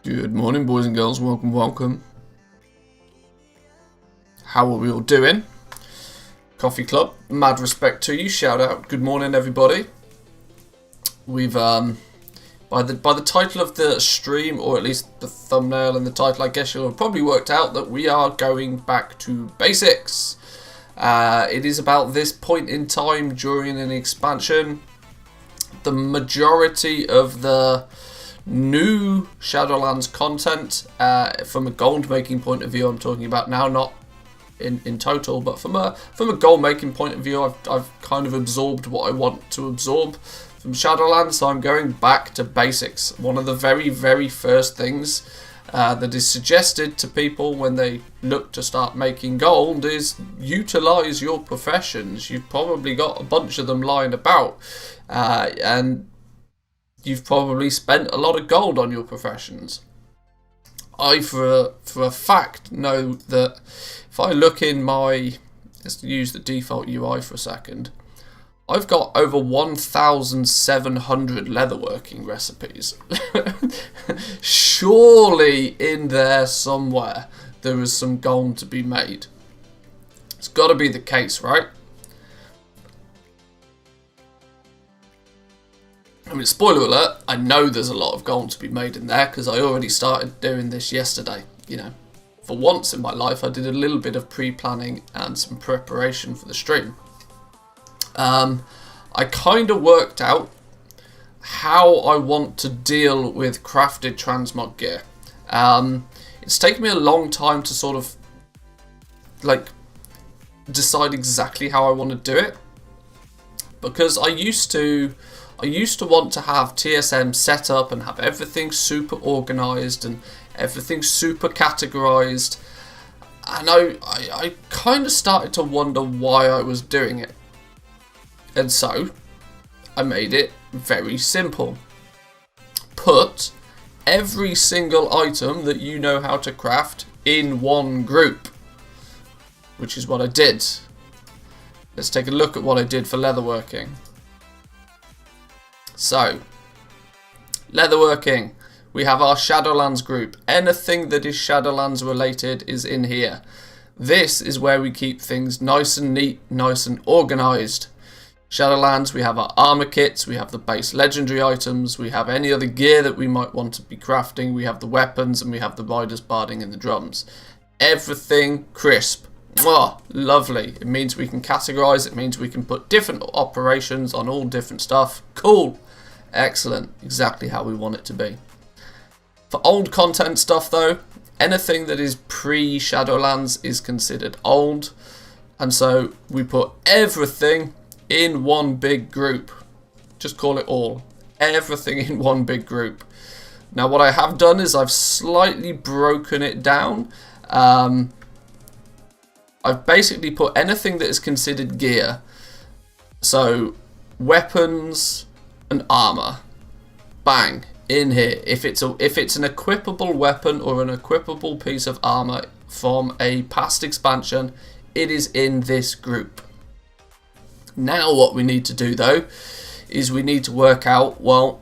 Good morning, boys and girls. Welcome. How are we all doing? Coffee Club, mad respect to you. Shout out, good morning everybody. We've by the title of the stream, or at least the thumbnail and the title, I guess you'll have probably worked out that we are going back to basics. It is about this point in time during an expansion. The majority of the new Shadowlands content, from a gold making point of view, I'm talking about now, not in total, but from a gold making point of view, I've kind of absorbed what I want to absorb from Shadowlands, so I'm going back to basics. One of the very, very first things that is suggested to people when they look to start making gold is utilize your professions. You've probably got a bunch of them lying about, and you've probably spent a lot of gold on your professions. I, for a fact, know that if I look in my, let's use the default UI for a second, I've got over 1,700 leatherworking recipes. Surely in there somewhere there is some gold to be made. It's got to be the case, right? I mean, spoiler alert, I know there's a lot of gold to be made in there because I already started doing this yesterday. You know, for once in my life I did a little bit of pre-planning and some preparation for the stream. I kind of worked out how I want to deal with crafted transmog gear. It's taken me a long time to sort of like decide exactly how I want to do it, because I used to want to have TSM set up and have everything super organized and everything super categorized, and I kind of started to wonder why I was doing it. And so I made it very simple. Put every single item that you know how to craft in one group, which is what I did. Let's take a look at what I did for leatherworking. So, leatherworking, we have our Shadowlands group. Anything that is Shadowlands related is in here. This is where we keep things nice and neat, nice and organized. Shadowlands, we have our armor kits, we have the base legendary items, we have any other gear that we might want to be crafting, we have the weapons, and we have the riders barding and the drums. Everything crisp. Mwah, lovely. It means we can categorize, it means we can put different operations on all different stuff. Cool. Excellent. Exactly how we want it to be. For old content stuff though, anything that is pre-Shadowlands is considered old, and so we put everything in one big group. Just call it all. Everything in one big group. Now what I have done is I've slightly broken it down. I've basically put anything that is considered gear. So weapons and armor. Bang. In here. If it's an equipable weapon or an equipable piece of armor from a past expansion, it is in this group. Now what we need to do though is we need to work out, well,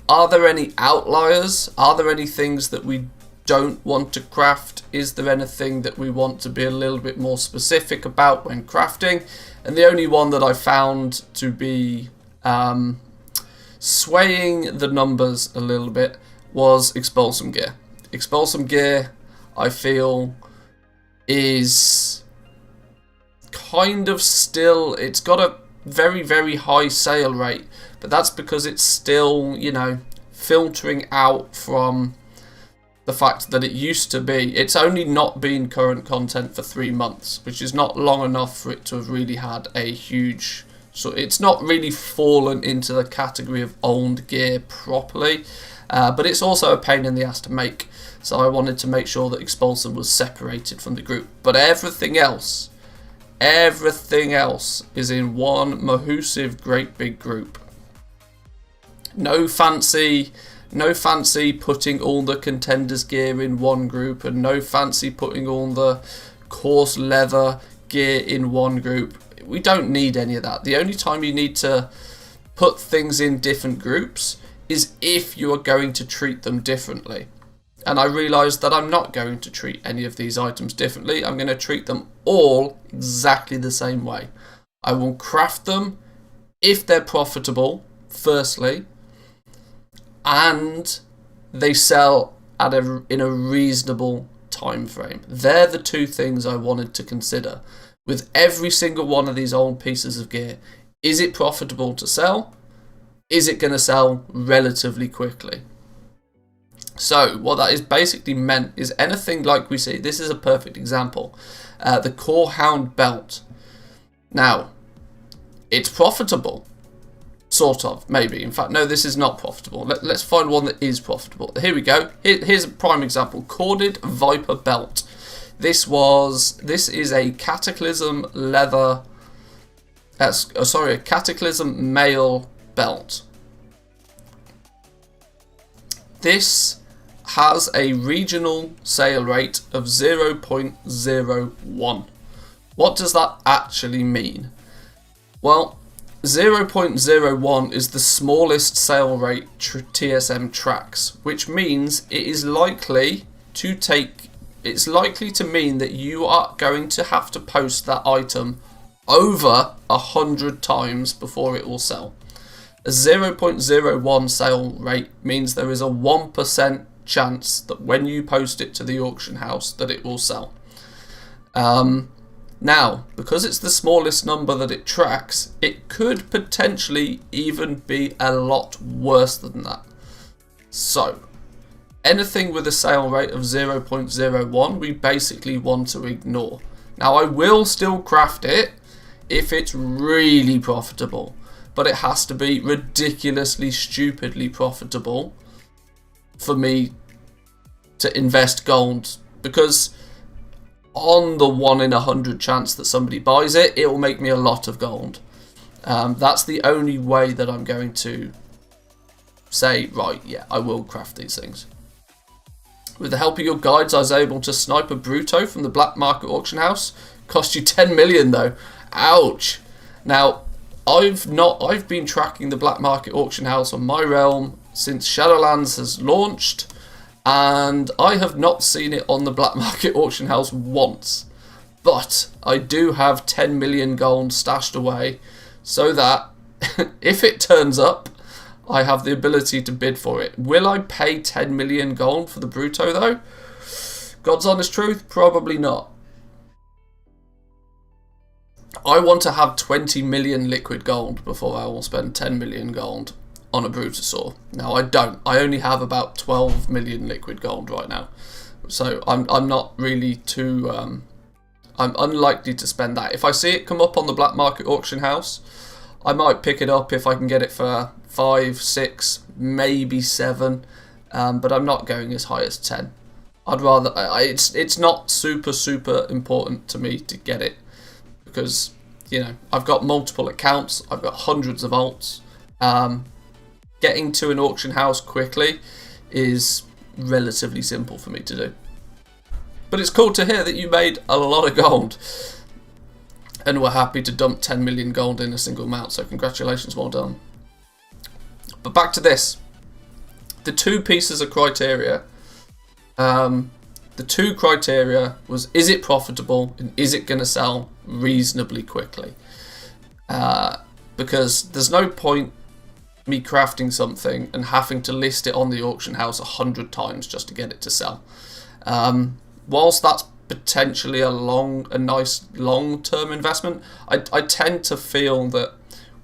are there any outliers? Are there any things that we don't want to craft? Is there anything that we want to be a little bit more specific about when crafting? And the only one that I found to be swaying the numbers a little bit was Expulsum gear. Expulsum gear, I feel, is kind of still, it's got a very, very high sale rate, but that's because it's still, you know, filtering out from the fact that it used to be, it's only not been current content for 3 months, which is not long enough for it to have really had a huge, so it's not really fallen into the category of owned gear properly, but it's also a pain in the ass to make, so I wanted to make sure that Expulsum was separated from the group. But everything else is in one mahoosive great big group. No fancy putting all the contenders gear in one group, and no fancy putting all the coarse leather gear in one group. We don't need any of that. The only time you need to put things in different groups is if you are going to treat them differently. And I realised that I'm not going to treat any of these items differently. I'm going to treat them all exactly the same way. I will craft them if they're profitable, firstly, and they sell at in a reasonable time frame. They're the two things I wanted to consider. With every single one of these old pieces of gear, is it profitable to sell? Is it going to sell relatively quickly? So what that is basically meant is anything like we see. This is a perfect example. The Core Hound belt. Now, it's profitable. Sort of, maybe. In fact, no, this is not profitable. Let's find one that is profitable. Here we go. Here's a prime example. Corded Viper belt. This is a Cataclysm leather. A Cataclysm mail belt. This has a regional sale rate of 0.01. What does that actually mean? Well, 0.01 is the smallest sale rate TSM tracks, which means it is likely to mean that you are going to have to post that item over 100 times before it will sell. A 0.01 sale rate means there is a 1% chance that when you post it to the auction house that it will sell. Now, because it's the smallest number that it tracks, it could potentially even be a lot worse than that. So, anything with a sale rate of 0.01 we basically want to ignore. Now, I will still craft it if it's really profitable, but it has to be ridiculously, stupidly profitable for me to invest gold, because on the 1 in 100 chance that somebody buys it, it will make me a lot of gold. That's the only way that I'm going to say, right, yeah, I will craft these things. With the help of your guides, I was able to snipe a Bruto from the black market auction house. Cost you 10 million though. Ouch. Now, I've been tracking the black market auction house on my realm since Shadowlands has launched, and I have not seen it on the black market auction house once. But I do have 10 million gold stashed away so that if it turns up, I have the ability to bid for it. Will I pay 10 million gold for the Bruto though? God's honest truth, probably not. I want to have 20 million liquid gold before I will spend 10 million gold on a Brutosaur. Now I don't. I only have about 12 million liquid gold right now. So I'm not really too... I'm unlikely to spend that. If I see it come up on the black market auction house, I might pick it up if I can get it for 5, 6, maybe 7. But I'm not going as high as 10. I'd rather... It's not super important to me to get it, because, you know, I've got multiple accounts, I've got hundreds of alts. Getting to an auction house quickly is relatively simple for me to do. But it's cool to hear that you made a lot of gold and were happy to dump 10 million gold in a single mount, so congratulations, well done. But back to this. The two pieces of criteria. The two criteria was, is it profitable and is it going to sell reasonably quickly? Because there's no point me crafting something and having to list it on the auction house 100 times just to get it to sell. Whilst that's potentially a nice long-term investment, I tend to feel that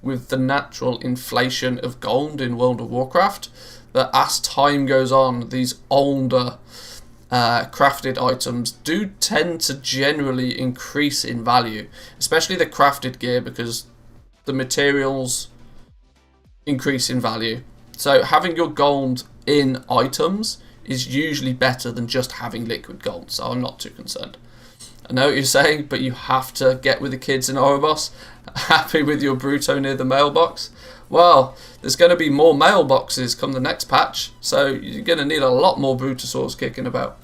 with the natural inflation of gold in World of Warcraft, that as time goes on, these older crafted items do tend to generally increase in value, especially the crafted gear, because the materials increase in value. So having your gold in items is usually better than just having liquid gold, so I'm not too concerned. I know what you're saying, but you have to get with the kids in Oribos. Happy with your Bruto near the mailbox? Well, there's going to be more mailboxes come the next patch, so you're going to need a lot more Brutosaurs kicking about.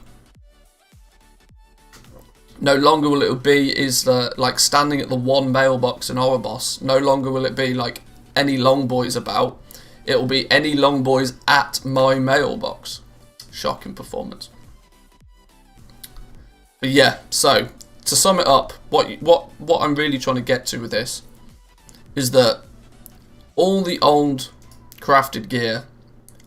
No longer will it be like standing at the one mailbox in Oribos. No longer will it be like any long boys about. It will be any long boys at my mailbox. Shocking performance. But yeah, so to sum it up, what I'm really trying to get to with this is that all the old crafted gear,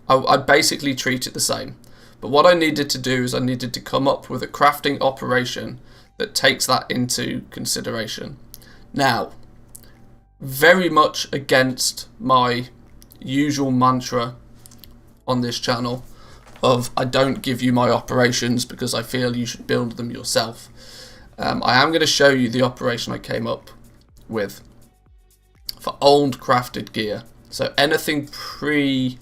I basically treat it the same. But what I needed to do is I needed to come up with a crafting operation that takes that into consideration. Now, very much against my usual mantra on this channel of I don't give you my operations because I feel you should build them yourself. I am going to show you the operation I came up with for old crafted gear. So anything pre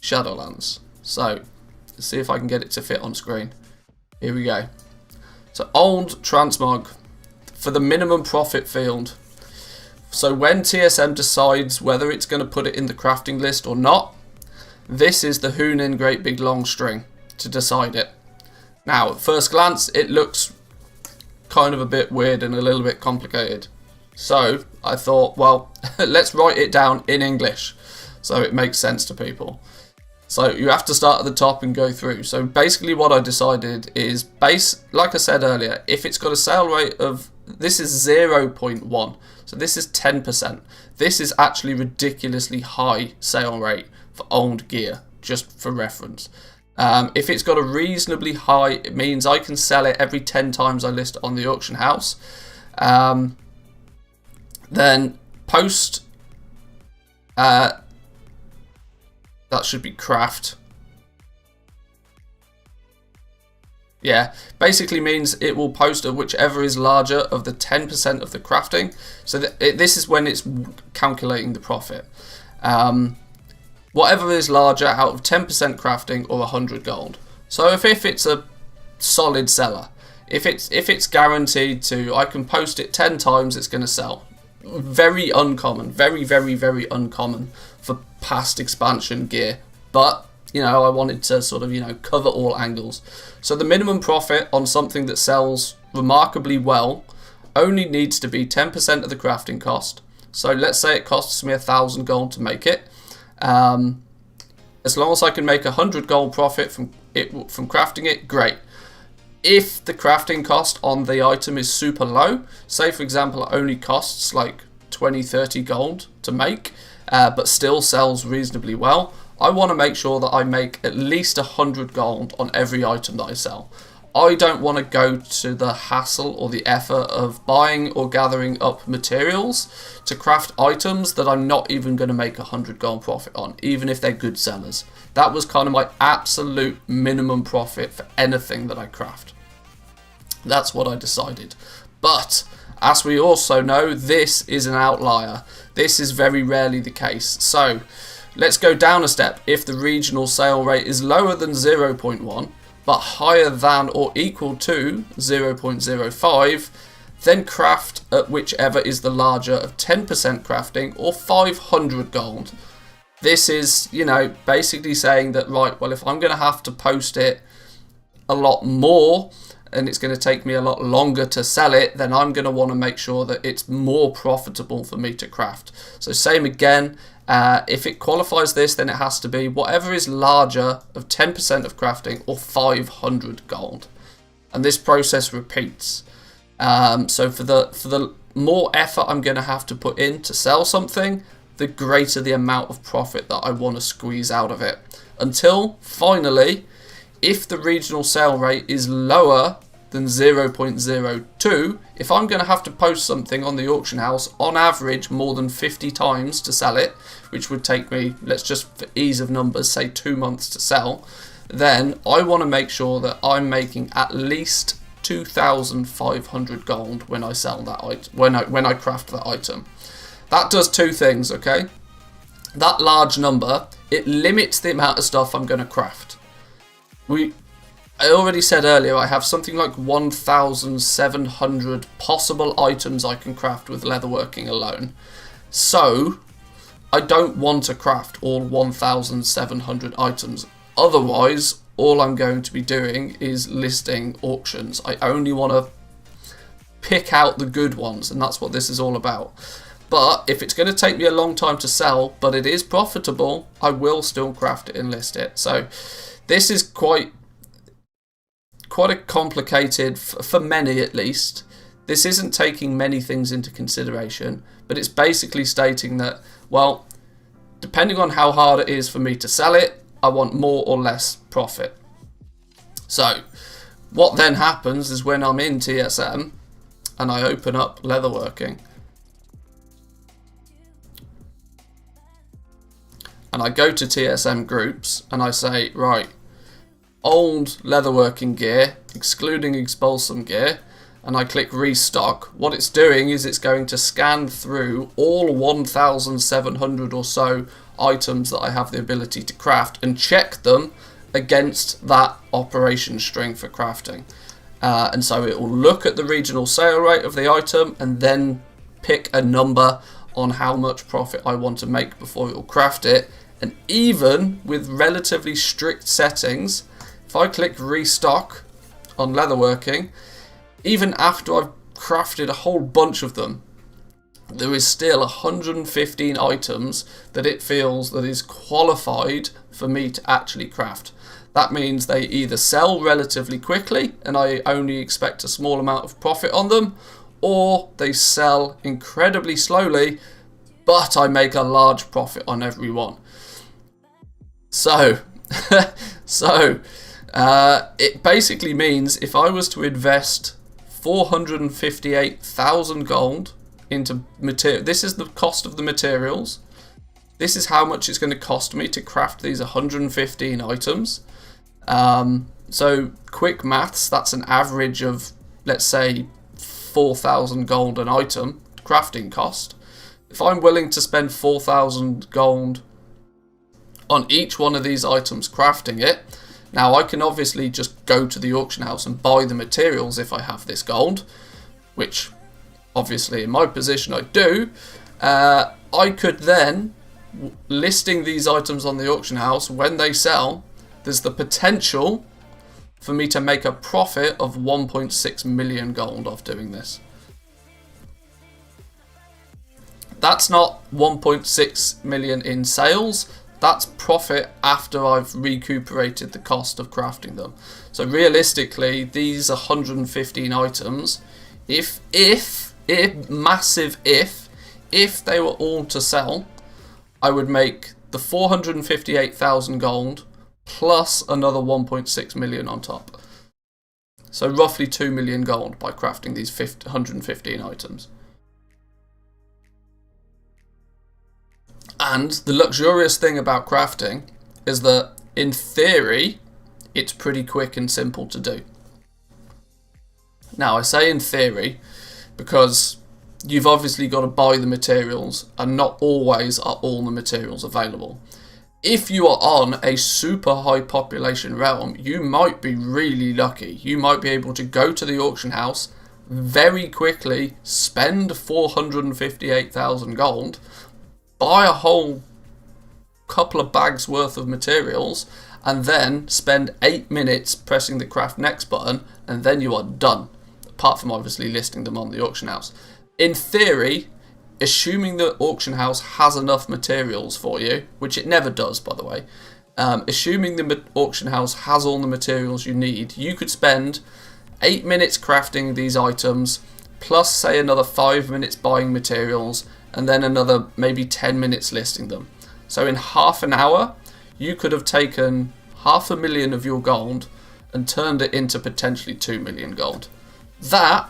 Shadowlands. So let's see if I can get it to fit on screen. Here we go. So old transmog for the minimum profit field. So when TSM decides whether it's going to put it in the crafting list or not, this is the Hunin great big long string to decide it. Now at first glance it looks kind of a bit weird and a little bit complicated. So I thought, well, let's write it down in English so it makes sense to people. So you have to start at the top and go through. So basically what I decided is, like I said earlier, if it's got a sale rate of, this is 0.1, so this is 10%. This is actually ridiculously high sale rate for old gear, just for reference. If it's got a reasonably high, it means I can sell it every 10 times I list it on the auction house. Then post, that should be craft. Yeah, basically means it will post at whichever is larger of the 10% of the crafting. So this is when it's calculating the profit. Whatever is larger out of 10% crafting or 100 gold. So if it's a solid seller, if it's guaranteed to, I can post it 10 times, it's going to sell. Very uncommon, very, very, very uncommon for past expansion gear. But, you know, I wanted to sort of, you know, cover all angles. So the minimum profit on something that sells remarkably well only needs to be 10% of the crafting cost. So let's say it costs me 1,000 gold to make it. As long as I can make 100 gold profit from crafting it, great. If the crafting cost on the item is super low, say for example it only costs like 20-30 gold to make, but still sells reasonably well, I want to make sure that I make at least 100 gold on every item that I sell. I don't want to go to the hassle or the effort of buying or gathering up materials to craft items that I'm not even going to make 100 gold profit on, even if they're good sellers. That was kind of my absolute minimum profit for anything that I craft. That's what I decided. But as we also know, this is an outlier. This is very rarely the case. So let's go down a step. If the regional sale rate is lower than 0.1 but higher than or equal to 0.05, then craft at whichever is the larger of 10% crafting or 500 gold. This is, you know, basically saying that, right, well, if I'm going to have to post it a lot more and it's going to take me a lot longer to sell it, then I'm going to want to make sure that it's more profitable for me to craft. So same again, if it qualifies this, then it has to be whatever is larger of 10% of crafting or 500 gold. And this process repeats. So for the more effort I'm going to have to put in to sell something, the greater the amount of profit that I want to squeeze out of it. Until finally, if the regional sale rate is lower than 0.02, if I'm going to have to post something on the auction house on average more than 50 times to sell it, which would take me, let's just for ease of numbers say 2 months to sell, then I want to make sure that I'm making at least 2,500 gold when I sell that item, when I craft that item. That does two things, okay? That large number, it limits the amount of stuff I'm going to craft. I already said earlier, I have something like 1,700 possible items I can craft with leatherworking alone. So, I don't want to craft all 1,700 items. Otherwise, all I'm going to be doing is listing auctions. I only want to pick out the good ones, and that's what this is all about. But if it's going to take me a long time to sell, but it is profitable, I will still craft it and list it. So this is quite a complicated, for many at least. This isn't taking many things into consideration, but it's basically stating that, well, depending on how hard it is for me to sell it, I want more or less profit. So what then happens is when I'm in TSM and I open up leatherworking and I go to TSM groups and I say, right, old leatherworking gear, excluding expulsum gear, and I click restock, what it's doing is it's going to scan through all 1,700 or so items that I have the ability to craft and check them against that operation string for crafting. And so it will look at the regional sale rate of the item and then pick a number on how much profit I want to make before it will craft it. And even with relatively strict settings, if I click restock on leatherworking, even after I've crafted a whole bunch of them, there is still 115 items that it feels that is qualified for me to actually craft. That means they either sell relatively quickly and I only expect a small amount of profit on them, or they sell incredibly slowly but I make a large profit on every one. So it basically means if I was to invest 458,000 gold into material, this is the cost of the materials. This is how much it's going to cost me to craft these 115 items. So quick maths, that's an average of, let's say, 4,000 gold an item crafting cost. If I'm willing to spend 4,000 gold on each one of these items crafting it, now I can obviously just go to the auction house and buy the materials if I have this gold, which obviously in my position I do. I could then, listing these items on the auction house, when they sell, there's the potential for me to make a profit of 1.6 million gold off doing this. That's not 1.6 million in sales. That's profit after I've recuperated the cost of crafting them. So realistically, these 115 items, if they were all to sell, I would make the 458,000 gold plus another 1.6 million on top. So roughly 2 million gold by crafting these 115 items. And the luxurious thing about crafting is that, in theory, it's pretty quick and simple to do. Now, I say in theory because you've obviously got to buy the materials, and not always are all the materials available. If you are on a super high population realm, you might be really lucky. You might be able to go to the auction house very quickly, spend 458,000 gold, buy a whole couple of bags worth of materials, and then spend 8 minutes pressing the craft next button, and then you are done, apart from obviously listing them on the auction house. In theory, assuming the auction house has enough materials for you, which it never does, by the way, assuming the auction house has all the materials you need, you could spend 8 minutes crafting these items, plus say another 5 minutes buying materials, and then another maybe 10 minutes listing them. So in half an hour, you could have taken 500,000 of your gold and turned it into potentially 2 million gold. That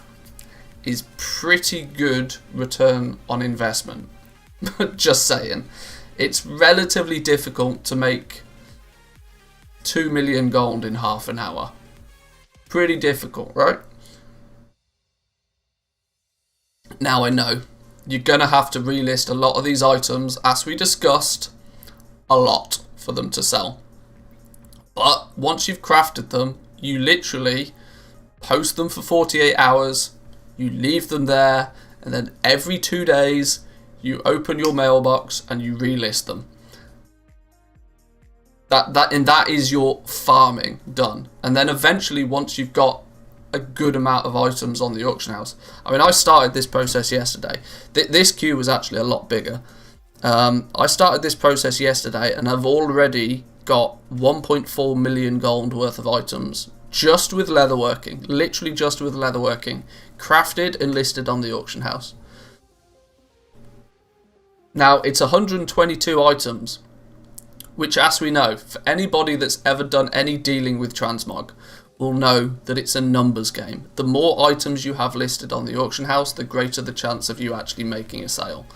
is pretty good return on investment. Just saying. It's relatively difficult to make 2 million gold in half an hour. Pretty difficult, right? Now I know you're going to have to relist a lot of these items, as we discussed, a lot for them to sell. But once you've crafted them, you literally post them for 48 hours, you leave them there, and then every 2 days you open your mailbox and you relist them. That is your farming done. And then eventually, once you've got a good amount of items on the auction house. I mean, I started this process yesterday. This queue was actually a lot bigger. I started this process yesterday and I've already got 1.4 million gold worth of items just with leatherworking, literally just with leatherworking, crafted and listed on the auction house. Now, it's 122 items, which, as we know, for anybody that's ever done any dealing with transmog will know that it's a numbers game. The more items you have listed on the auction house, the greater the chance of you actually making a sale.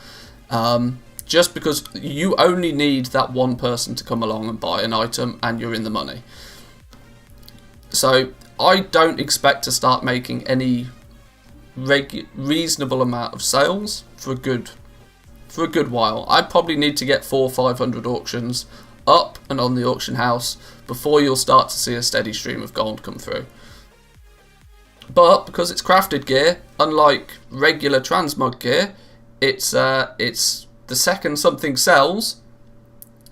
Just because you only need that one person to come along and buy an item and you're in the money. So I don't expect to start making any reasonable amount of sales for a good while. I'd probably need to get 400 or 500 auctions up and on the auction house before you'll start to see a steady stream of gold come through. But because it's crafted gear, unlike regular transmog gear, it's the second something sells,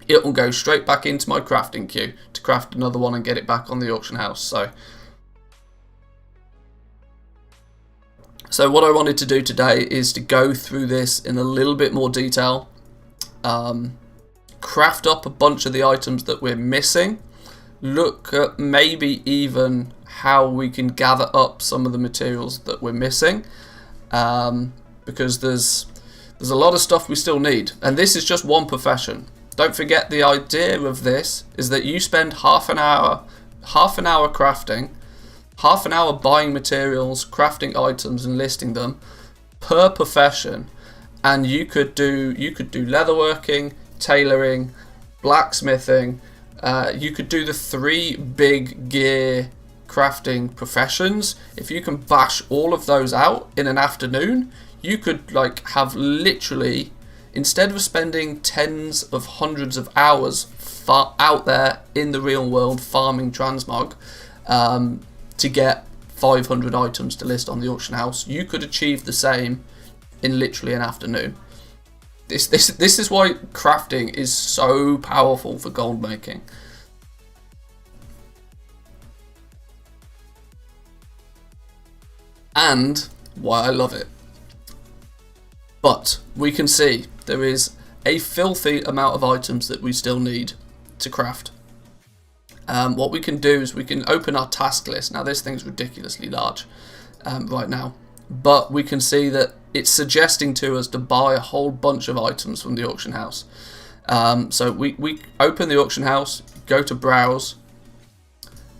it will go straight back into my crafting queue to craft another one and get it back on the auction house. So what I wanted to do today is to go through this in a little bit more detail, craft up a bunch of the items that we're missing, look at maybe even how we can gather up some of the materials that we're missing, because there's a lot of stuff we still need, and this is just one profession. Don't forget, the idea of this is that you spend half an hour crafting, half an hour buying materials, crafting items and listing them per profession, and you could do leatherworking, tailoring, blacksmithing. You could do the 3 big gear crafting professions. If you can bash all of those out in an afternoon, you could have literally, instead of spending tens of hundreds of hours out there in the real world farming transmog to get 500 items to list on the auction house, you could achieve the same in literally an afternoon. This is why crafting is so powerful for gold making. And why I love it. But we can see there is a filthy amount of items that we still need to craft. What we can do is we can open our task list. Now this thing's ridiculously large right now, but we can see that it's suggesting to us to buy a whole bunch of items from the auction house. So we open the auction house, go to browse,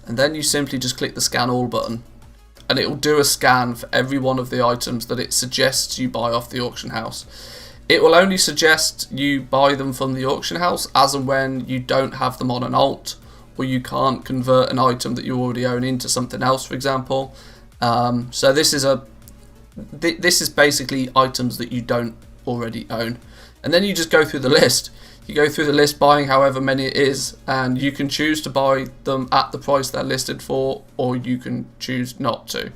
and then you simply just click the scan all button, and it will do a scan for every one of the items that it suggests you buy off the auction house. It will only suggest you buy them from the auction house as and when you don't have them on an alt, or you can't convert an item that you already own into something else, for example. So this is basically items that you don't already own. And then you just go through the list. You go through the list buying however many it is, and you can choose to buy them at the price they're listed for, or you can choose not to.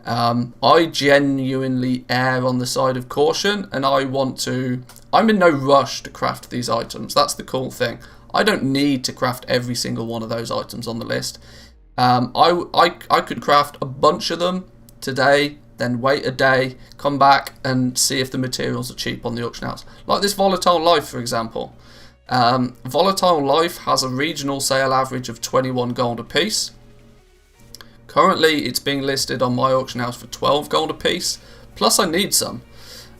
I genuinely err on the side of caution, and I'm in no rush to craft these items. That's the cool thing. I don't need to craft every single one of those items on the list. I could craft a bunch of them today, then wait a day, come back and see if the materials are cheap on the auction house. Like this Volatile Life, for example. Volatile Life has a regional sale average of 21 gold a piece. Currently it's being listed on my auction house for 12 gold a piece, plus I need some.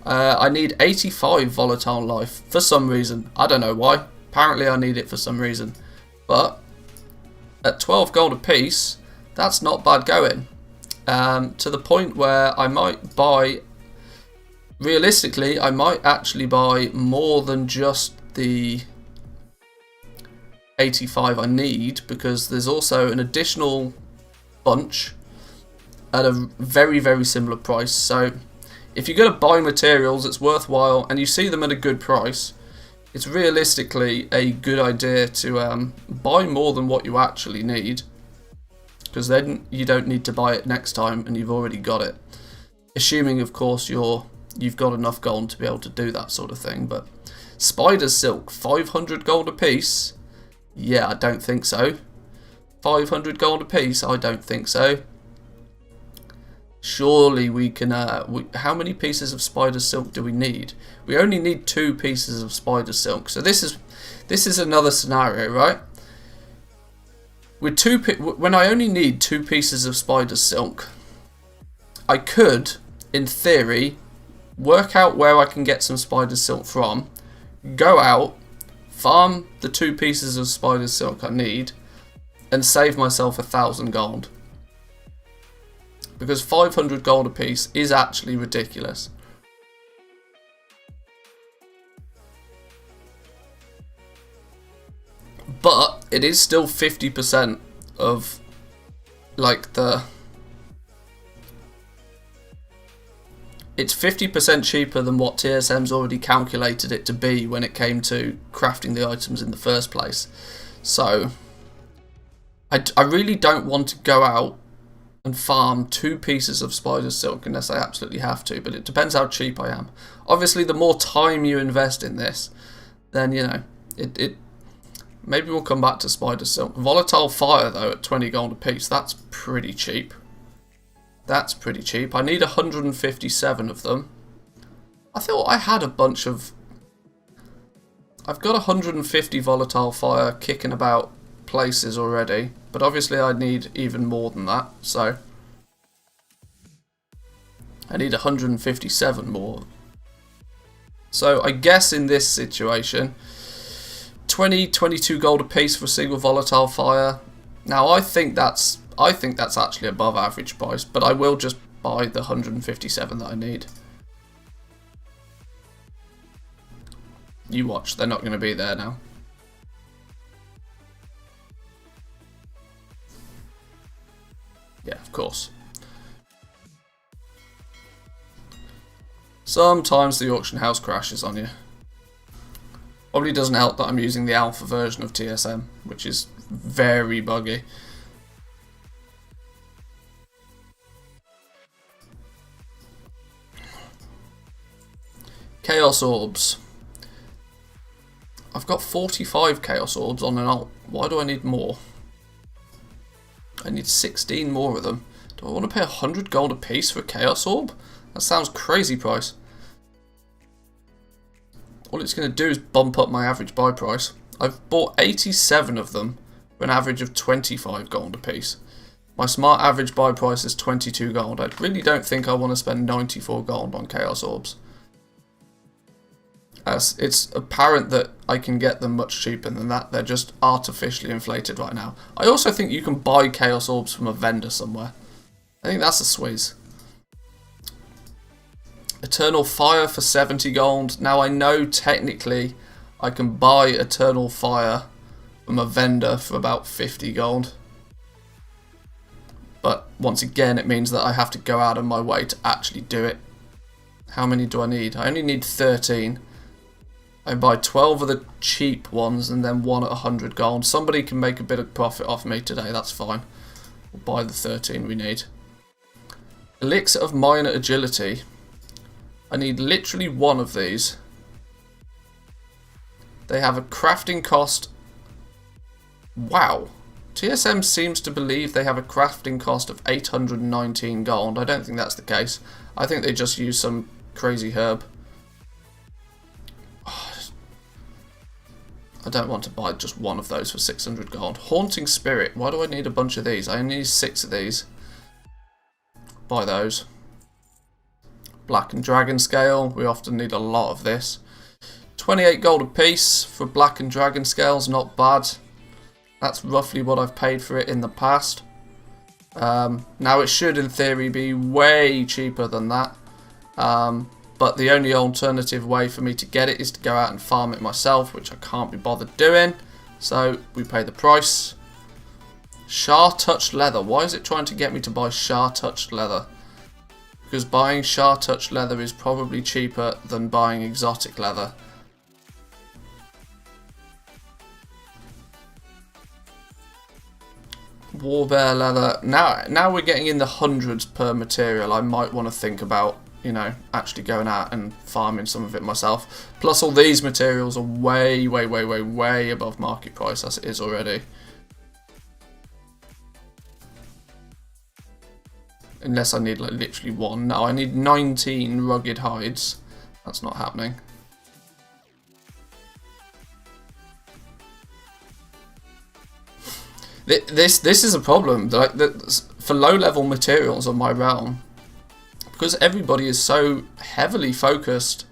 I need 85 Volatile Life for some reason. I don't know why. Apparently I need it for some reason. But at 12 gold a piece, that's not bad going. To the point where I might buy, realistically, I might actually buy more than just the 85 I need, because there's also an additional bunch at a very, very similar price. So if you're going to buy materials, it's worthwhile, and you see them at a good price, it's realistically a good idea to buy more than what you actually need, because then you don't need to buy it next time and you've already got it. Assuming, of course, you've got enough gold to be able to do that sort of thing. But Spider Silk, 500 gold a piece? Yeah, I don't think so. 500 gold a piece? I don't think so. Surely we can, how many pieces of spider silk do we need? We only need 2 pieces of spider silk. So this is another scenario, right? With when I only need 2 pieces of spider silk, I could, in theory, work out where I can get some spider silk from, go out, farm the 2 pieces of spider silk I need, and save myself 1,000 gold. Because 500 gold a piece is actually ridiculous. But it is still 50% of like it's 50% cheaper than what TSM's already calculated it to be when it came to crafting the items in the first place. So I really don't want to go out and farm 2 pieces of spider silk unless I absolutely have to, but it depends how cheap I am. Obviously, the more time you invest in this, then, you know, it maybe we'll come back to spider silk. Volatile fire, though, at 20 gold a piece, that's pretty cheap. That's pretty cheap. I need 157 of them. I thought I had a bunch of... I've got 150 volatile fire kicking about places already, but obviously I need even more than that, so I need 157 more. So I guess in this situation, 22 gold a piece for a single volatile fire. Now I think that's actually above average price, but I will just buy the 157 that I need. You watch, they're not going to be there now. Yeah, of course. Sometimes the auction house crashes on you. Probably doesn't help that I'm using the alpha version of TSM, which is very buggy. Chaos Orbs. I've got 45 Chaos Orbs on an alt. Why do I need more? I need 16 more of them. Do I want to pay 100 gold a piece for a Chaos Orb? That sounds crazy price. All it's going to do is bump up my average buy price. I've bought 87 of them for an average of 25 gold a piece. My smart average buy price is 22 gold. I really don't think I want to spend 94 gold on Chaos Orbs. As it's apparent that I can get them much cheaper than that. They're just artificially inflated right now. I also think you can buy Chaos Orbs from a vendor somewhere. I think that's a swizz. Eternal Fire for 70 gold. Now I know technically I can buy Eternal Fire from a vendor for about 50 gold. But once again, it means that I have to go out of my way to actually do it. How many do I need? I only need 13. I buy 12 of the cheap ones and then one at 100 gold. Somebody can make a bit of profit off me today, that's fine. We'll buy the 13 we need. Elixir of Minor Agility. I need literally one of these. They have a crafting cost... Wow. TSM seems to believe they have a crafting cost of 819 gold. I don't think that's the case. I think they just use some crazy herb. I don't want to buy just one of those for 600 gold. Haunting Spirit. Why do I need a bunch of these? I only need 6 of these. Buy those. Black and Dragon Scale. We often need a lot of this. 28 gold a piece for Black and Dragon Scales. Not bad. That's roughly what I've paid for it in the past. Now it should in theory be way cheaper than that. But the only alternative way for me to get it is to go out and farm it myself, which I can't be bothered doing. So we pay the price. Shar Touched Leather. Why is it trying to get me to buy Shar Touched Leather? Because buying Shar Touched Leather is probably cheaper than buying exotic leather. Warbear Leather. Now we're getting in the hundreds per material. I might want to think about, you know, actually going out and farming some of it myself. Plus all these materials are way above market price as it is already. Unless I need like literally one. No, I need 19 rugged hides. That's not happening. This is a problem. Like for low level materials on my realm, because everybody is so heavily focused,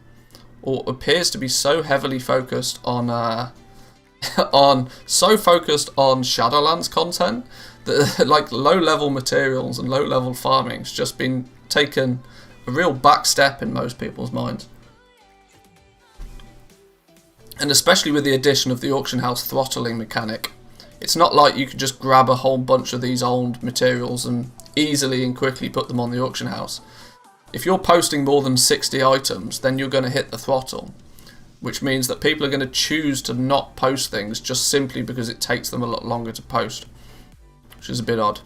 or appears to be so heavily focused on on Shadowlands content, that like low level materials and low level farming's just been taken a real back step in most people's minds. And especially with the addition of the auction house throttling mechanic, it's not like you can just grab a whole bunch of these old materials and easily and quickly put them on the auction house. If you're posting more than 60 items, then you're going to hit the throttle, which means that people are going to choose to not post things just simply because it takes them a lot longer to post, which is a bit odd.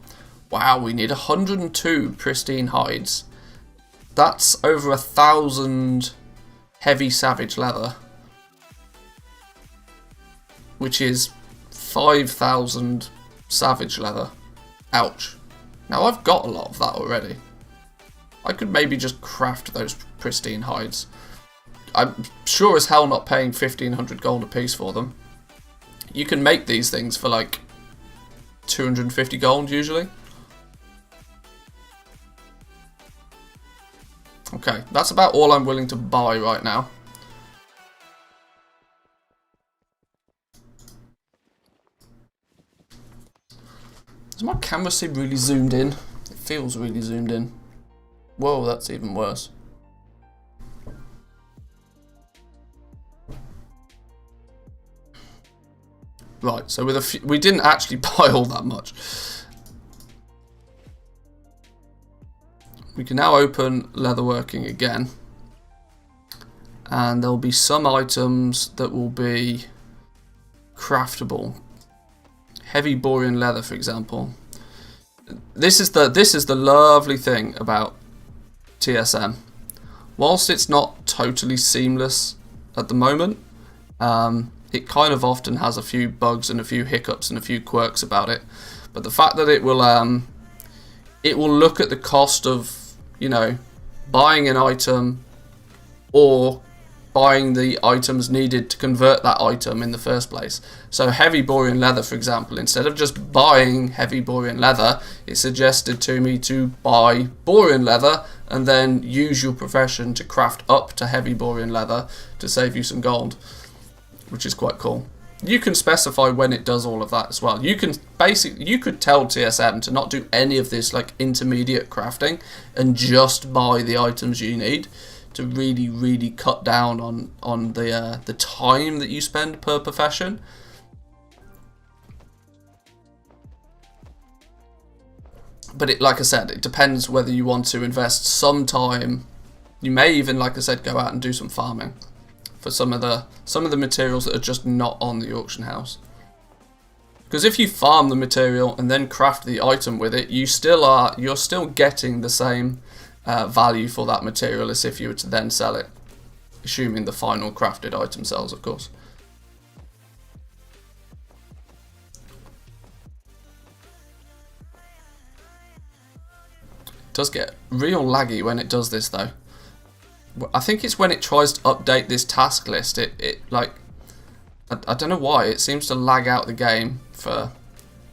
Wow, we need 102 pristine hides. That's over 1,000 heavy savage leather, which is 5,000 savage leather. Ouch. Now I've got a lot of that already. I could maybe just craft those pristine hides. I'm sure as hell not paying 1,500 gold a piece for them. You can make these things for like 250 gold usually. Okay, that's about all I'm willing to buy right now. Does my camera seem really zoomed in? It feels really zoomed in. Whoa, that's even worse. Right, so with a few, we didn't actually buy all that much. We can now open leatherworking again, and there'll be some items that will be craftable. Heavy borean leather, for example. This is the lovely thing about TSM. Whilst it's not totally seamless at the moment, it kind of often has a few bugs and a few hiccups and a few quirks about it. But the fact that it will look at the cost of, you know, buying an item or buying the items needed to convert that item in the first place. So heavy borean leather, for example, instead of just buying heavy borean leather, it suggested to me to buy borean leather and then use your profession to craft up to heavy borean leather to save you some gold, which is quite cool. You can specify when it does all of that as well. You can you could tell TSM to not do any of this like intermediate crafting and just buy the items you need to really, really cut down on the time that you spend per profession. But it, like I said, it depends whether you want to invest some time. You may even, like I said, go out and do some farming for some of the materials that are just not on the auction house. Because if you farm the material and then craft the item with it, you're still getting the same value for that material as if you were to then sell it, assuming the final crafted item sells, of course. It does get real laggy when it does this though. I think it's when it tries to update this task list, it like, I don't know why, it seems to lag out the game for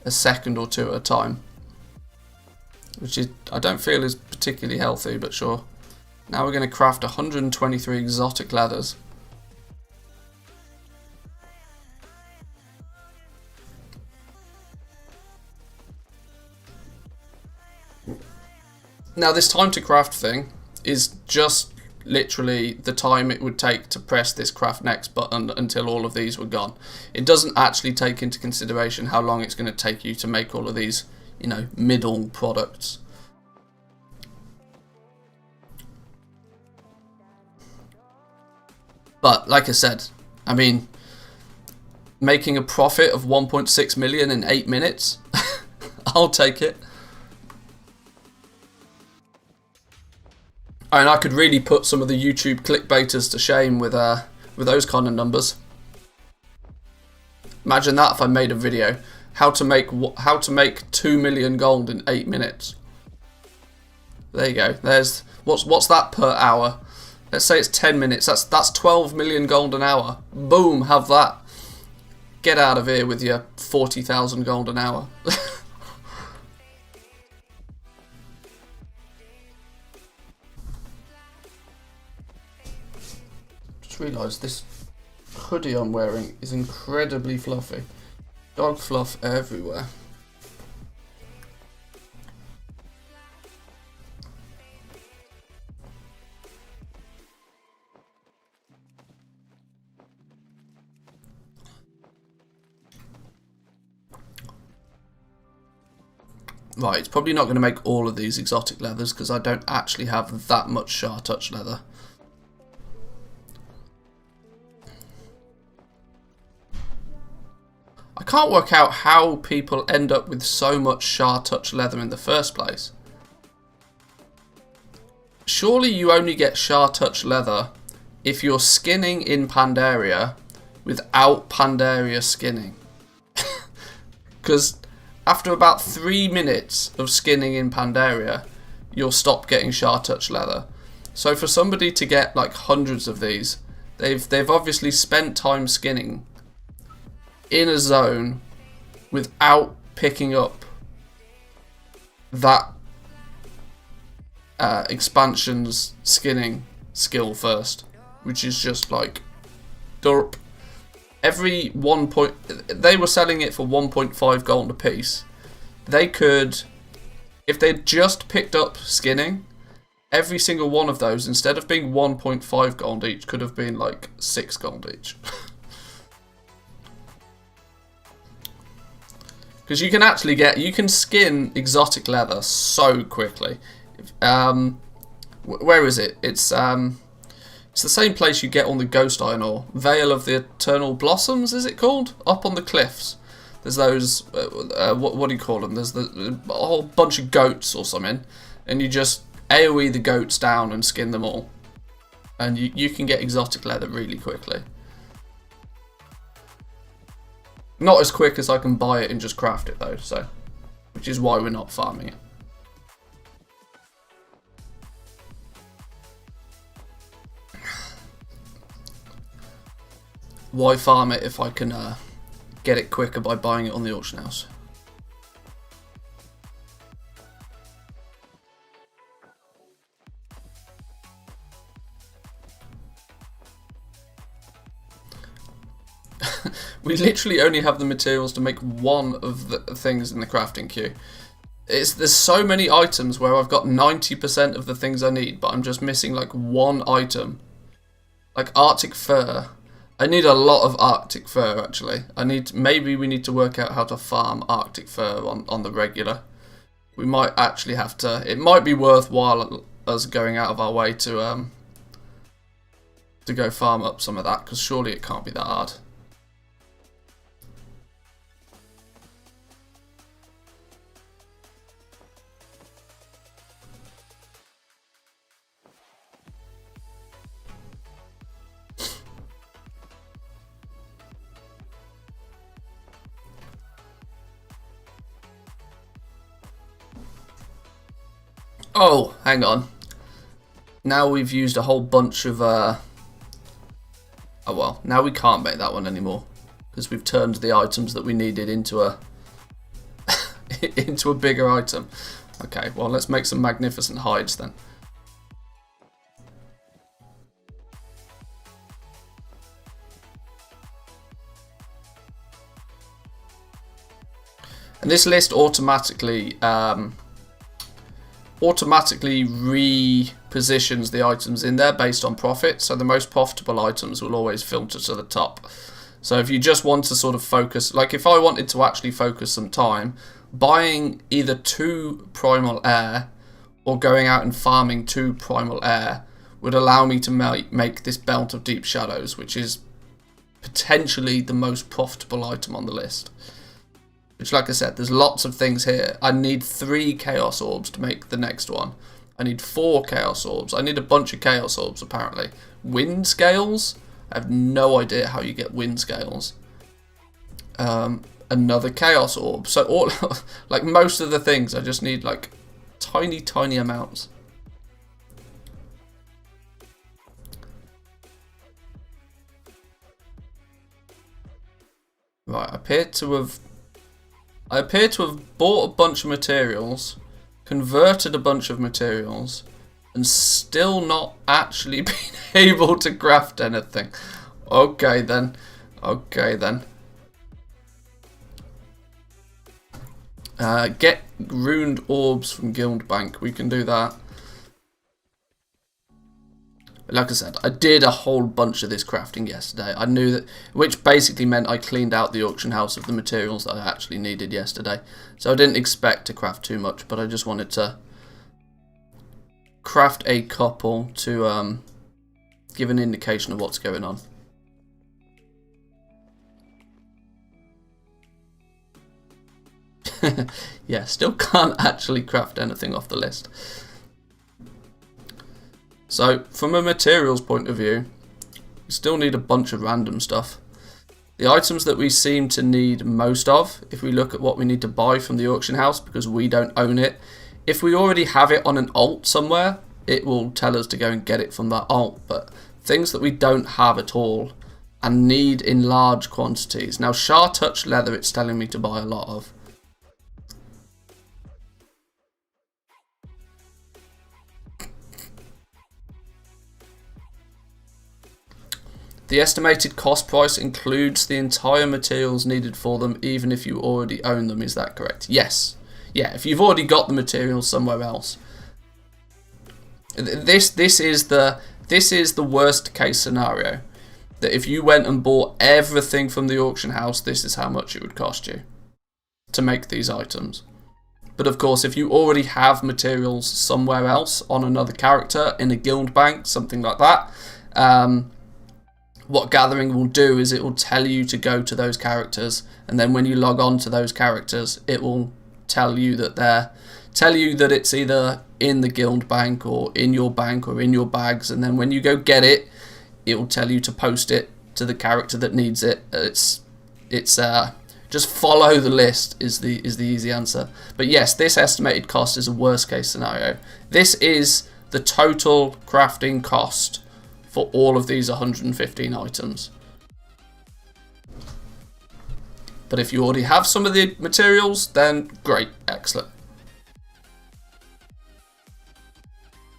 a second or two at a time, which is, I don't feel is particularly healthy, but sure. Now we're going to craft 123 exotic leathers. Now this time to craft thing is just literally the time it would take to press this craft next button until all of these were gone. It doesn't actually take into consideration how long it's going to take you to make all of these, you know, middle products. But like I said, I mean, making a profit of 1.6 million in 8 minutes, I'll take it. And I could really put some of the YouTube clickbaiters to shame with those kind of numbers. Imagine that if I made a video, how to make 2 million gold in 8 minutes. There you go. There's what's that per hour? Let's say it's 10 minutes. That's 12 million gold an hour. Boom, have that. Get out of here with your 40,000 gold an hour. Just realised this hoodie I'm wearing is incredibly fluffy. Dog fluff everywhere. Right, it's probably not going to make all of these exotic leathers because I don't actually have that much Sha Touch leather. I can't work out how people end up with so much Sha Touch leather in the first place. Surely you only get Sha Touch leather if you're skinning in Pandaria without Pandaria skinning. Because after about 3 minutes of skinning in Pandaria, you'll stop getting Sha Touch leather. So for somebody to get like hundreds of these, they've obviously spent time skinning in a zone without picking up that expansion's skinning skill first, which is just like derp. Every 1 point, they were selling it for 1.5 gold a piece. They could, if they'd just picked up skinning, every single one of those, instead of being 1.5 gold each, could have been like 6 gold each. Because you can actually you can skin exotic leather so quickly. Where is it? It's the same place you get on the Ghost Iron Ore. Vale of the Eternal Blossoms, is it called? Up on the cliffs. There's those, what do you call them? There's a whole bunch of goats or something. And you just AoE the goats down and skin them all. And you can get exotic leather really quickly. Not as quick as I can buy it and just craft it though, so. Which is why we're not farming it. Why farm it if I can get it quicker by buying it on the auction house? We literally only have the materials to make one of the things in the crafting queue. There's so many items where I've got 90% of the things I need, but I'm just missing like one item. Like Arctic Fur. I need a lot of Arctic Fur actually. Maybe we need to work out how to farm Arctic Fur on the regular. We might actually have to. It might be worthwhile us going out of our way to go farm up some of that, because surely it can't be that hard. Oh, hang on. Now we've used a whole bunch of... Oh well, now we can't make that one anymore. Because we've turned the items that we needed into a... into a bigger item. Okay, well let's make some magnificent hides then. And this list automatically repositions the items in there based on profit, so the most profitable items will always filter to the top. So if you just want to sort of focus, like if I wanted to actually focus some time, buying either 2 primal air or going out and farming 2 primal air would allow me to make this belt of deep shadows, which is potentially the most profitable item on the list. Which, like I said, there's lots of things here. I need 3 Chaos Orbs to make the next one. I need 4 Chaos Orbs. I need a bunch of Chaos Orbs, apparently. Wind Scales? I have no idea how you get Wind Scales. Another Chaos Orb. So, like most of the things, I just need, like, tiny, tiny amounts. Right, I appear to have bought a bunch of materials, converted a bunch of materials, and still not actually been able to craft anything. Okay then. Okay then. Get ruined orbs from Guild Bank. We can do that. Like I said, I did a whole bunch of this crafting yesterday. I knew that, which basically meant I cleaned out the auction house of the materials that I actually needed yesterday. So I didn't expect to craft too much, but I just wanted to craft a couple to give an indication of what's going on. Yeah, still can't actually craft anything off the list. So, from a materials point of view, we still need a bunch of random stuff. The items that we seem to need most of, if we look at what we need to buy from the auction house, because we don't own it, if we already have it on an alt somewhere, it will tell us to go and get it from that alt. But things that we don't have at all and need in large quantities. Now, Shah Touch leather, it's telling me to buy a lot of. The estimated cost price includes the entire materials needed for them, even if you already own them. Is that correct? Yes. Yeah, if you've already got the materials somewhere else. This is the worst case scenario. That if you went and bought everything from the auction house, this is how much it would cost you to make these items. But of course, if you already have materials somewhere else on another character, in a guild bank, something like that, what gathering will do is it will tell you to go to those characters, and then when you log on to those characters, it will tell you that it's either in the guild bank or in your bags, and then when you go get it, it will tell you to post it to the character that needs it. It's just follow the list is the easy answer. But yes, this estimated cost is a worst case scenario. This is the total crafting cost for all of these 115 items. But if you already have some of the materials, then great, excellent.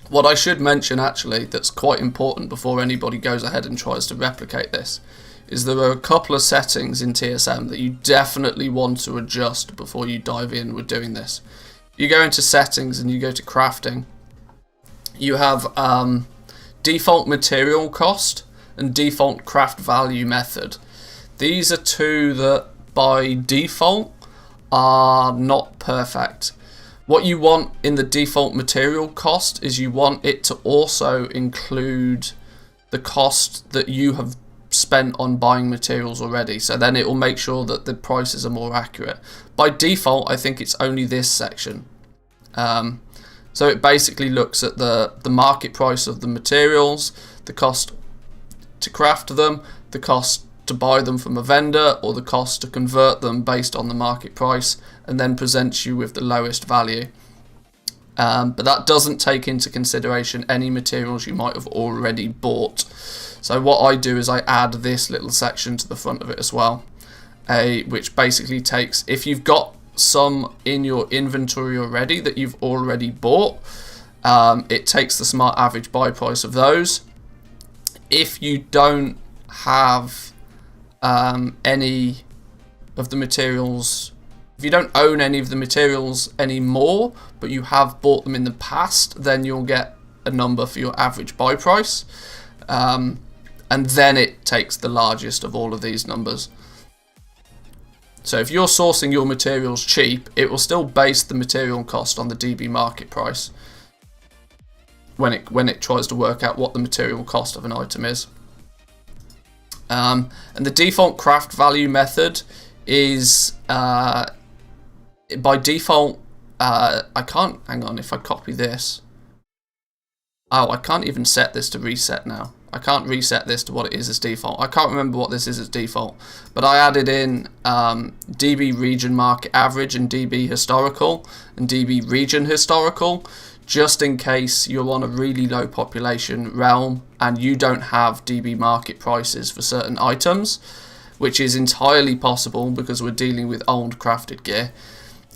What I should mention actually that's quite important before anybody goes ahead and tries to replicate this is there are a couple of settings in TSM that you definitely want to adjust before you dive in with doing this. You go into settings and you go to crafting. You have default material cost and default craft value method. These are two that by default are not perfect. What you want in the default material cost is you want it to also include the cost that you have spent on buying materials already, so then it will make sure that the prices are more accurate. By default, I think it's only this section. So it basically looks at the market price of the materials, the cost to craft them, the cost to buy them from a vendor, or the cost to convert them based on the market price, and then presents you with the lowest value. But that doesn't take into consideration any materials you might have already bought. So what I do is I add this little section to the front of it as well, which basically takes, if you've got some in your inventory already that you've already bought, it takes the smart average buy price of those. If you don't have any of the materials, if you don't own any of the materials anymore, but you have bought them in the past, then you'll get a number for your average buy price, and then it takes the largest of all of these numbers. So if you're sourcing your materials cheap, it will still base the material cost on the DB market price when it tries to work out what the material cost of an item is. And the default craft value method is by default. I can't, hang on, if I copy this. Oh, I can't even set this to reset now. I can't reset this to what it is as default. I can't remember what this is as default, but I added in DB region market average and DB historical and DB region historical, just in case you're on a really low population realm and you don't have DB market prices for certain items. which is entirely possible because we're dealing with old crafted gear.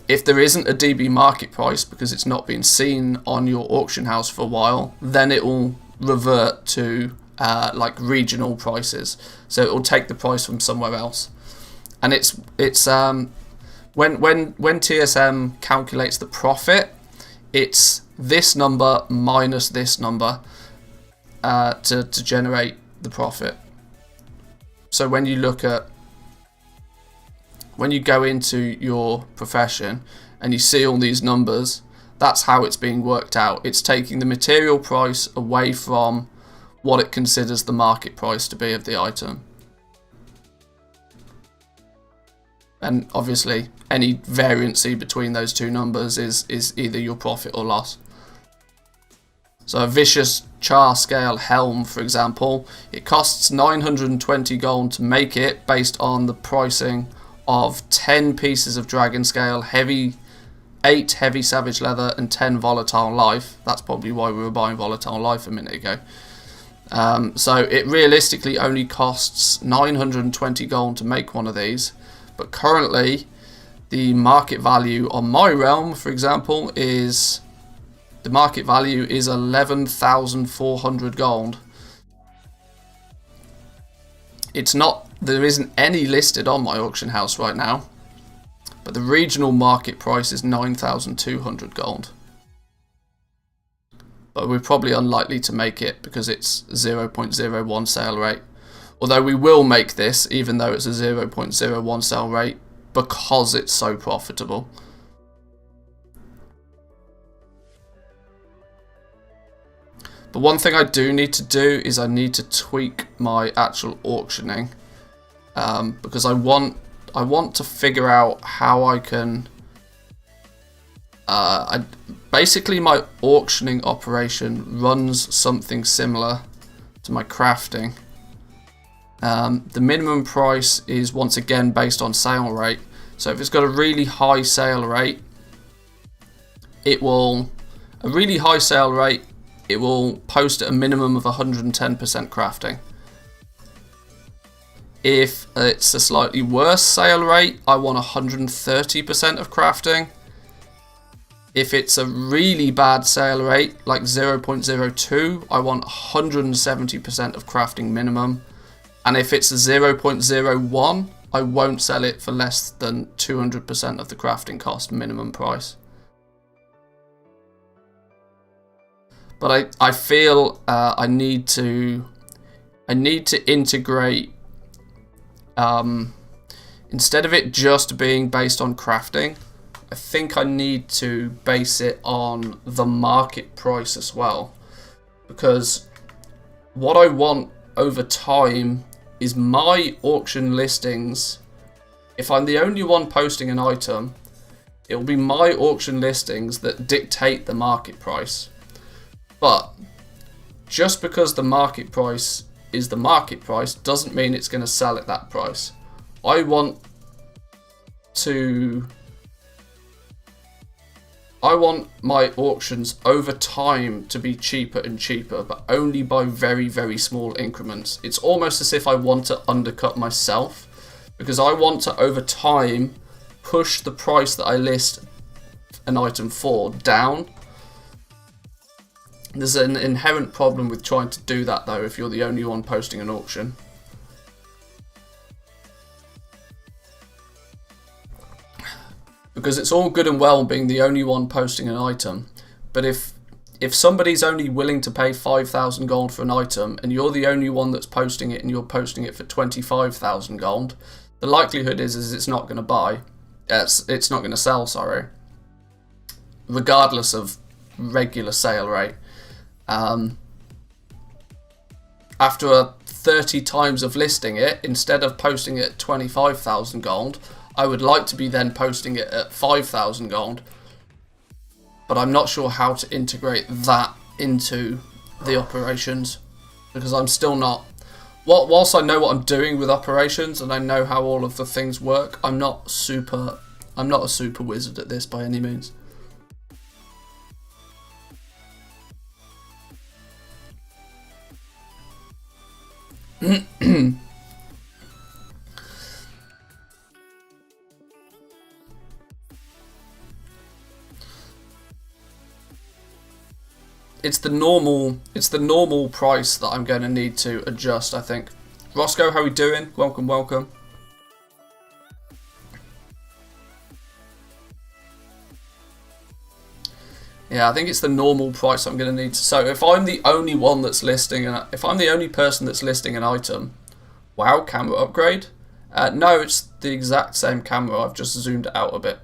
If there isn't a DB market price because it's not been seen on your auction house for a while, then it will revert to like regional prices. So it will take the price from somewhere else. And it's when TSM calculates the profit, it's this number minus this number to generate the profit. So when you go into your profession and you see all these numbers, that's how it's being worked out. It's taking the material price away from what it considers the market price to be of the item. And obviously any variancy between those two numbers is either your profit or loss. So a vicious char scale helm, for example, it costs 920 gold to make it based on the pricing of 10 pieces of dragon scale, 8 heavy savage leather and 10 volatile life. That's probably why we were buying volatile life a minute ago. So it realistically only costs 920 gold to make one of these, but currently the market value on my realm, for example, is 11,400 gold. There isn't any listed on my auction house right now, but the regional market price is 9,200 gold. But we're probably unlikely to make it because it's 0.01 sale rate. Although we will make this, even though it's a 0.01 sale rate, because it's so profitable. But one thing I do need to do is I need to tweak my actual auctioning, because I want to figure out how I can. Basically, my auctioning operation runs something similar to my crafting. The minimum price is once again based on sale rate. So if it's got a really high sale rate, it will post at a minimum of 110% crafting. If it's a slightly worse sale rate, I want 130% of crafting. If it's a really bad sale rate, like 0.02, I want 170% of crafting minimum. And if it's a 0.01, I won't sell it for less than 200% of the crafting cost minimum price. But I feel I need to integrate, instead of it just being based on crafting, I think I need to base it on the market price as well. Because what I want over time is my auction listings. If I'm the only one posting an item, it will be my auction listings that dictate the market price. But just because the market price is the market price doesn't mean it's going to sell at that price. I want my auctions over time to be cheaper and cheaper, but only by very, very small increments. It's almost as if I want to undercut myself, because I want to, over time, push the price that I list an item for down. There's an inherent problem with trying to do that, though, if you're the only one posting an auction. Because it's all good and well being the only one posting an item, but if somebody's only willing to pay 5,000 gold for an item and you're the only one that's posting it and you're posting it for 25,000 gold, the likelihood is it's not going to buy. It's not going to sell, sorry. Regardless of regular sale rate. After 30 times of listing it, instead of posting it at 25,000 gold, I would like to be then posting it at 5,000 gold, but I'm not sure how to integrate that into the operations, because I'm still not. Whilst I know what I'm doing with operations and I know how all of the things work, I'm not a super wizard at this by any means. it's the normal price that I'm going to need to adjust, I think. Roscoe, how are we doing? Welcome, welcome. Yeah, I think it's the normal price I'm going to need to. So if I'm the only one that's listing, if I'm the only person that's listing an item, wow, camera upgrade. No, it's the exact same camera. I've just zoomed it out a bit.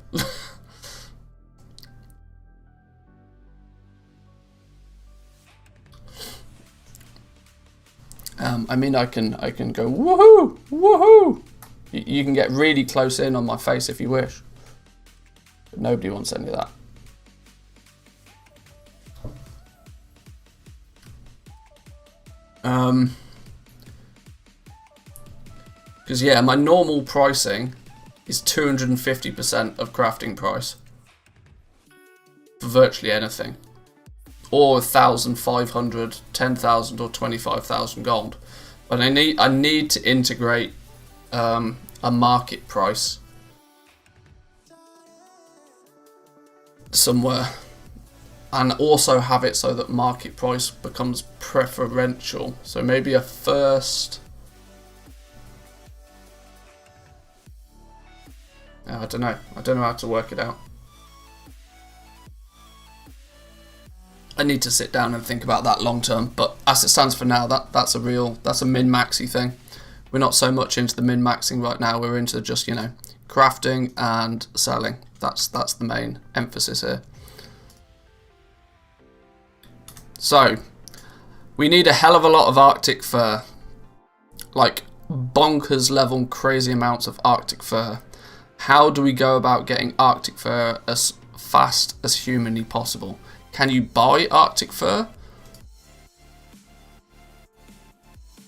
I mean, I can go woohoo, woohoo. You can get really close in on my face if you wish, but nobody wants any of that. Because yeah, my normal pricing is 250% of crafting price for virtually anything, or 1,500, 10,000, or 25,000 gold. But I need to integrate a market price somewhere, and also have it so that market price becomes preferential. So maybe a first. I don't know. I don't know how to work it out. I need to sit down and think about that long term. But as it stands for now, that's a min-maxy thing. We're not so much into the min-maxing right now. We're into just, you know, crafting and selling. That's the main emphasis here. So we need a hell of a lot of Arctic fur, like bonkers level crazy amounts of Arctic fur. How do we go about getting Arctic fur as fast as humanly possible? Can you buy Arctic fur?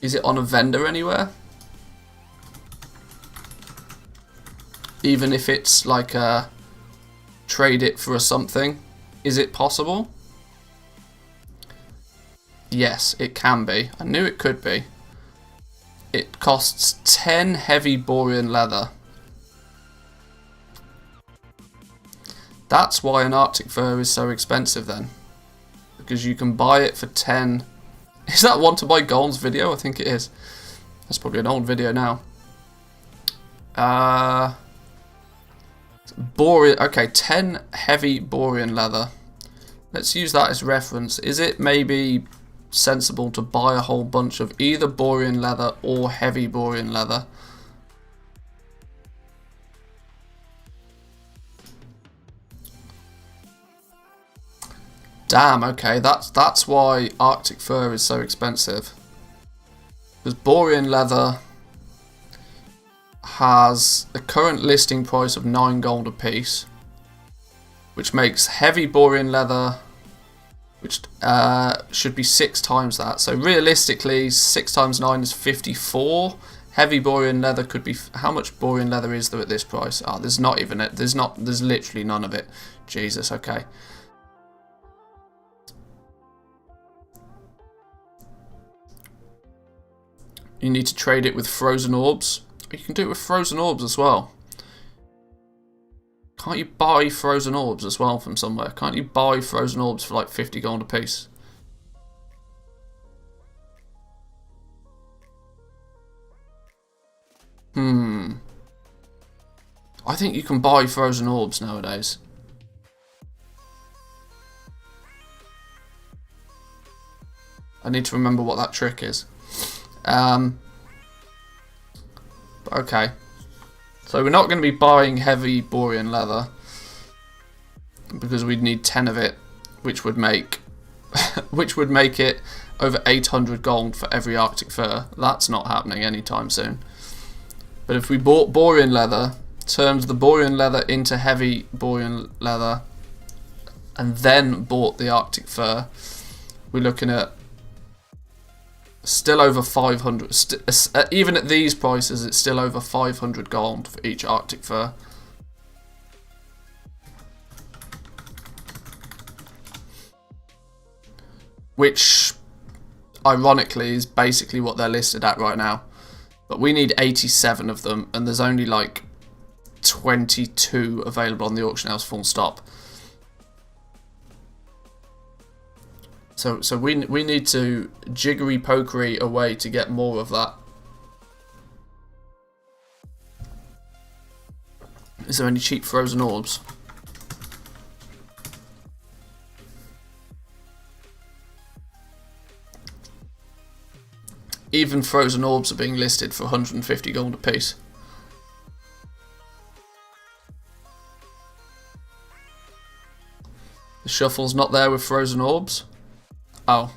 Is it on a vendor anywhere? Even if it's like a trade it for a something, is it possible? Yes, it can be. I knew it could be. It costs 10 heavy borean leather. That's why an Arctic fur is so expensive then. Because you can buy it for 10. Is that Want to Buy Gold's video? I think it is. That's probably an old video now. Borean. Okay, 10 heavy borean leather. Let's use that as reference. Is it maybe sensible to buy a whole bunch of either borean leather or heavy borean leather? Damn, okay, that's why Arctic fur is so expensive. Because borean leather has a current listing price of 9 gold a piece, which makes heavy borean leather, which should be 6 times that. So realistically, 6 times 9 is 54. Heavy borean leather could be. How much borean leather is there at this price? Oh, there's not even it. There's literally none of it. Jesus. Okay. You need to trade it with frozen orbs. You can do it with frozen orbs as well. Can't you buy frozen orbs as well from somewhere? Can't you buy frozen orbs for like 50 gold a piece? I think you can buy frozen orbs nowadays. I need to remember what that trick is. Okay, so we're not going to be buying heavy borean leather because we'd need 10 of it, which would make it over 800 gold for every Arctic fur. That's not happening anytime soon. But if we bought borean leather, turned the borean leather into heavy borean leather, and then bought the Arctic fur, we're looking at still over 500. Even at these prices, it's still over 500 gold for each Arctic fur. Which, ironically, is basically what they're listed at right now. But we need 87 of them, and there's only like 22 available on the auction house, full stop. So we need to jiggery pokery away to get more of that. Is there any cheap frozen orbs? Even frozen orbs are being listed for 150 gold apiece. The shuffle's not there with frozen orbs. Oh.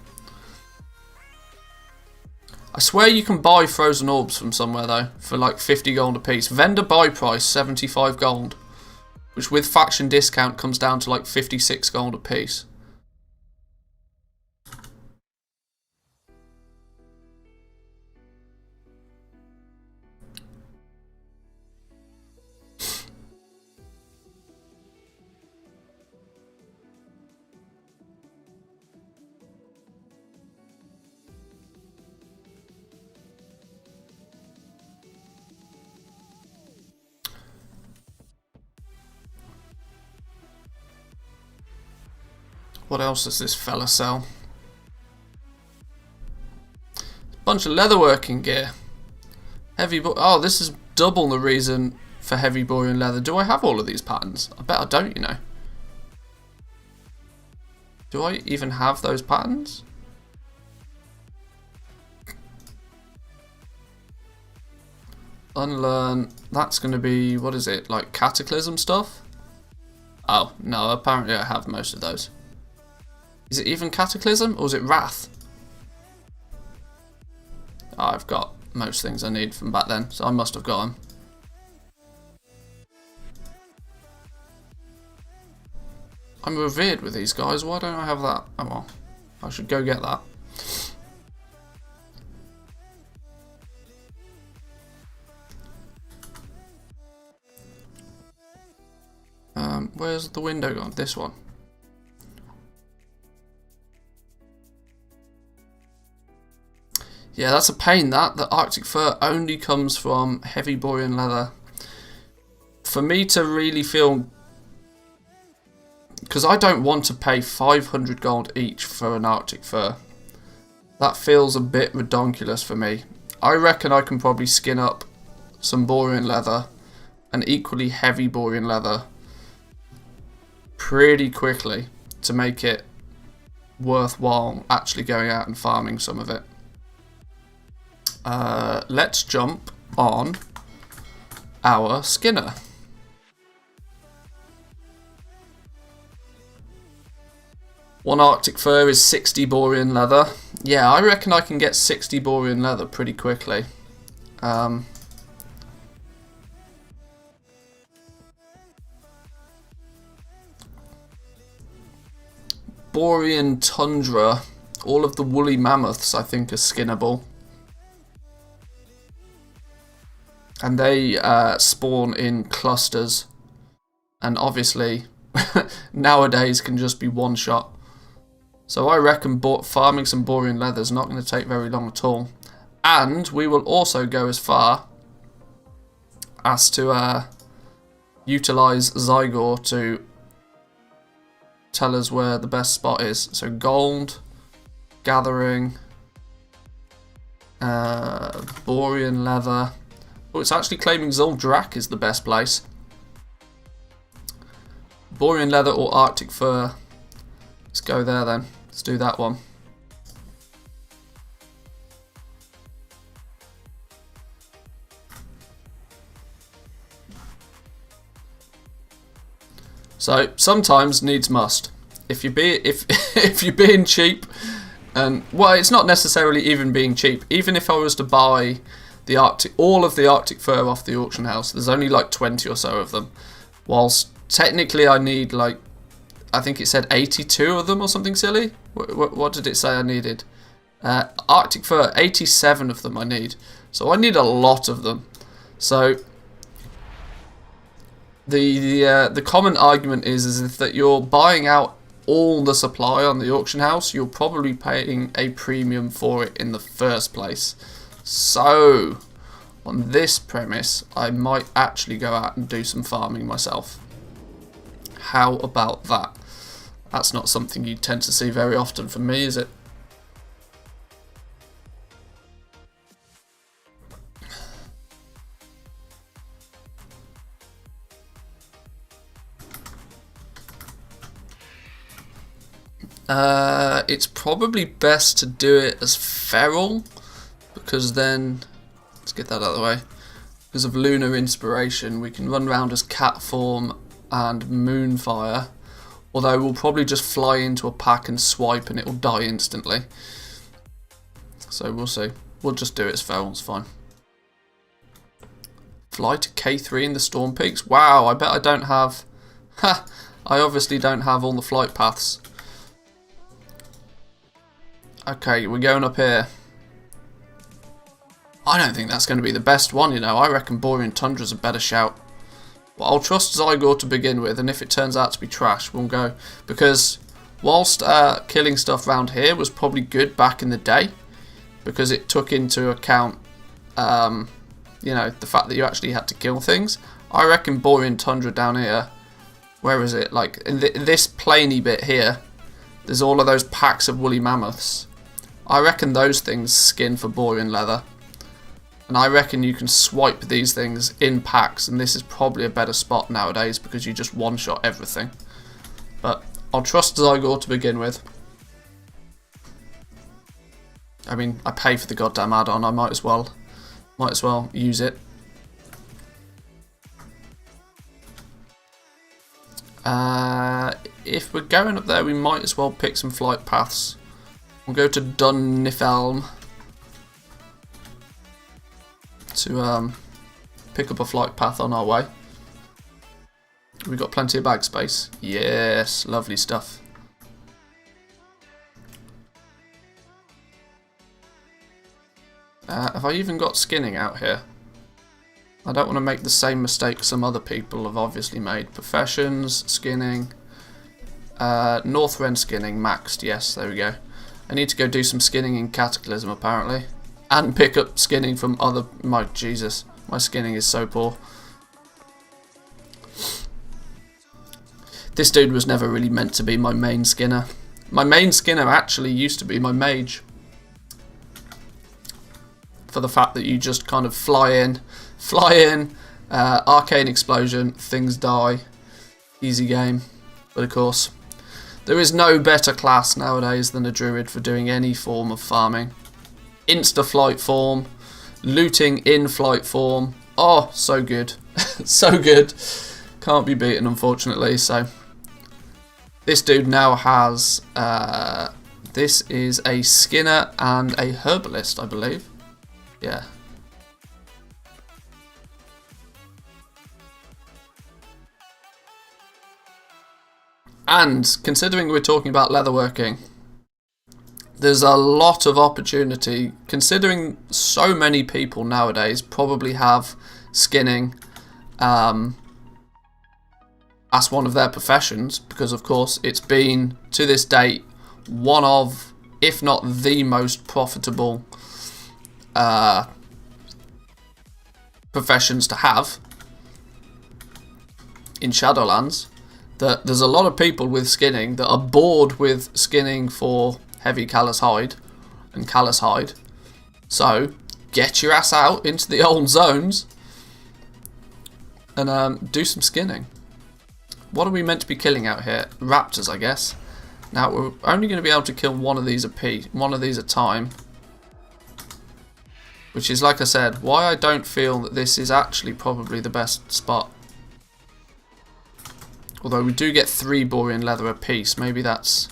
I swear you can buy frozen orbs from somewhere though, for like 50 gold a piece. Vendor buy price 75 gold, which with faction discount comes down to like 56 gold a piece. What else does this fella sell? Bunch of leatherworking gear. Oh, this is double the reason for heavy boring leather. Do I have all of these patterns? I bet I don't, you know. Do I even have those patterns? Unlearn. That's going to be, what is it, like Cataclysm stuff? Oh, no, apparently I have most of those. Is it even Cataclysm, or is it Wrath? Oh, I've got most things I need from back then, so I must have got them. I'm revered with these guys, why don't I have that? Oh well, I should go get that. Where's the window gone? This one. Yeah, that's a pain that. The Arctic fur only comes from heavy borean leather. For me to really feel... Because I don't want to pay 500 gold each for an Arctic fur. That feels a bit redonkulous for me. I reckon I can probably skin up some borean leather and equally heavy borean leather pretty quickly to make it worthwhile actually going out and farming some of it. Let's jump on our Skinner. One Arctic fur is 60 borean leather. Yeah, I reckon I can get 60 borean leather pretty quickly. Borean tundra. All of the woolly mammoths I think are skinnable. And they spawn in clusters. And obviously, nowadays can just be one shot. So I reckon farming some borean leather is not going to take very long at all. And we will also go as far as to utilise Zygor to tell us where the best spot is. So gold, gathering, borean leather. Oh, it's actually claiming Zuldrak is the best place. Borean leather or Arctic fur. Let's go there then. Let's do that one. So sometimes needs must. If you're being cheap, and well, it's not necessarily even being cheap. Even if I was to buy the all of the Arctic fur off the auction house, there's only like 20 or so of them. Whilst technically I need like, I think it said 82 of them or something silly. What did it say I needed? Arctic fur, 87 of them I need. So I need a lot of them. So the common argument is that you're buying out all the supply on the auction house, you're probably paying a premium for it in the first place. So on this premise, I might actually go out and do some farming myself. How about that? That's not something you tend to see very often from me, is it? It's probably best to do it as feral, because then, let's get that out of the way, because of lunar inspiration we can run around as cat form and moonfire, although we'll probably just fly into a pack and swipe and it'll die instantly. So we'll see. We'll just do it as feral, it's fine. Fly to K3 in the Storm Peaks. Wow, I bet I don't have... Ha! I obviously don't have all the flight paths. Okay, we're going up here. I don't think that's going to be the best one, you know. I reckon Borean Tundra's a better shout. Well, I'll trust Zygor to begin with, and if it turns out to be trash, we'll go. Because whilst killing stuff around here was probably good back in the day, because it took into account, you know, the fact that you actually had to kill things, I reckon Borean Tundra down here, where is it? Like, in this plainy bit here, there's all of those packs of woolly mammoths. I reckon those things skin for Borean leather. And I reckon you can swipe these things in packs, and this is probably a better spot nowadays because you just one-shot everything. But I'll trust Zygor to begin with. I mean, I pay for the goddamn add-on, I might as well use it. If we're going up there, we might as well pick some flight paths. We'll go to Dunnifelm to pick up a flight path on our way. We've got plenty of bag space. Yes, lovely stuff. Have I even got skinning out here? I don't want to make the same mistake some other people have obviously made. Professions, skinning, Northrend skinning, maxed, yes, there we go. I need to go do some skinning in Cataclysm apparently. And pick up skinning from other... My Jesus, my skinning is so poor. This dude was never really meant to be my main skinner. My main skinner actually used to be my mage. For the fact that you just kind of fly in, arcane explosion, things die, easy game. But of course, there is no better class nowadays than a druid for doing any form of farming. Insta-flight form, looting in flight form. Oh, so good. So good. Can't be beaten, unfortunately. So, this dude now has, this is a skinner and a herbalist, I believe. Yeah. And, considering we're talking about leatherworking, there's a lot of opportunity, considering so many people nowadays probably have skinning as one of their professions, because of course it's been, to this date, one of, if not the most profitable professions to have in Shadowlands. That there's a lot of people with skinning that are bored with skinning for heavy callous hide and callous hide. So get your ass out into the old zones and do some skinning. What are we meant to be killing out here? Raptors, I guess. Now we're only going to be able to kill one of these a time. Which is, like I said, why I don't feel that this is actually probably the best spot. Although we do get 3 Borean leather a piece, maybe that's...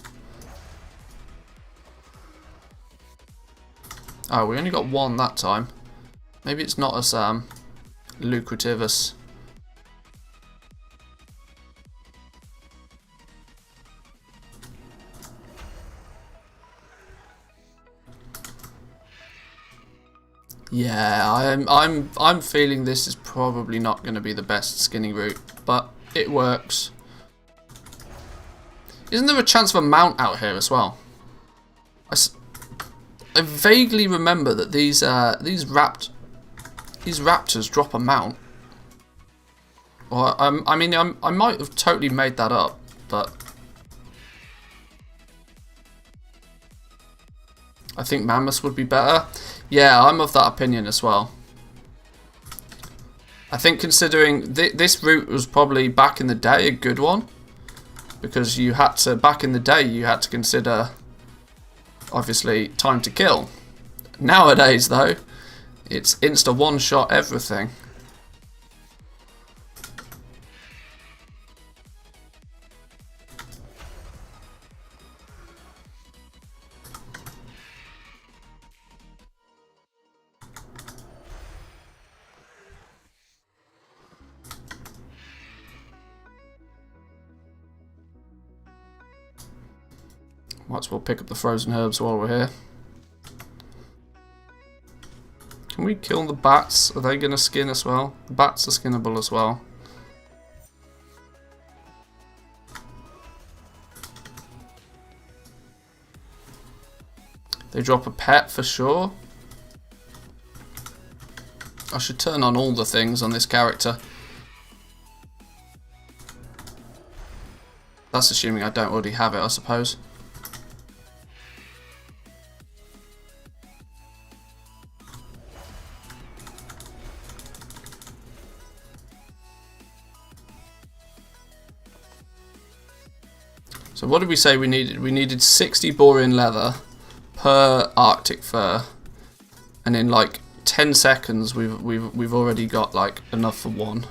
Oh, we only got 1 that time. Maybe it's not as lucrative as... Yeah, I'm feeling this is probably not going to be the best skinning route, but it works. Isn't there a chance of a mount out here as well? I vaguely remember that these raptors drop a mount. Well, I mean, I might have totally made that up, but I think mammoths would be better. Yeah, I'm of that opinion as well. I think considering this route was probably back in the day a good one, because you had to, back in the day, you had to consider obviously time to kill. Nowadays though, it's insta one shot everything. Might as well pick up the frozen herbs while we're here. Can we kill the bats? Are they going to skin as well? The bats are skinnable as well. They drop a pet for sure. I should turn on all the things on this character. That's assuming I don't already have it, I suppose. So what did we say we needed? We needed 60 borean leather per Arctic fur, and in like 10 seconds we've already got like enough for one.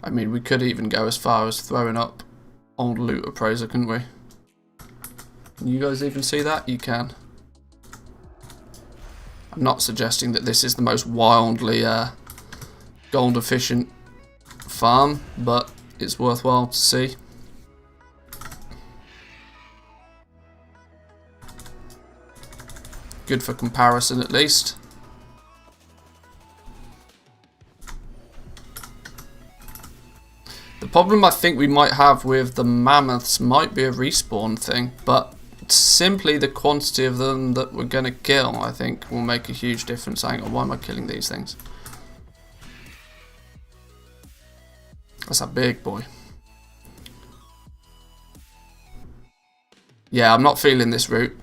I mean, we could even go as far as throwing up old loot appraiser, couldn't we? Can you guys even see that? You can. I'm not suggesting that this is the most wildly gold efficient farm, but it's worthwhile to see. Good for comparison at least. The problem I think we might have with the mammoths might be a respawn thing, but simply the quantity of them that we're going to kill, I think, will make a huge difference. Hang on, why am I killing these things? That's a big boy. Yeah, I'm not feeling this route.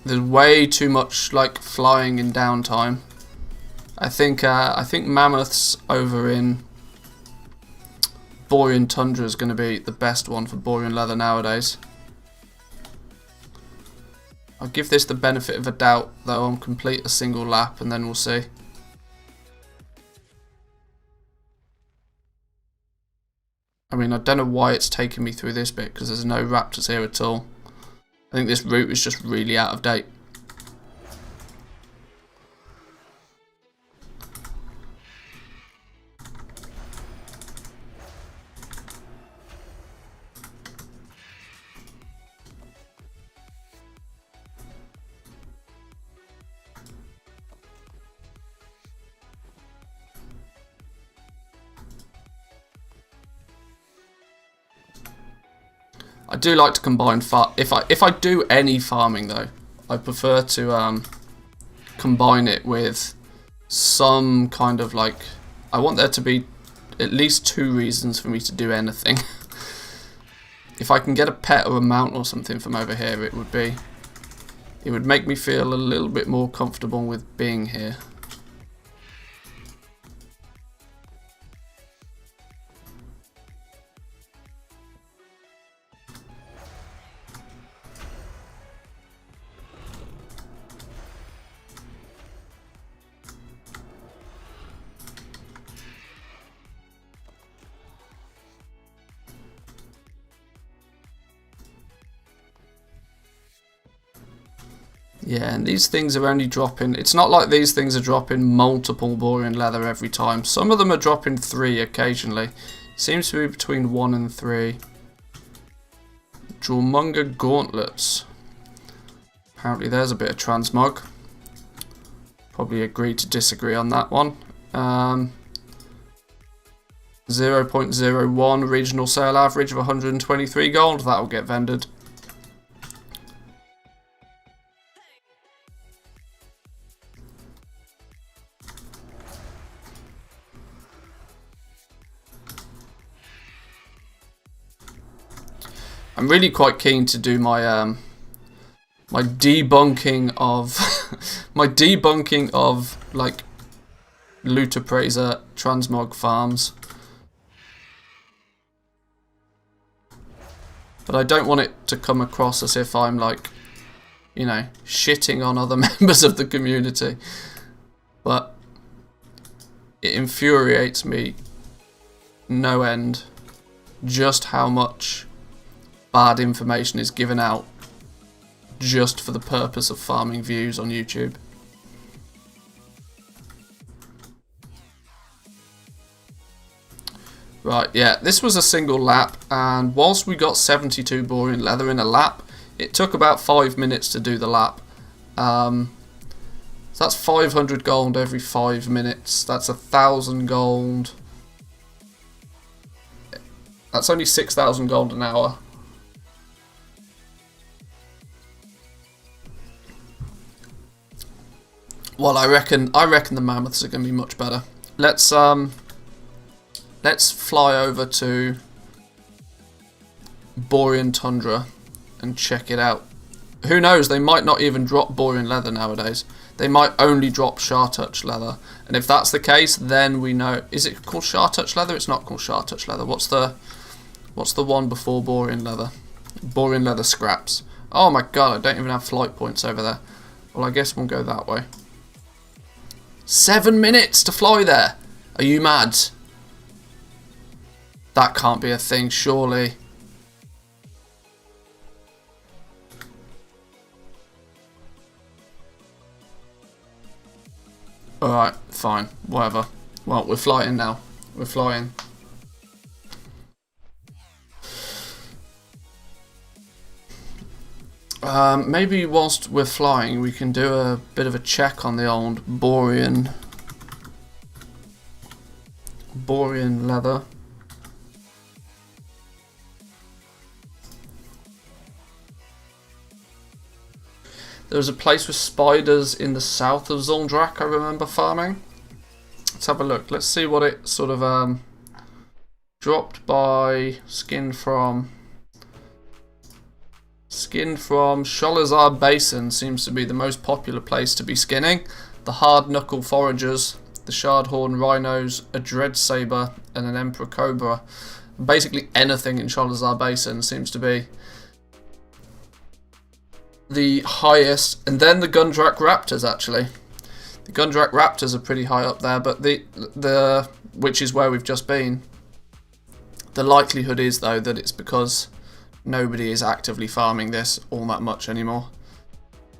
There's way too much like flying in downtime. I think mammoths over in borean tundra is going to be the best one for borean leather nowadays. I'll give this the benefit of a doubt though and complete a single lap, and then we'll see. I mean, I don't know why it's taking me through this bit, because there's no raptors here at all. I think this route is just really out of date. I do like to combine if I do any farming though, I prefer to combine it with some kind of like, I want there to be at least 2 reasons for me to do anything. If I can get a pet or a mount or something from over here, it would make me feel a little bit more comfortable with being here. Yeah, and these things are only dropping, it's not like these things are dropping multiple borean leather every time. Some of them are dropping 3 occasionally. Seems to be between 1 and 3. Jormunga gauntlets. Apparently there's a bit of transmog. Probably agree to disagree on that one. 0.01 regional sale average of 123 gold. That'll get vended. I'm really quite keen to do my my debunking of my debunking of like loot appraiser transmog farms. But I don't want it to come across as if I'm like, you know, shitting on other members of the community. But it infuriates me no end just how much bad information is given out just for the purpose of farming views on YouTube. Right, yeah, this was a single lap, and whilst we got 72 boring leather in a lap, it took about 5 minutes to do the lap. So that's 500 gold every 5 minutes. That's 1,000 gold. That's only 6,000 gold an hour. Well, I reckon the mammoths are going to be much better. Let's fly over to Borean Tundra and check it out. Who knows, they might not even drop Borean leather nowadays. They might only drop Shartouch leather. And if that's the case, then we know. Is it called Shartouch leather? It's not called Shartouch leather. What's the one before Borean leather? Borean leather scraps. Oh my god, I don't even have flight points over there. Well, I guess we'll go that way. 7 minutes to fly there. Are you mad? That can't be a thing, surely. Alright, fine, whatever. Well, we're flying now. We're flying. Maybe whilst we're flying, we can do a bit of a check on the old Borean leather. There was a place with spiders in the south of Zul'Drak I remember farming. Let's have a look. Let's see what it sort of dropped by skin from Sholazar Basin seems to be the most popular place to be skinning. The hard knuckle foragers, the shardhorn rhinos, a dread saber, and an emperor cobra. Basically anything in Sholazar Basin seems to be the highest, and then the Gundrak Raptors actually. The Gundrak Raptors are pretty high up there, but the which is where we've just been. The likelihood is though that it's because nobody is actively farming this all that much anymore.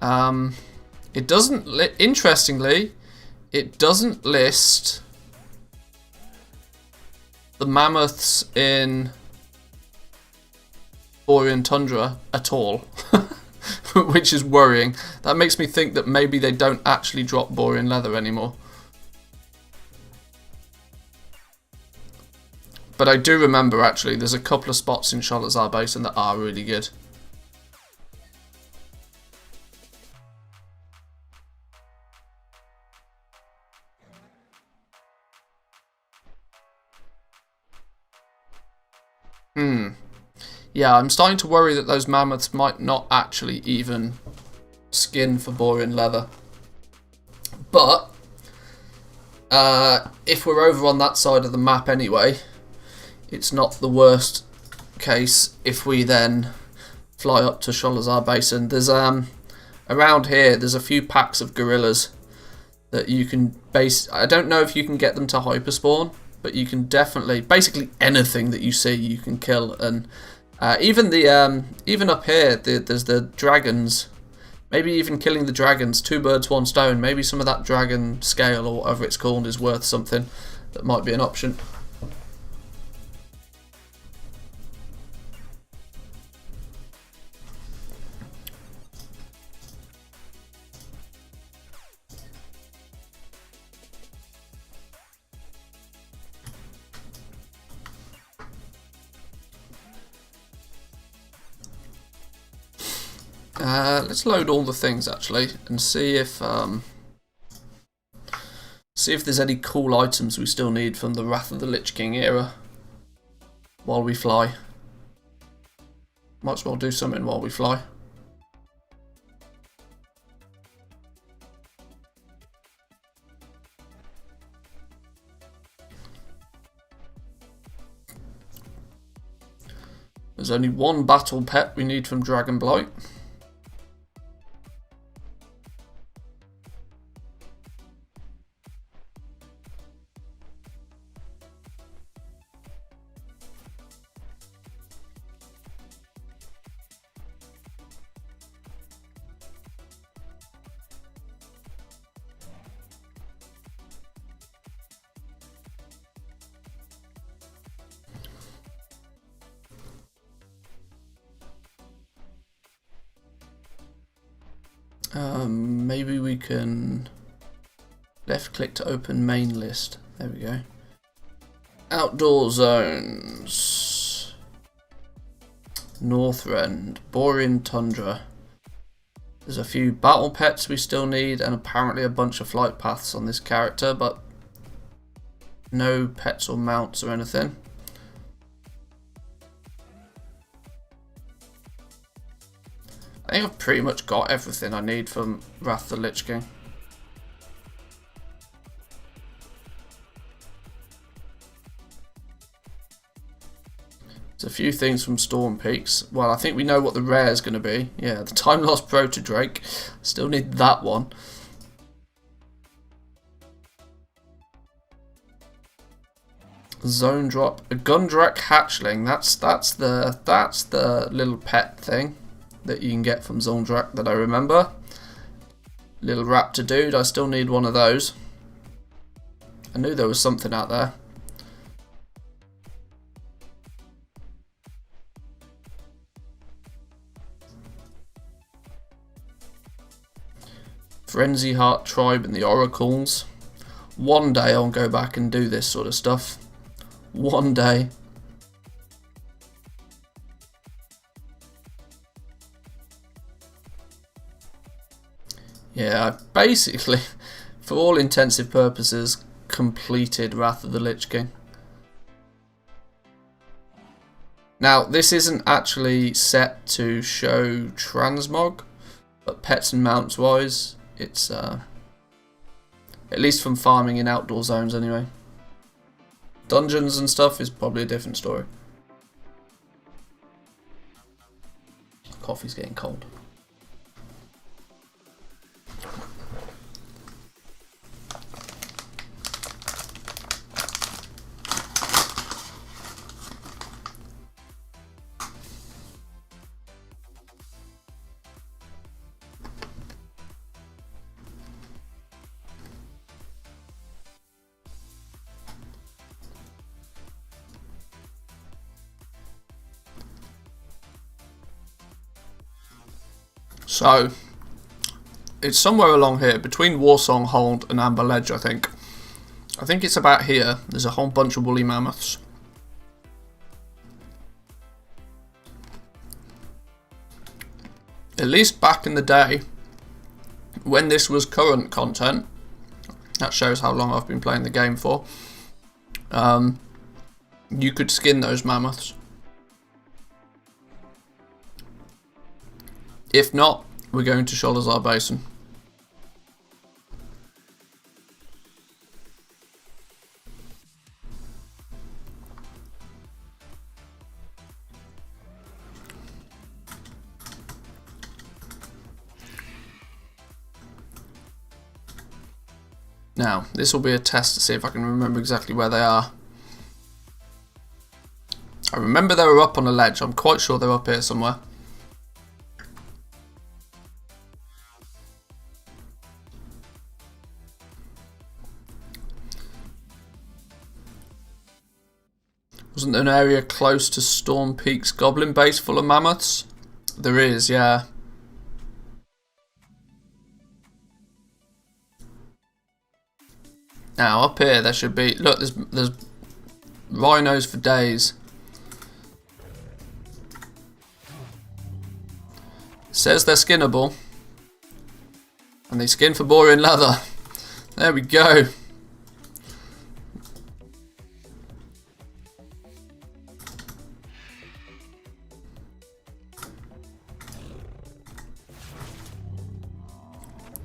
It doesn't interestingly, it doesn't list the mammoths in Borean Tundra at all. Which is worrying. That makes me think that maybe they don't actually drop Borean leather anymore. But I do remember actually there's a couple of spots in Sholazar Basin that are really good. Yeah, I'm starting to worry that those mammoths might not actually even skin for Borean leather. But if we're over on that side of the map anyway, it's not the worst case if we then fly up to Sholazar Basin. There's around here there's a few packs of gorillas that you can I don't know if you can get them to hyperspawn, but you can definitely basically anything that you see you can kill. And even up here there's the dragons. Maybe even killing the dragons, 2 birds 1 stone. Maybe some of that dragon scale or whatever it's called is worth something. That might be an option. Let's load all the things actually and see if there's any cool items we still need from the Wrath of the Lich King era while we fly. Might as well do something while we fly. There's only one battle pet we need from Dragonblight. Maybe we can left click to open main list. There we go. Outdoor zones. Northrend, Borean Tundra. There's a few battle pets we still need, and apparently a bunch of flight paths on this character, but no pets or mounts or anything. I think I've pretty much got everything I need from Wrath the Lich King. There's a few things from Storm Peaks. Well, I think we know what the rare is going to be. Yeah, the Time Lost Proto Drake. Still need that one. Zone drop. A Gundrak Hatchling. That's the little pet thing that you can get from Zondrak that I remember. Little raptor dude, I still need one of those. I knew there was something out there. Frenzy Heart Tribe and the Oracles. One day I'll go back and do this sort of stuff. One day. Yeah, I basically, for all intensive purposes, completed Wrath of the Lich King. Now, this isn't actually set to show transmog, but pets and mounts wise, it's at least from farming in outdoor zones anyway. Dungeons and stuff is probably a different story. Coffee's getting cold. So, it's somewhere along here, between Warsong Hold and Amber Ledge, I think. I think it's about here. There's a whole bunch of woolly mammoths. At least back in the day, when this was current content, that shows how long I've been playing the game for, you could skin those mammoths. If not, we're going to Sholazar Basin. Now, this will be a test to see if I can remember exactly where they are. I remember they were up on a ledge. I'm quite sure they're up here somewhere. Wasn't there an area close to Storm Peak's Goblin Base full of mammoths? There is, yeah. Now, up here there should be... Look, there's rhinos for days. It says they're skinnable. And they skin for boring leather. There we go.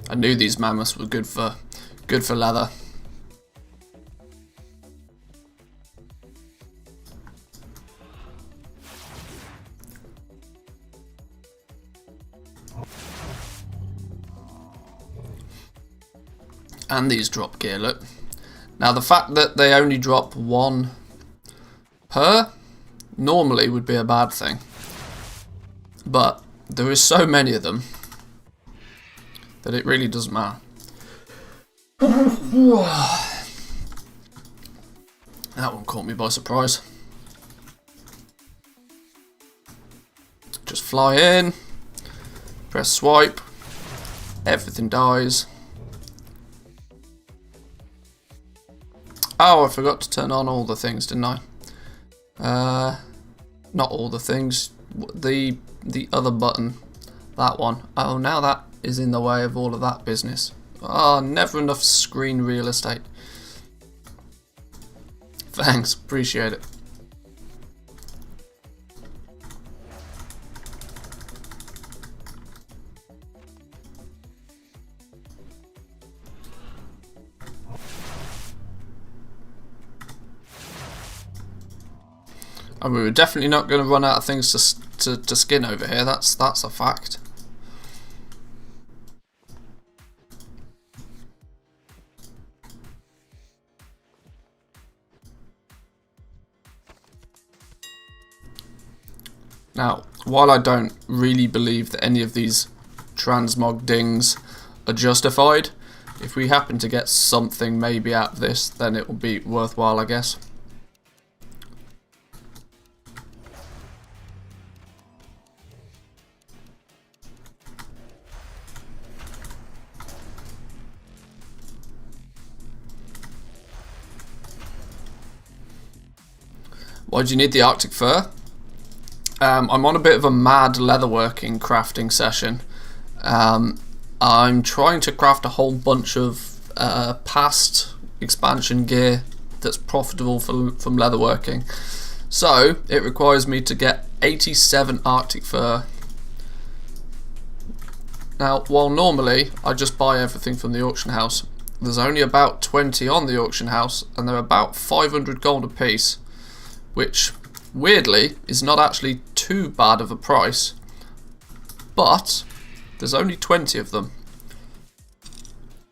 I knew these mammoths were good for leather. And these drop gear, look. Now the fact that they only drop one per normally would be a bad thing. But there is so many of them that it really doesn't matter. That one caught me by surprise. Just fly in, press swipe, everything dies. Oh, I forgot to turn on all the things, didn't I? Not all the things. The other button, that one. Oh, now that is in the way of all of that business. Oh, never enough screen real estate. Thanks, appreciate it. And we were definitely not going to run out of things to skin over here. That's a fact. Now, while I don't really believe that any of these transmog dings are justified, if we happen to get something maybe out of this, then it will be worthwhile, I guess. Why do you need the Arctic fur? I'm on a bit of a mad leatherworking crafting session. I'm trying to craft a whole bunch of past expansion gear that's profitable from leatherworking. So it requires me to get 87 Arctic fur. Now, while normally I just buy everything from the auction house, there's only about 20 on the auction house, and they're about 500 gold a piece, which weirdly is not actually too bad of a price, but there's only 20 of them.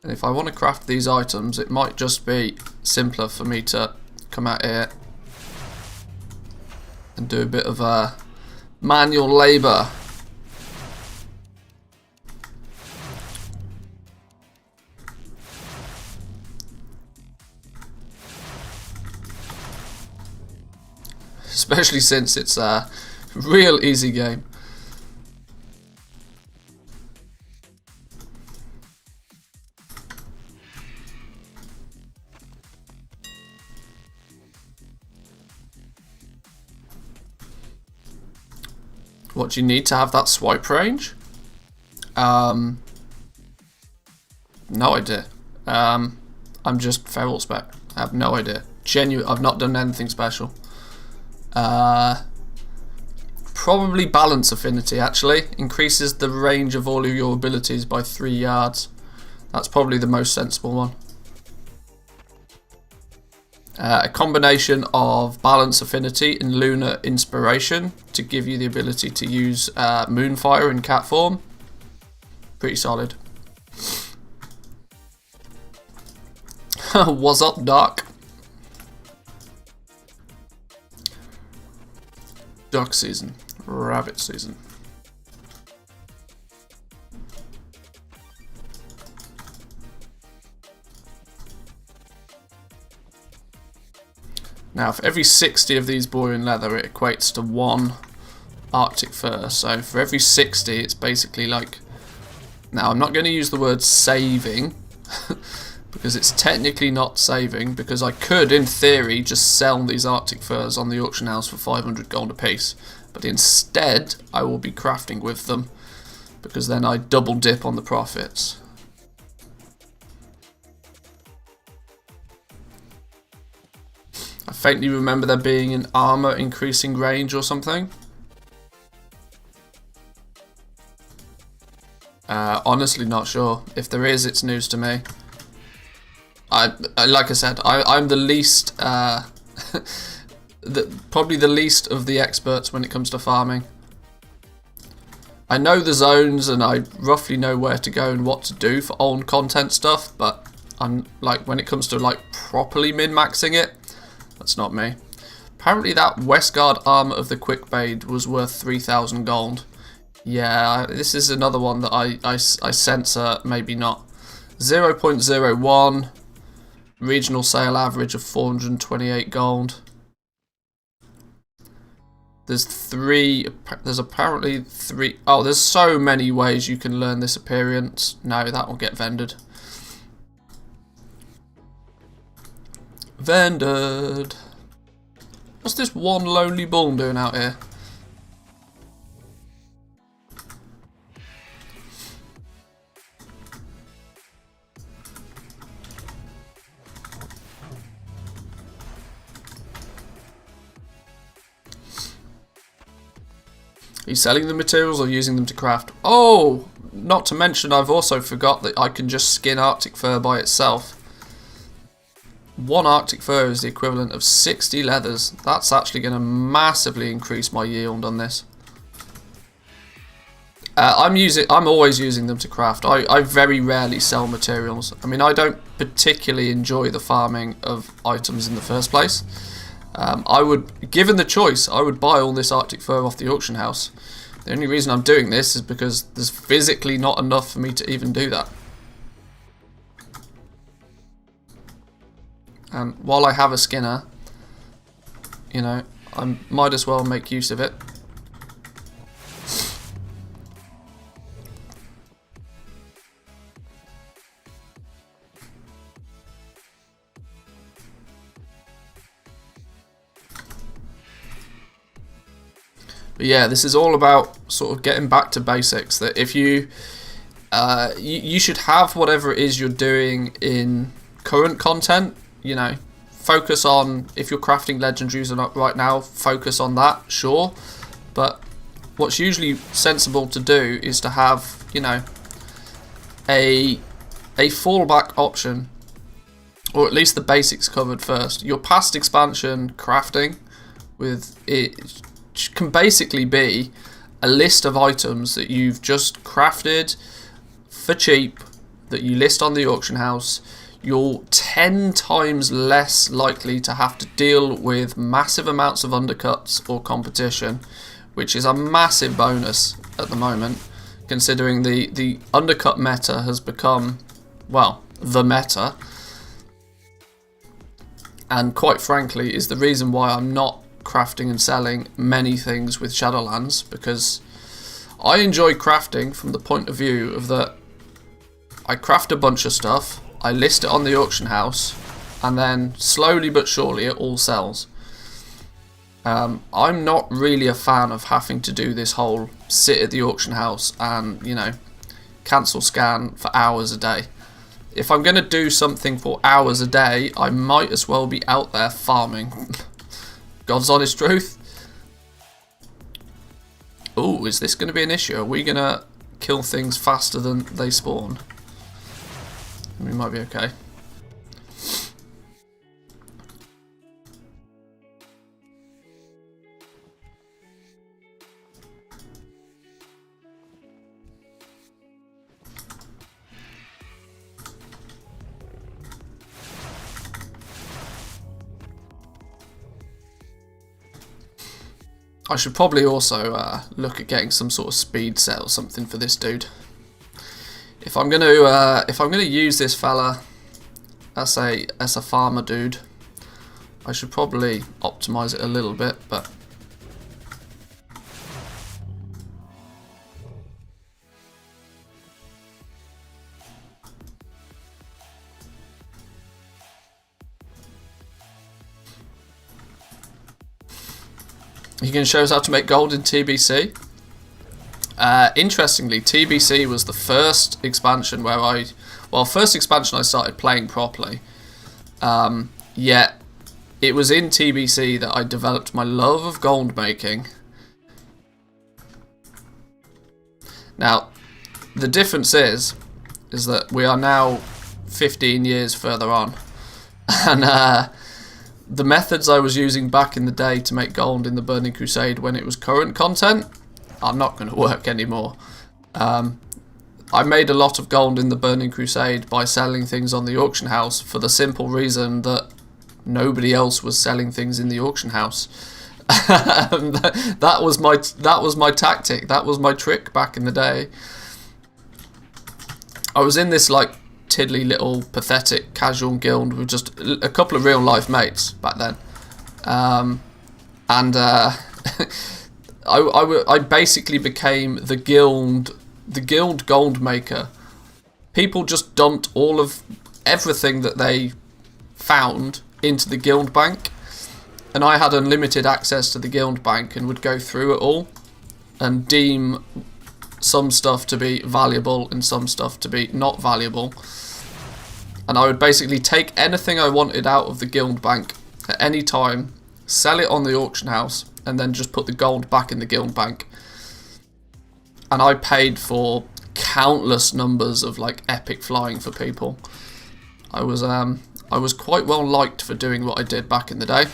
And if I want to craft these items, it might just be simpler for me to come out here and do a bit of manual labour. Especially since it's a real easy game. What do you need to have that swipe range? No idea. I'm just feral spec. I have no idea. I've not done anything special. Probably balance affinity, actually. Increases the range of all of your abilities by 3 yards. That's probably the most sensible one. A combination of balance affinity and lunar inspiration to give you the ability to use moonfire in cat form. Pretty solid. What's up, Doc? Duck season, rabbit season. Now, for every 60 of these borean leather, it equates to 1 Arctic fur. So for every 60, it's basically like... Now, I'm not going to use the word saving, because it's technically not saving, because I could, in theory, just sell these Arctic furs on the auction house for 500 gold a piece. But instead, I will be crafting with them, because then I double dip on the profits. I faintly remember there being an armor increasing range or something. Honestly, not sure. If there is, it's news to me. Like I said, I'm the least, probably the least of the experts when it comes to farming. I know the zones and I roughly know where to go and what to do for own content stuff, but I'm like, when it comes to like properly min-maxing it, that's not me. Apparently that Westguard armor of the Quickbade was worth 3,000 gold. Yeah, this is another one that I censor, maybe not. 0.01, regional sale average of 428 gold. There's apparently three, oh, there's so many ways you can learn this appearance. No, that will get vended. Vended. What's this one lonely bull doing out here? Are you selling the materials or using them to craft? Oh, not to mention I've also forgot that I can just skin Arctic fur by itself. One Arctic fur is the equivalent of 60 leathers. That's actually going to massively increase my yield on this. I'm always using them to craft. I very rarely sell materials. I mean, I don't particularly enjoy the farming of items in the first place. Given the choice, I would buy all this Arctic fur off the auction house. The only reason I'm doing this is because there's physically not enough for me to even do that. And while I have a skinner, you know, I might as well make use of it. But yeah, this is all about sort of getting back to basics. That if you should have whatever it is you're doing in current content. You know, focus on, if you're crafting legendaries or not right now, focus on that, sure. But what's usually sensible to do is to have, you know, a fallback option, or at least the basics covered first. Your past expansion crafting with it can basically be a list of items that you've just crafted for cheap that you list on the auction house. You're 10 times less likely to have to deal with massive amounts of undercuts or competition, which is a massive bonus at the moment, considering the undercut meta has become, well, the meta. And quite frankly is the reason why I'm not crafting and selling many things with Shadowlands, because I enjoy crafting from the point of view of that I craft a bunch of stuff, I list it on the auction house, and then slowly but surely it all sells. I'm not really a fan of having to do this whole sit at the auction house and, you know, cancel scan for hours a day. If I'm going to do something for hours a day, I might as well be out there farming. God's honest truth. Ooh, is this going to be an issue? Are we going to kill things faster than they spawn? We might be okay. I should probably also look at getting some sort of speed set or something for this dude. If I'm gonna use this fella as a farmer dude, I should probably optimize it a little bit, but you can show us how to make gold in TBC. Interestingly, TBC was the first expansion where first expansion I started playing properly. Yet it was in TBC that I developed my love of gold making. Now, The difference is that we are now 15 years further on, and the methods I was using back in the day to make gold in the Burning Crusade when it was current content are not going to work anymore. I made a lot of gold in the Burning Crusade by selling things on the auction house for the simple reason that nobody else was selling things in the auction house. that was my tactic. That was my trick back in the day. I was in this like tiddly little pathetic casual guild with just a couple of real life mates back then, I basically became the guild gold maker. People just dumped all of everything that they found into the guild bank, and I had unlimited access to the guild bank and would go through it all and deem some stuff to be valuable and some stuff to be not valuable. And I would basically take anything I wanted out of the guild bank at any time, sell it on the auction house, and then just put the gold back in the guild bank. And I paid for countless numbers of like epic flying for people. I was quite well liked for doing what I did back in the day.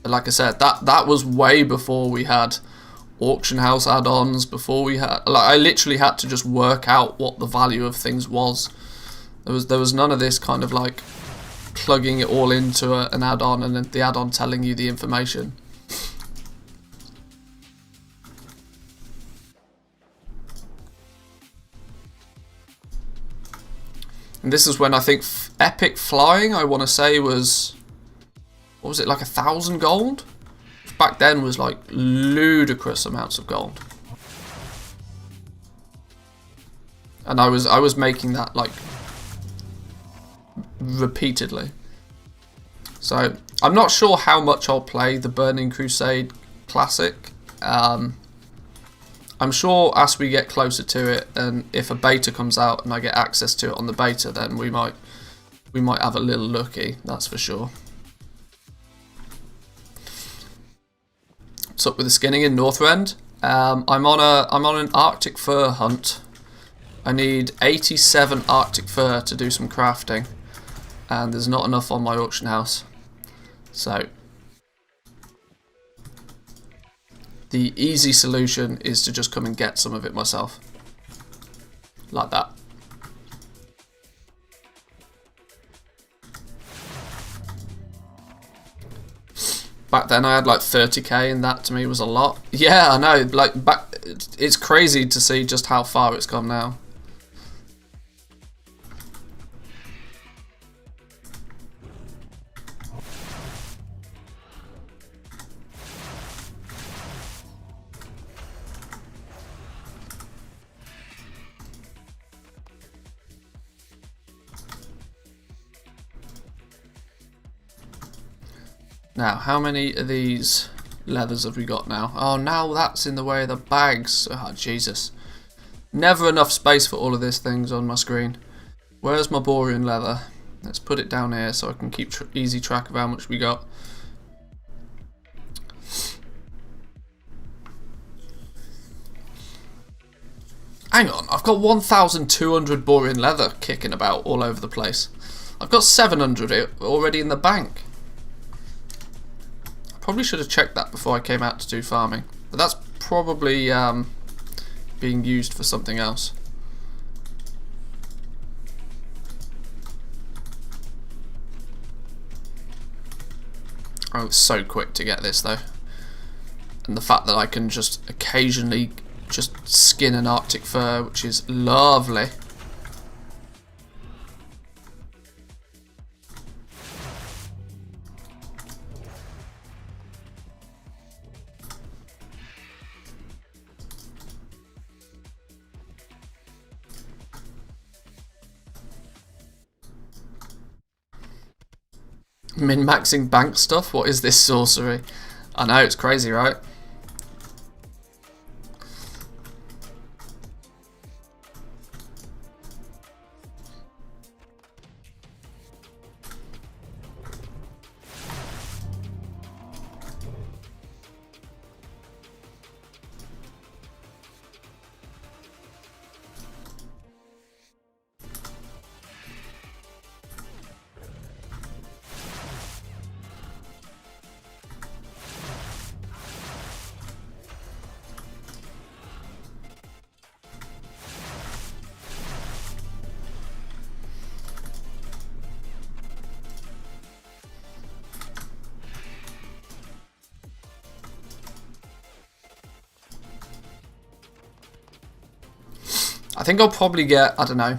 But like I said, that was way before we had auction house add-ons, before we had, like, I literally had to just work out what the value of things was. There was none of this kind of like plugging it all into an add-on and then the add-on telling you the information. And this is when I think epic flying, I want to say, was, what was it, like 1,000 gold? Back then was like ludicrous amounts of gold. And I was making that like repeatedly. So I'm not sure how much I'll play the Burning Crusade Classic. I'm sure as we get closer to it, and if a beta comes out and I get access to it on the beta, then we might have a little looky, that's for sure. What's up with the skinning in Northrend? I'm on an Arctic fur hunt. I need 87 Arctic fur to do some crafting, and there's not enough on my auction house. So the easy solution is to just come and get some of it myself. Like that. Back then I had like 30k, and that to me was a lot. Yeah, I know, like it's crazy to see just how far it's come now. Now, how many of these leathers have we got now? Oh, now that's in the way of the bags. Oh, Jesus. Never enough space for all of these things on my screen. Where's my borean leather? Let's put it down here so I can keep easy track of how much we got. Hang on, I've got 1,200 borean leather kicking about all over the place. I've got 700 already in the bank. Probably should have checked that before I came out to do farming, but that's probably being used for something else. Oh, it's so quick to get this though, and the fact that I can just occasionally just skin an Arctic fur, which is lovely. Min-maxing bank stuff? What is this sorcery? I know, it's crazy, right? I think I'll probably get, I don't know,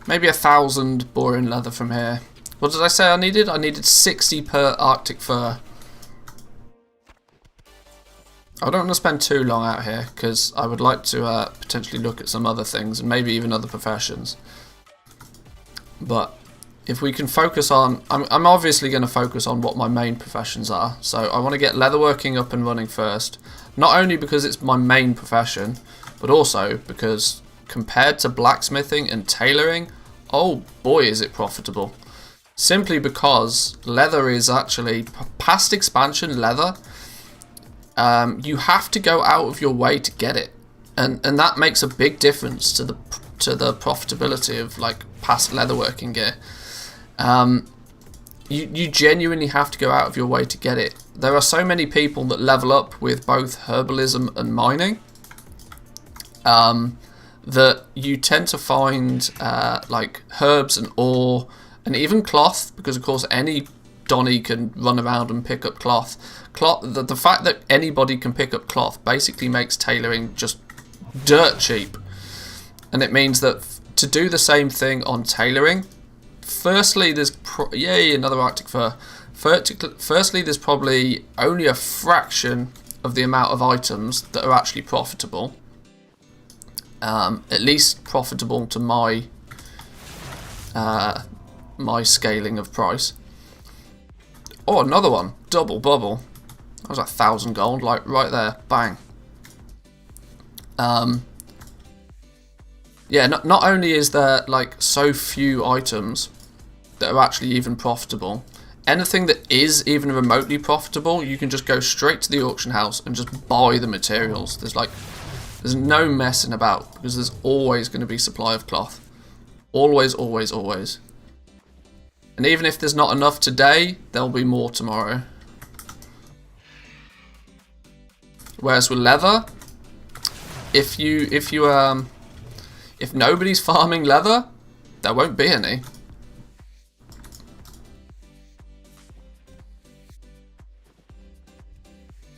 maybe 1,000 boring leather from here. What did I say I needed? I needed 60 per Arctic fur. I don't want to spend too long out here because I would like to potentially look at some other things and maybe even other professions. But if we can focus on, I'm obviously going to focus on what my main professions are. So I want to get leatherworking up and running first. Not only because it's my main profession, but also because compared to blacksmithing and tailoring, oh boy is it profitable. Simply because leather is actually, past expansion leather, you have to go out of your way to get it, and that makes a big difference to the profitability of like past leatherworking gear. You genuinely have to go out of your way to get it. There are so many people that level up with both herbalism and mining that you tend to find like herbs and ore and even cloth, because of course any Donny can run around and pick up cloth. The fact that anybody can pick up cloth basically makes tailoring just dirt cheap. And it means that to do the same thing on tailoring, firstly, there's yay, another Arctic fur. Firstly, there's probably only a fraction of the amount of items that are actually profitable. At least profitable to my my scaling of price. Oh, another one, double bubble. That was 1,000 gold, like right there, bang. Yeah, not only is there like so few items that are actually even profitable, anything that is even remotely profitable, you can just go straight to the auction house and just buy the materials. There's no messing about, because there's always going to be supply of cloth. Always, always, always. And even if there's not enough today, there'll be more tomorrow. Whereas with leather, if nobody's farming leather, there won't be any.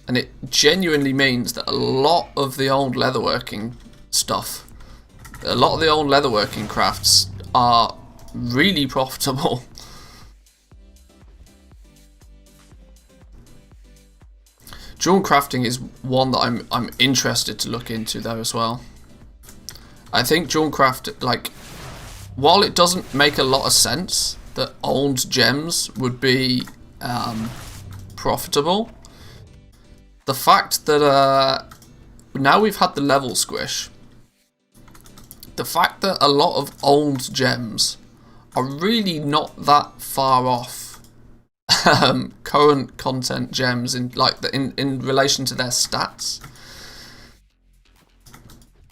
And it genuinely means that a lot of the old leatherworking stuff, a lot of the old leatherworking crafts are really profitable. Jewel crafting is one that I'm interested to look into though as well. I think jewel craft, like, while it doesn't make a lot of sense that old gems would be profitable, the fact that now we've had the level squish, the fact that a lot of old gems are really not that far off current content gems in relation to their stats.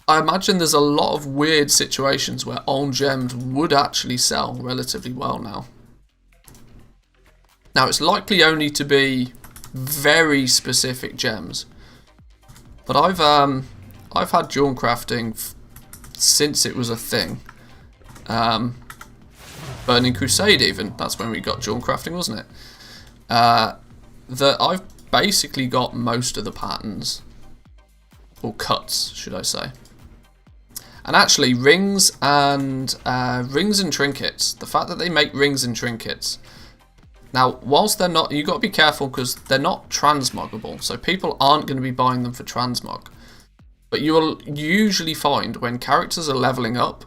I imagine there's a lot of weird situations where old gems would actually sell relatively well now. Now it's likely only to be very specific gems, but I've had jewel crafting since it was a thing. Burning Crusade even, that's when we got jewel crafting, wasn't it? That I've basically got most of the patterns, or cuts should I say. And actually rings and trinkets, the fact that they make rings and trinkets, now whilst they're not, you've got to be careful because they're not transmoggable, so people aren't going to be buying them for transmog. But you will usually find when characters are leveling up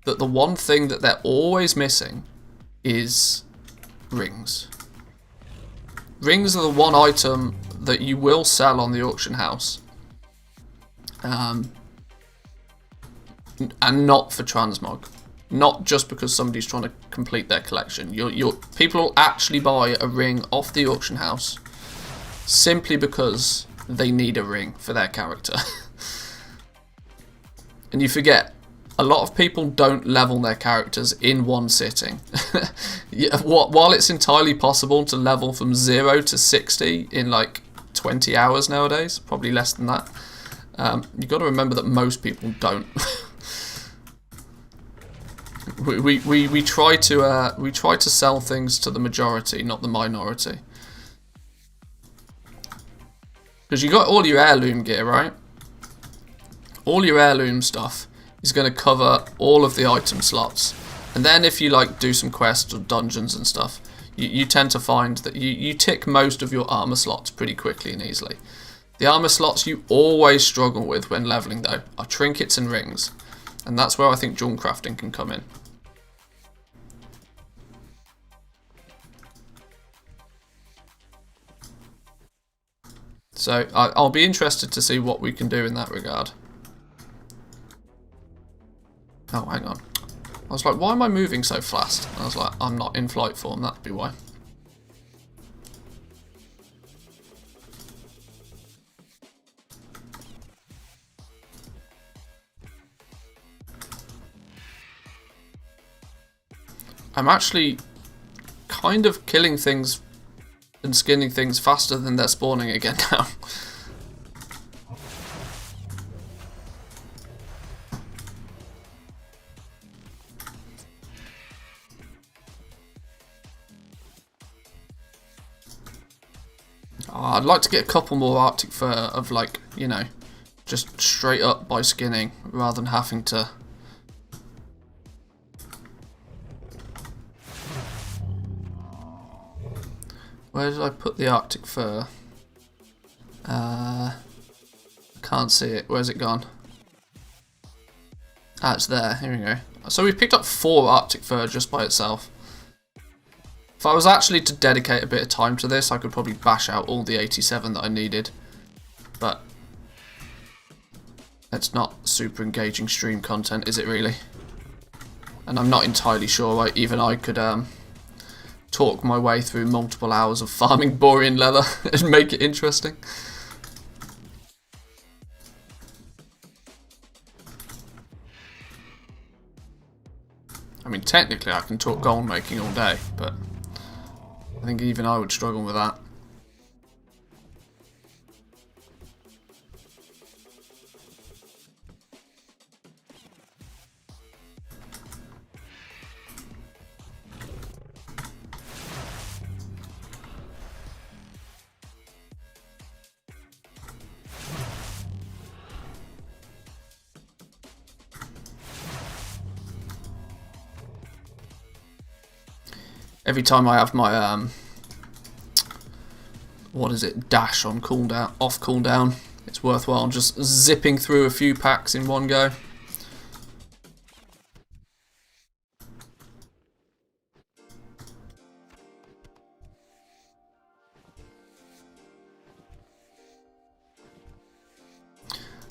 that the one thing that they're always missing is rings. Rings are the one item that you will sell on the auction house. And not for transmog. Not just because somebody's trying to complete their collection. People will actually buy a ring off the auction house simply because they need a ring for their character. And you forget, a lot of people don't level their characters in one sitting. While it's entirely possible to level from 0 to 60 in like 20 hours nowadays, probably less than that, you've got to remember that most people don't. we try to sell things to the majority, not the minority. Because you got all your heirloom gear, right? All your heirloom stuff is going to cover all of the item slots. And then if you like do some quests or dungeons and stuff, you tend to find that you tick most of your armor slots pretty quickly and easily. The armor slots you always struggle with when leveling though are trinkets and rings. And that's where I think jewel crafting can come in. So I'll be interested to see what we can do in that regard. Oh, hang on. I was like, why am I moving so fast? And I was like, I'm not in flight form, that'd be why. I'm actually kind of killing things and skinning things faster than they're spawning again now. I'd like to get a couple more Arctic fur of like, you know, just straight up by skinning rather than having to... Where did I put the Arctic fur? Can't see it. Where's it gone? Ah, it's there. Here we go. So we've picked up 4 Arctic fur just by itself. If I was actually to dedicate a bit of time to this, I could probably bash out all the 87 that I needed. But it's not super engaging stream content, is it really? And I'm not entirely sure why even I could talk my way through multiple hours of farming borean leather and make it interesting. I mean, technically I can talk gold making all day, but I think even I would struggle with that. Every time I have my what is it, dash on cooldown, off cooldown, it's worthwhile just zipping through a few packs in one go.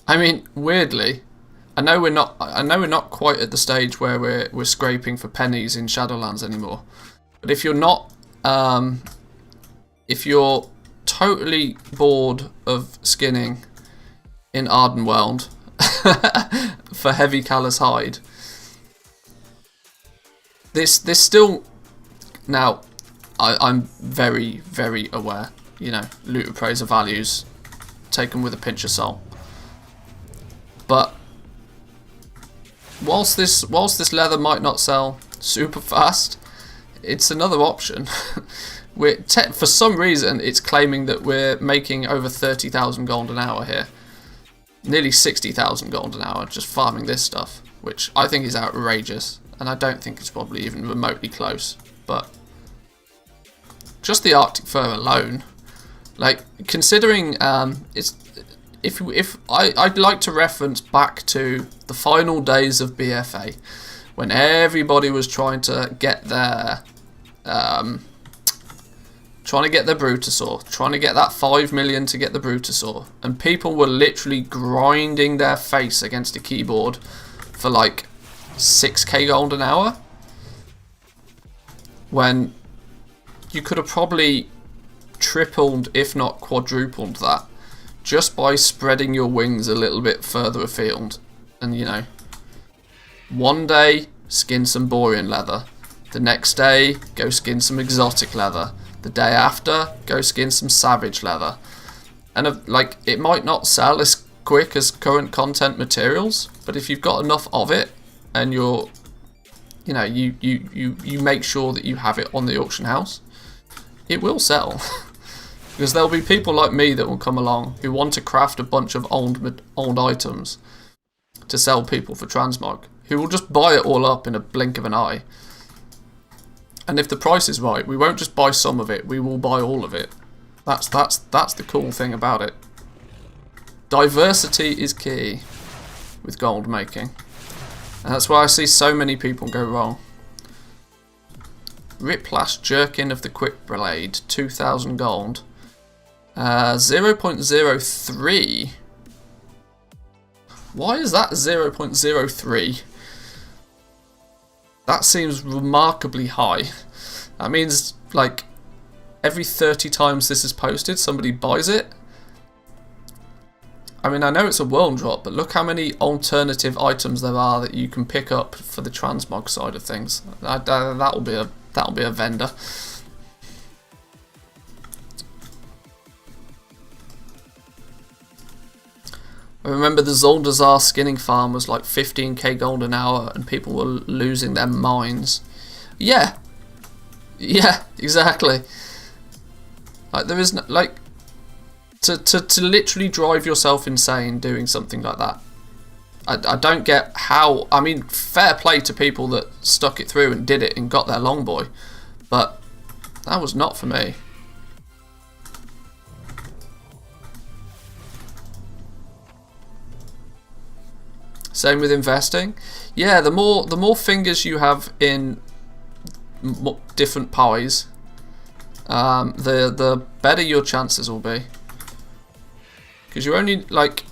I mean, weirdly, I know we're not quite at the stage where we're scraping for pennies in Shadowlands anymore. But if you're not, if you're totally bored of skinning in Ardenweld for heavy callous hide, this still, now I'm very, very aware, you know, loot appraiser values taken with a pinch of salt. But whilst this leather might not sell super fast, it's another option. For some reason, it's claiming that we're making over 30,000 gold an hour here. Nearly 60,000 gold an hour just farming this stuff, which I think is outrageous, and I don't think it's probably even remotely close. But just the Arctic fur alone, like considering I'd like to reference back to the final days of BFA, when everybody was trying to get their Brutosaur, trying to get that 5 million to get the Brutosaur, and people were literally grinding their face against a keyboard for like 6k gold an hour, when you could have probably tripled, if not quadrupled that, just by spreading your wings a little bit further afield. And you know, one day skin some borean leather, the next day go skin some exotic leather, the day after go skin some savage leather. And like, it might not sell as quick as current content materials, but if you've got enough of it and you make sure that you have it on the auction house, it will sell. Because there'll be people like me that will come along who want to craft a bunch of old items, to sell people for transmog, who will just buy it all up in a blink of an eye. And if the price is right, we won't just buy some of it, we will buy all of it. That's the cool thing about it. Diversity is key with gold making. And that's why I see so many people go wrong. Riplash Jerkin of the Quick Blade, 2,000 gold. 0.03. Why is that 0.03? That seems remarkably high. That means, like, every 30 times this is posted, somebody buys it. I mean, I know it's a world drop, but look how many alternative items there are that you can pick up for the transmog side of things. That'll be a vendor. I remember the Zoldazar skinning farm was like 15k gold an hour, and people were losing their minds. Yeah, exactly. Like, there is no, like, to literally drive yourself insane doing something like that. I don't get how. I mean, fair play to people that stuck it through and did it and got their long boy, but that was not for me. Same with investing. Yeah, the more fingers you have in different pies, the better your chances will be. Because you only, like,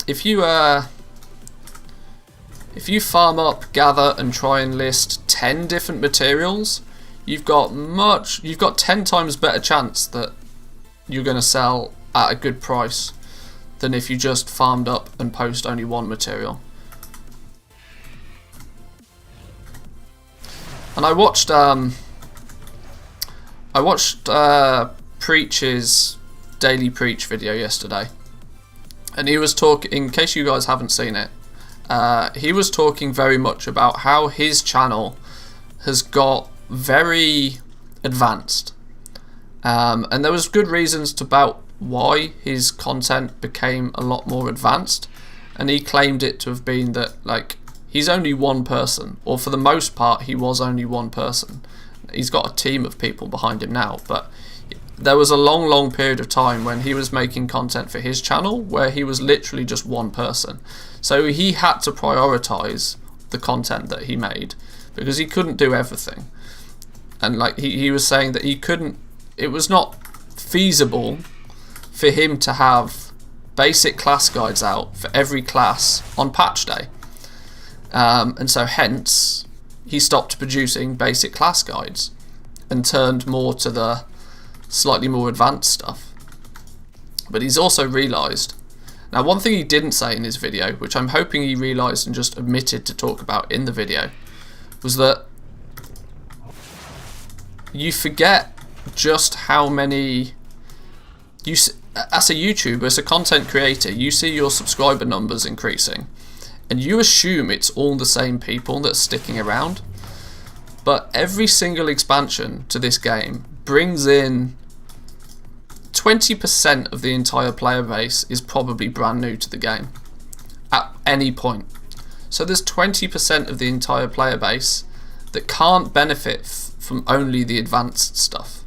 if you farm up, gather, and try and list 10 different materials, you've got 10 times better chance that you're going to sell at a good price than if you just farmed up and post only one material. And I watched Preach's Daily Preach video yesterday, and he was talking, in case you guys haven't seen it, he was talking very much about how his channel has got very advanced, and there was good reasons about why his content became a lot more advanced, and he claimed it to have been that, like, he's only one person, or for the most part he was only one person. He's got a team of people behind him now, but there was a long period of time when he was making content for his channel where he was literally just one person. So he had to prioritize the content that he made because he couldn't do everything. And like he was saying that he couldn't, it was not feasible for him to have basic class guides out for every class on patch day. And so hence he stopped producing basic class guides and turned more to the slightly more advanced stuff. But he's also realised, now one thing he didn't say in his video, which I'm hoping he realised and just admitted to talk about in the video, was that you forget just how many, as a YouTuber, as a content creator, you see your subscriber numbers increasing and you assume it's all the same people that's sticking around, but every single expansion to this game brings in 20% of the entire player base is probably brand new to the game at any point. So there's 20% of the entire player base that can't benefit from only the advanced stuff.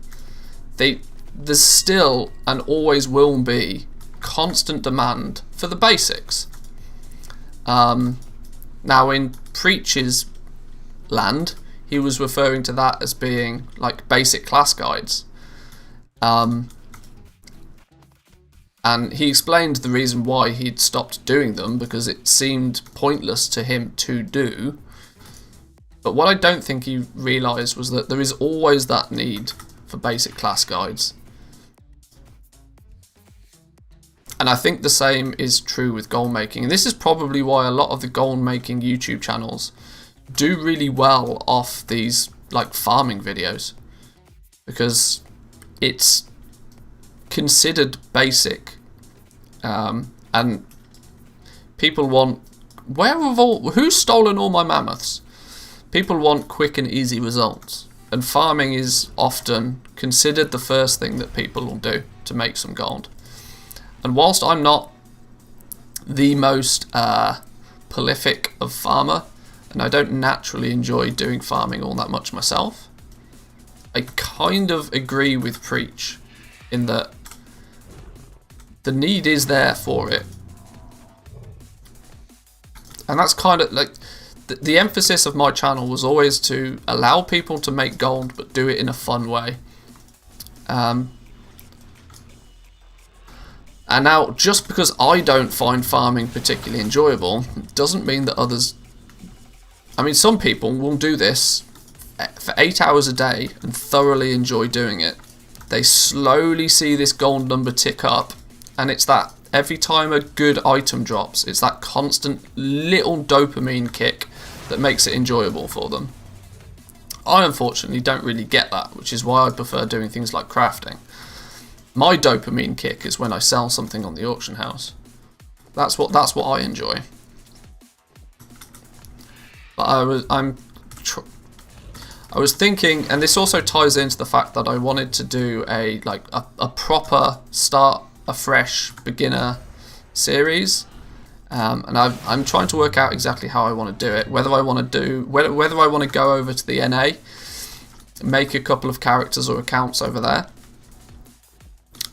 There's still and always will be constant demand for the basics. Now in Preach's land, he was referring to that as being like basic class guides. And he explained the reason why he'd stopped doing them, because it seemed pointless to him to do. But what I don't think he realised was that there is always that need for basic class guides. And I think the same is true with gold making. And this is probably why a lot of the gold making YouTube channels do really well off these like farming videos, because it's considered basic, and people want, who's stolen all my mammoths? People want quick and easy results, and farming is often considered the first thing that people will do to make some gold. And whilst I'm not the most prolific of farmer, and I don't naturally enjoy doing farming all that much myself. I kind of agree with Preach in that the need is there for it. And that's kind of like the emphasis of my channel was always to allow people to make gold, but do it in a fun way. And now, just because I don't find farming particularly enjoyable, doesn't mean that others... I mean, some people will do this for 8 hours a day and thoroughly enjoy doing it. They slowly see this gold number tick up, and it's that every time a good item drops, it's that constant little dopamine kick that makes it enjoyable for them. I unfortunately don't really get that, which is why I prefer doing things like crafting. My dopamine kick is when I sell something on the auction house. That's what I enjoy. But I was thinking, and this also ties into the fact that I wanted to do a proper start a fresh beginner series, and I'm trying to work out exactly how I want to do it. Whether I want to go over to the NA, make a couple of characters or accounts over there,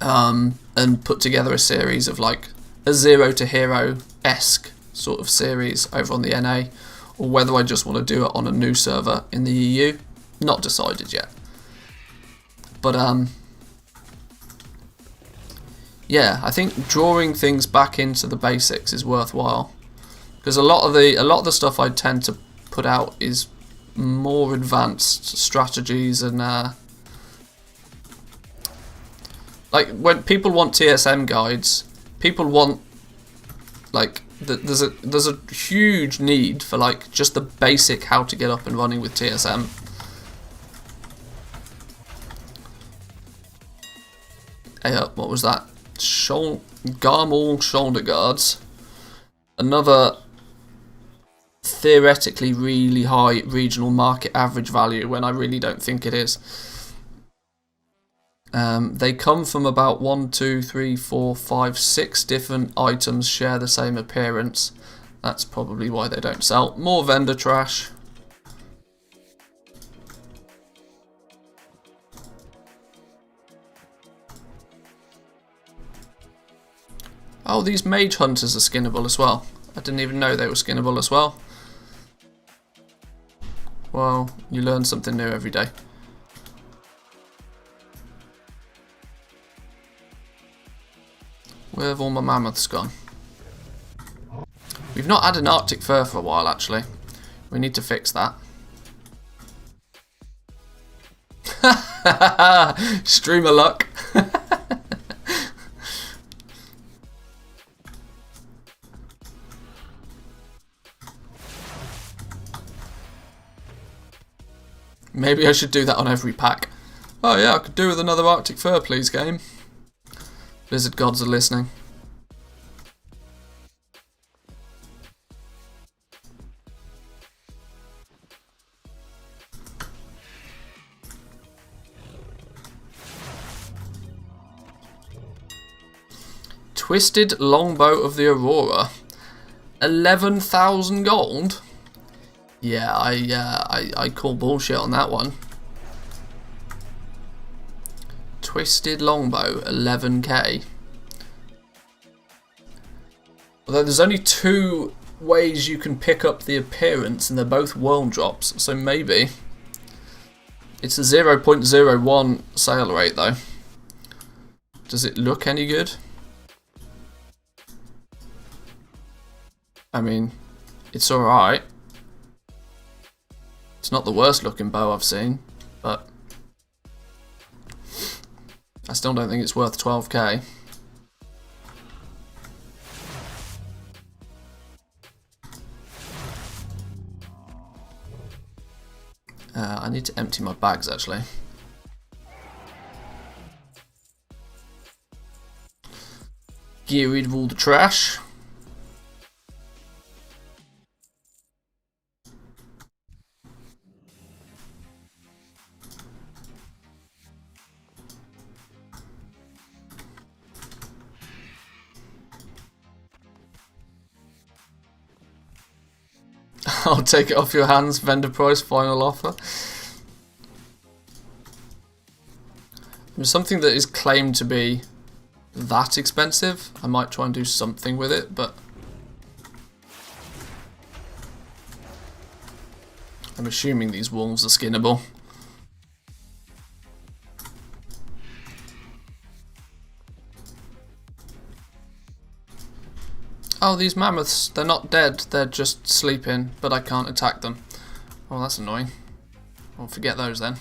and put together a series of like a Zero to Hero-esque sort of series over on the NA, or whether I just want to do it on a new server in the EU. Not decided yet. But yeah, I think drawing things back into the basics is worthwhile, because a lot of the stuff I tend to put out is more advanced strategies and like when people want TSM guides, people want like there's a huge need for like just the basic how to get up and running with TSM. Hey, what was that? Garmal shoulder guards. Another theoretically really high regional market average value when I really don't think it is. They come from about 1, 2, 3, 4, 5, 6 different items share the same appearance. That's probably why they don't sell. More vendor trash. Oh, these mage hunters are skinnable as well. I didn't even know they were skinnable as well. Well, you learn something new every day. Where have all my mammoths gone? We've not had an Arctic fur for a while, actually. We need to fix that. Stream of luck. Maybe I should do that on every pack. Oh yeah, I could do with another Arctic fur, please, game. Blizzard gods are listening. Twisted longbow of the Aurora. 11,000 gold? Yeah, I call bullshit on that one. Twisted longbow, 11k. Although there's only 2 ways you can pick up the appearance, and they're both world drops, so maybe. It's a 0.01 sale rate though. Does it look any good? I mean, it's alright. It's not the worst looking bow I've seen, but I still don't think it's worth 12k. I need to empty my bags actually. Get rid of all the trash. I'll take it off your hands. Vendor price, final offer. Something that is claimed to be that expensive, I might try and do something with it, but I'm assuming these wolves are skinnable. Oh, these mammoths, they're not dead, they're just sleeping, but I can't attack them. Oh, that's annoying. I'll forget those then.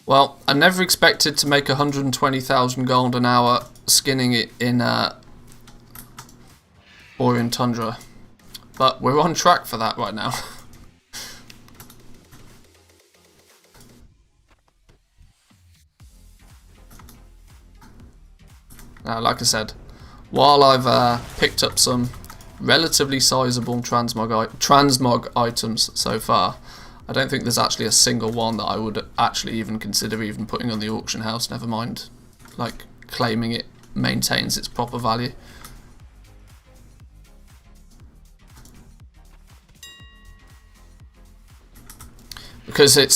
Well, I never expected to make 120,000 gold an hour skinning it in Orient Tundra, but we're on track for that right now. Now, like I said, while I've picked up some relatively sizable transmog items so far, I don't think there's actually a single one that I would actually even consider even putting on the auction house, never mind like claiming it maintains its proper value. Because it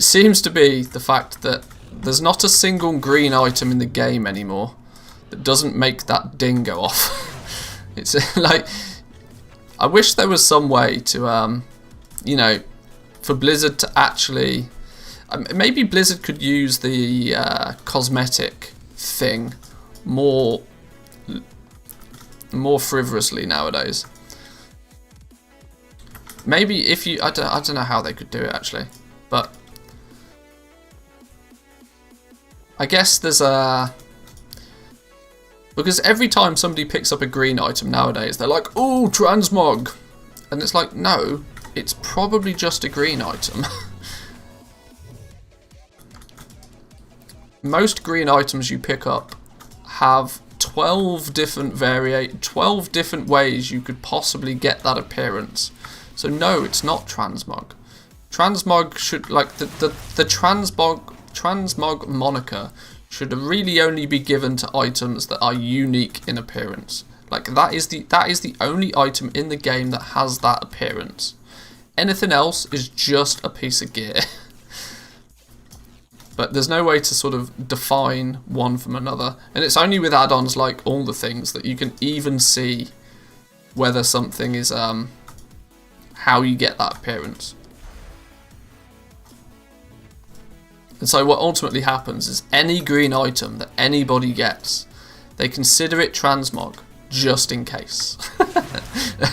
seems to be the fact that there's not a single green item in the game anymore that doesn't make that ding go off. It's like, I wish there was some way to you know, for Blizzard to actually, maybe Blizzard could use the cosmetic thing more frivolously nowadays. Maybe if you, I don't know how they could do it actually, but I guess there's because every time somebody picks up a green item nowadays, they're like, "Ooh, transmog," and it's like, no. It's probably just a green item. Most green items you pick up have 12 different ways you could possibly get that appearance. So no, it's not transmog. Transmog should, like, the transmog moniker should really only be given to items that are unique in appearance. Like, that is the only item in the game that has that appearance. Anything else is just a piece of gear. But there's no way to sort of define one from another. And it's only with add-ons like all the things that you can even see whether something is how you get that appearance. And so what ultimately happens is any green item that anybody gets, they consider it transmog just in case.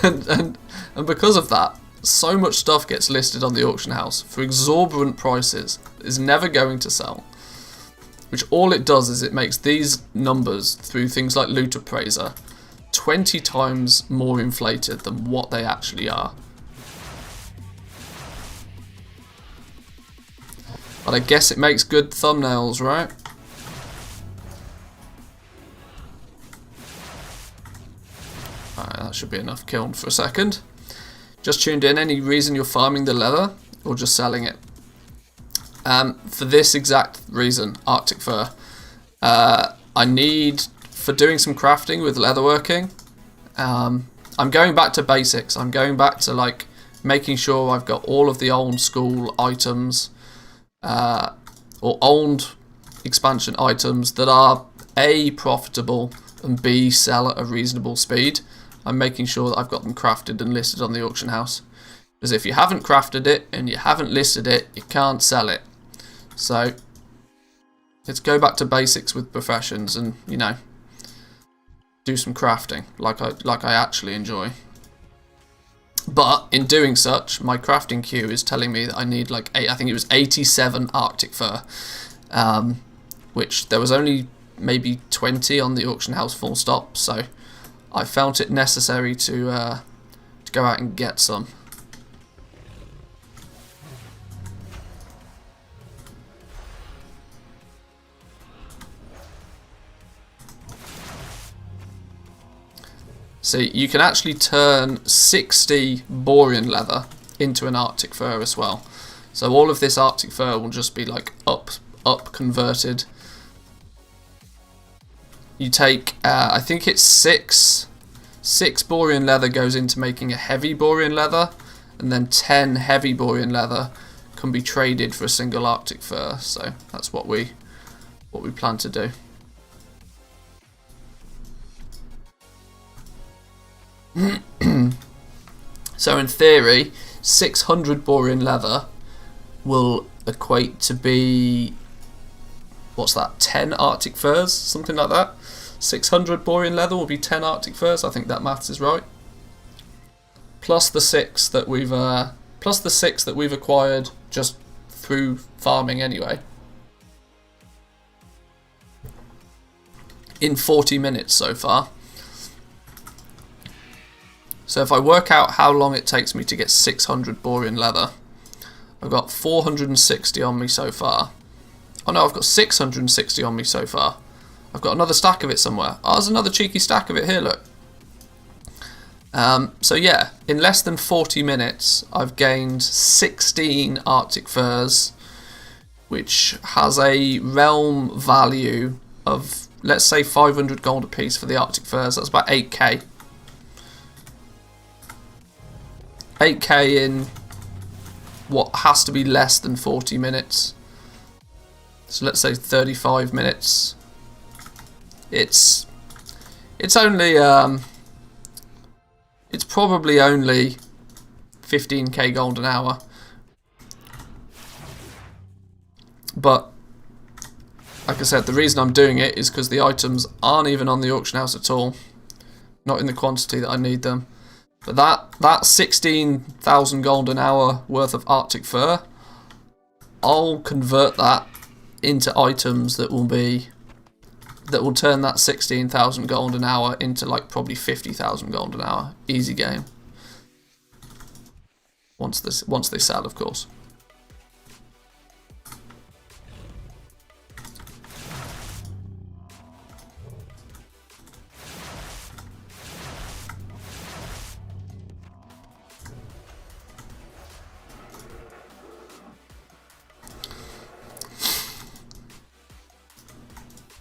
and because of that, so much stuff gets listed on the auction house for exorbitant prices that is never going to sell. Which all it does is it makes these numbers through things like Loot Appraiser 20 times more inflated than what they actually are. But I guess it makes good thumbnails, right? Alright, that should be enough kiln for a second. Just tuned in, any reason you're farming the leather or just selling it? For this exact reason, Arctic fur. I need, for doing some crafting with leatherworking, I'm going back to basics. I'm going back to like making sure I've got all of the old school items or old expansion items that are A, profitable and B, sell at a reasonable speed. I'm making sure that I've got them crafted and listed on the auction house. Because if you haven't crafted it and you haven't listed it, you can't sell it. So let's go back to basics with professions and, you know, do some crafting like I actually enjoy. But in doing such, my crafting queue is telling me that I need like I think it was 87 Arctic fur, which there was only maybe 20 on the auction house full stop. So I felt it necessary to go out and get some. See, you can actually turn 60 borean leather into an Arctic fur as well. So all of this Arctic fur will just be like up converted. You take, I think it's six borean leather goes into making a heavy borean leather, and then 10 heavy borean leather can be traded for a single Arctic fur. So that's what we plan to do. So in theory, 600 borean leather will equate to be, what's that, 10 Arctic furs, something like that. 600 borean leather will be 10 Arctic furs. I think that maths is right. Plus the 6 that we've acquired just through farming anyway. In 40 minutes so far. So if I work out how long it takes me to get 600 borean leather, I've got 460 on me so far. Oh no, I've got 660 on me so far. I've got another stack of it somewhere. Oh, there's another cheeky stack of it here, look. So yeah, in less than 40 minutes, I've gained 16 Arctic furs, which has a realm value of, let's say, 500 gold a piece for the Arctic furs. That's about 8k. 8k in what has to be less than 40 minutes. So let's say 35 minutes. It's only it's probably only 15k gold an hour. But like I said, the reason I'm doing it is because the items aren't even on the auction house at all. Not in the quantity that I need them. But that 16,000 gold an hour worth of Arctic fur, I'll convert that into items that will turn that 16,000 gold an hour into like probably 50,000 gold an hour. Easy game. Once they sell, of course.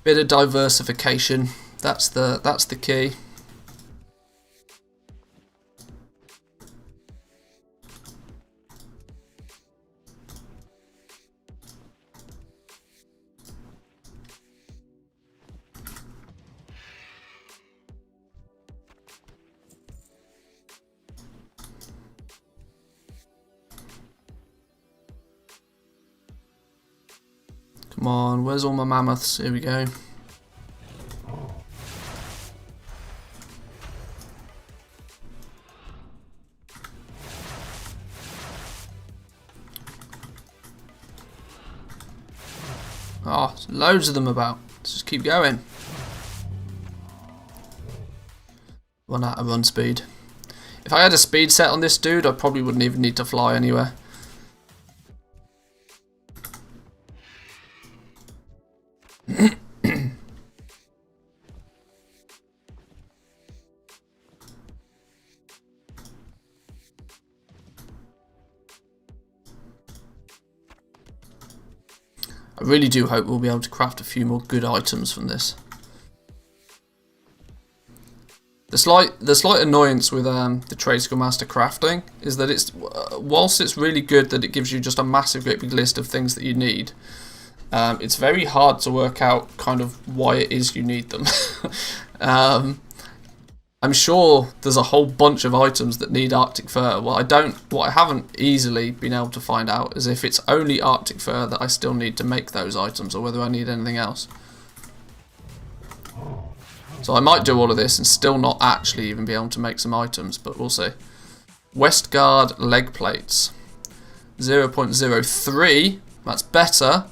Bit of diversification. That's the key. Come on, where's all my mammoths? Here we go. Oh, loads of them about. Let's just keep going. Run out of run speed. If I had a speed set on this dude, I probably wouldn't even need to fly anywhere. I really do hope we'll be able to craft a few more good items from this. The slight annoyance with the Trade Skill Master crafting is that it's whilst it's really good that it gives you just a massive great big list of things that you need, it's very hard to work out kind of why it is you need them. I'm sure there's a whole bunch of items that need Arctic fur. What I haven't easily been able to find out is if it's only Arctic fur that I still need to make those items, or whether I need anything else. So I might do all of this and still not actually even be able to make some items, but we'll see. Westguard leg plates, 0.03. That's better.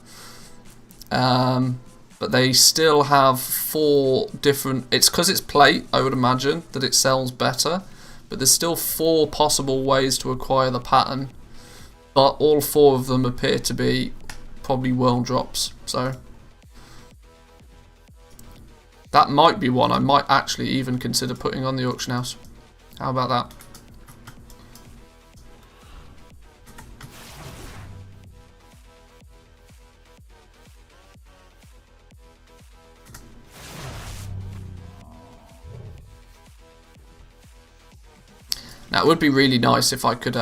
but they still have 4 different... It's because it's plate, I would imagine, that it sells better. But there's still 4 possible ways to acquire the pattern. But all 4 of them appear to be probably world drops. So that might be one I might actually even consider putting on the auction house. How about that? Now it would be really nice if I could,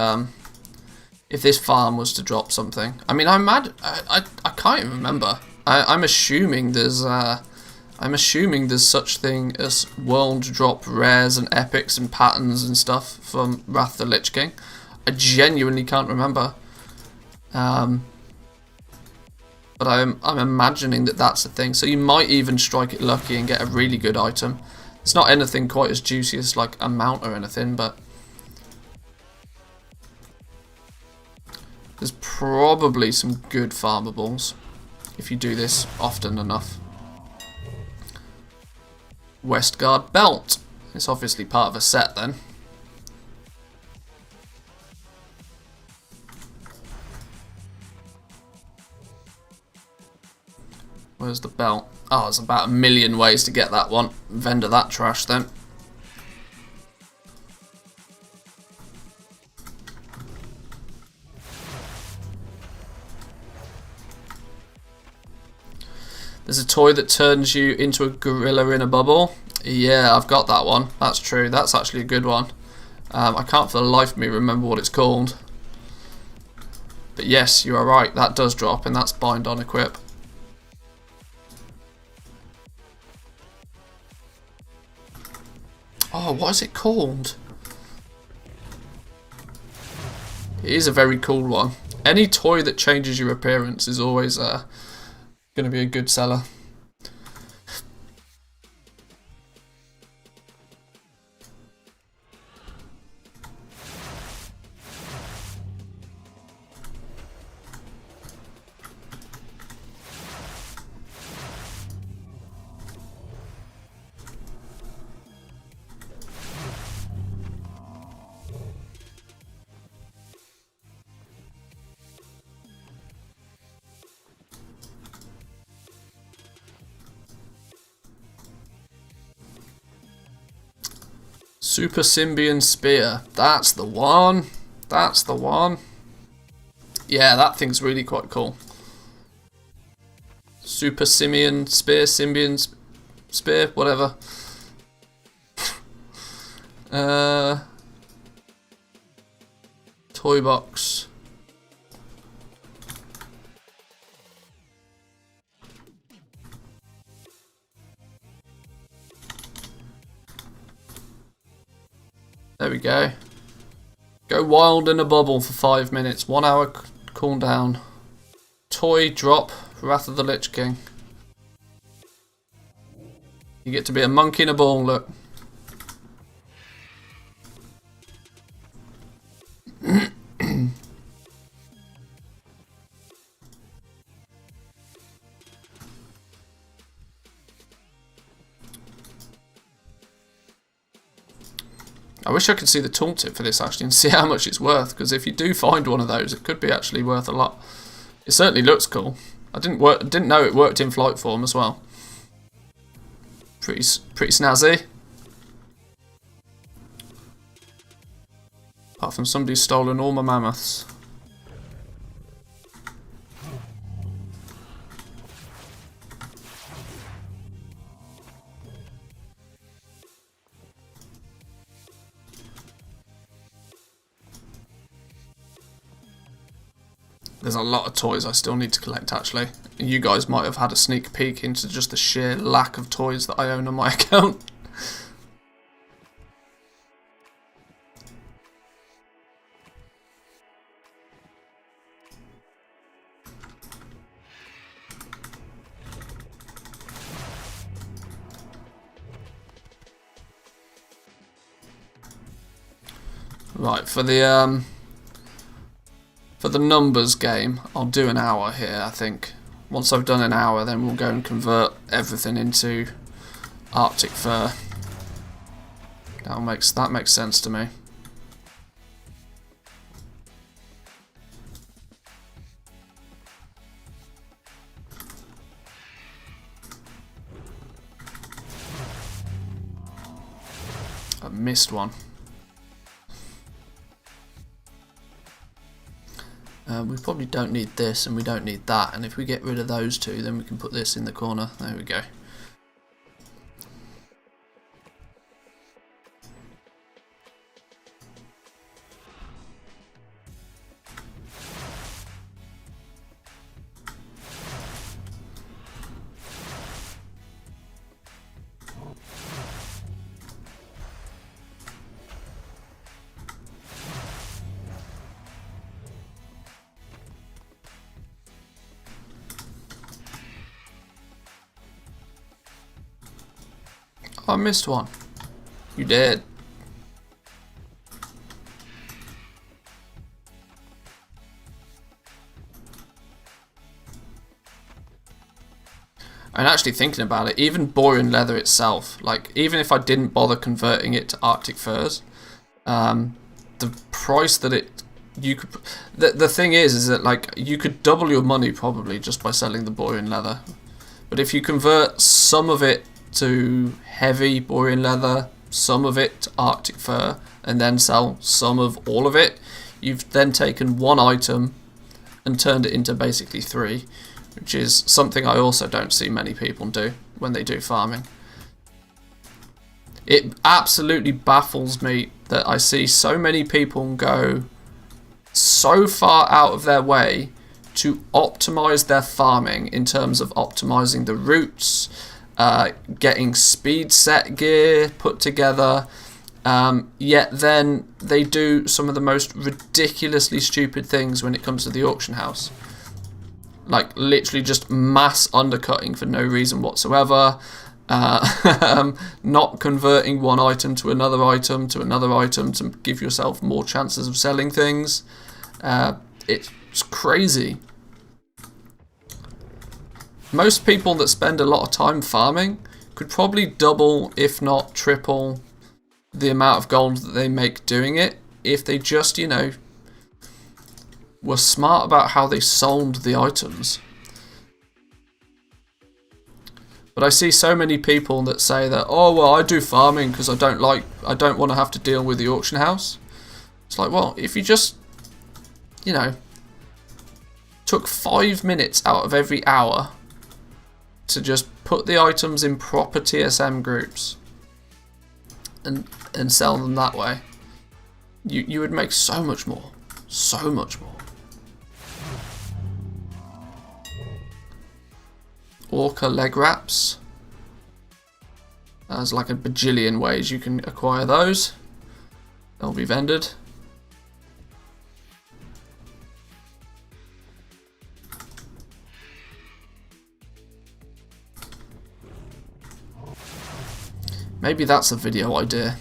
if this farm was to drop something. I mean, I can't even remember. I'm assuming there's such thing as world drop rares and epics and patterns and stuff from Wrath of the Lich King. I genuinely can't remember. But I'm imagining that that's a thing. So you might even strike it lucky and get a really good item. It's not anything quite as juicy as like a mount or anything, but there's probably some good farmables if you do this often enough. Westguard belt. It's obviously part of a set then. Where's the belt? Oh, there's about 1,000,000 ways to get that one. Vendor that trash then. There's a toy that turns you into a gorilla in a bubble. Yeah, I've got that one. That's true. That's actually a good one. I can't for the life of me remember what it's called. But yes, you are right. That does drop, and that's bind on equip. Oh, what is it called? It is a very cool one. Any toy that changes your appearance is always going to be a good seller. Super Symbian Spear. That's the one. That's the one. Yeah, that thing's really quite cool. Super Simian Spear, Symbian Spear, whatever. Toy box. There we go. Go wild in a bubble for 5 minutes. 1 hour cooldown. Toy drop. Wrath of the Lich King. You get to be a monkey in a ball, look. I wish I could see the tooltip for this actually and see how much it's worth, because if you do find one of those, it could be actually worth a lot. It certainly looks cool. I didn't know it worked in flight form as well. Pretty snazzy. Apart from somebody's stolen all my mammoths. There's a lot of toys I still need to collect actually. You guys might have had a sneak peek into just the sheer lack of toys that I own on my account. Right, for the numbers game, I'll do an hour here, I think. Once I've done an hour, then we'll go and convert everything into Arctic fur. That makes sense to me. I missed one. We probably don't need this and we don't need that, and if we get rid of those two, then we can put this in the corner. There we go. I missed one. You did. And actually thinking about it, even boring leather itself, like even if I didn't bother converting it to Arctic furs, the price that you could, the thing is that like you could double your money probably just by selling the boring leather. But if you convert some of it to heavy boring leather, some of it to Arctic fur, and then sell some of all of it, you've then taken one item and turned it into basically three, which is something I also don't see many people do when they do farming. It absolutely baffles me that I see so many people go so far out of their way to optimize their farming in terms of optimizing the routes, getting speed set gear put together, yet then they do some of the most ridiculously stupid things when it comes to the auction house. Like literally just mass undercutting for no reason whatsoever, not converting one item to another item to give yourself more chances of selling things. It's crazy. Most people that spend a lot of time farming could probably double, if not triple, the amount of gold that they make doing it if they just, you know, were smart about how they sold the items. But I see so many people that say that, oh well, I do farming because I don't want to have to deal with the auction house. It's like, well, if you just, you know, took 5 minutes out of every hour to just put the items in proper TSM groups and sell them that way, you would make so much more. So much more. Orca leg wraps. There's like a bajillion ways you can acquire those. They'll be vended. Maybe that's a video idea.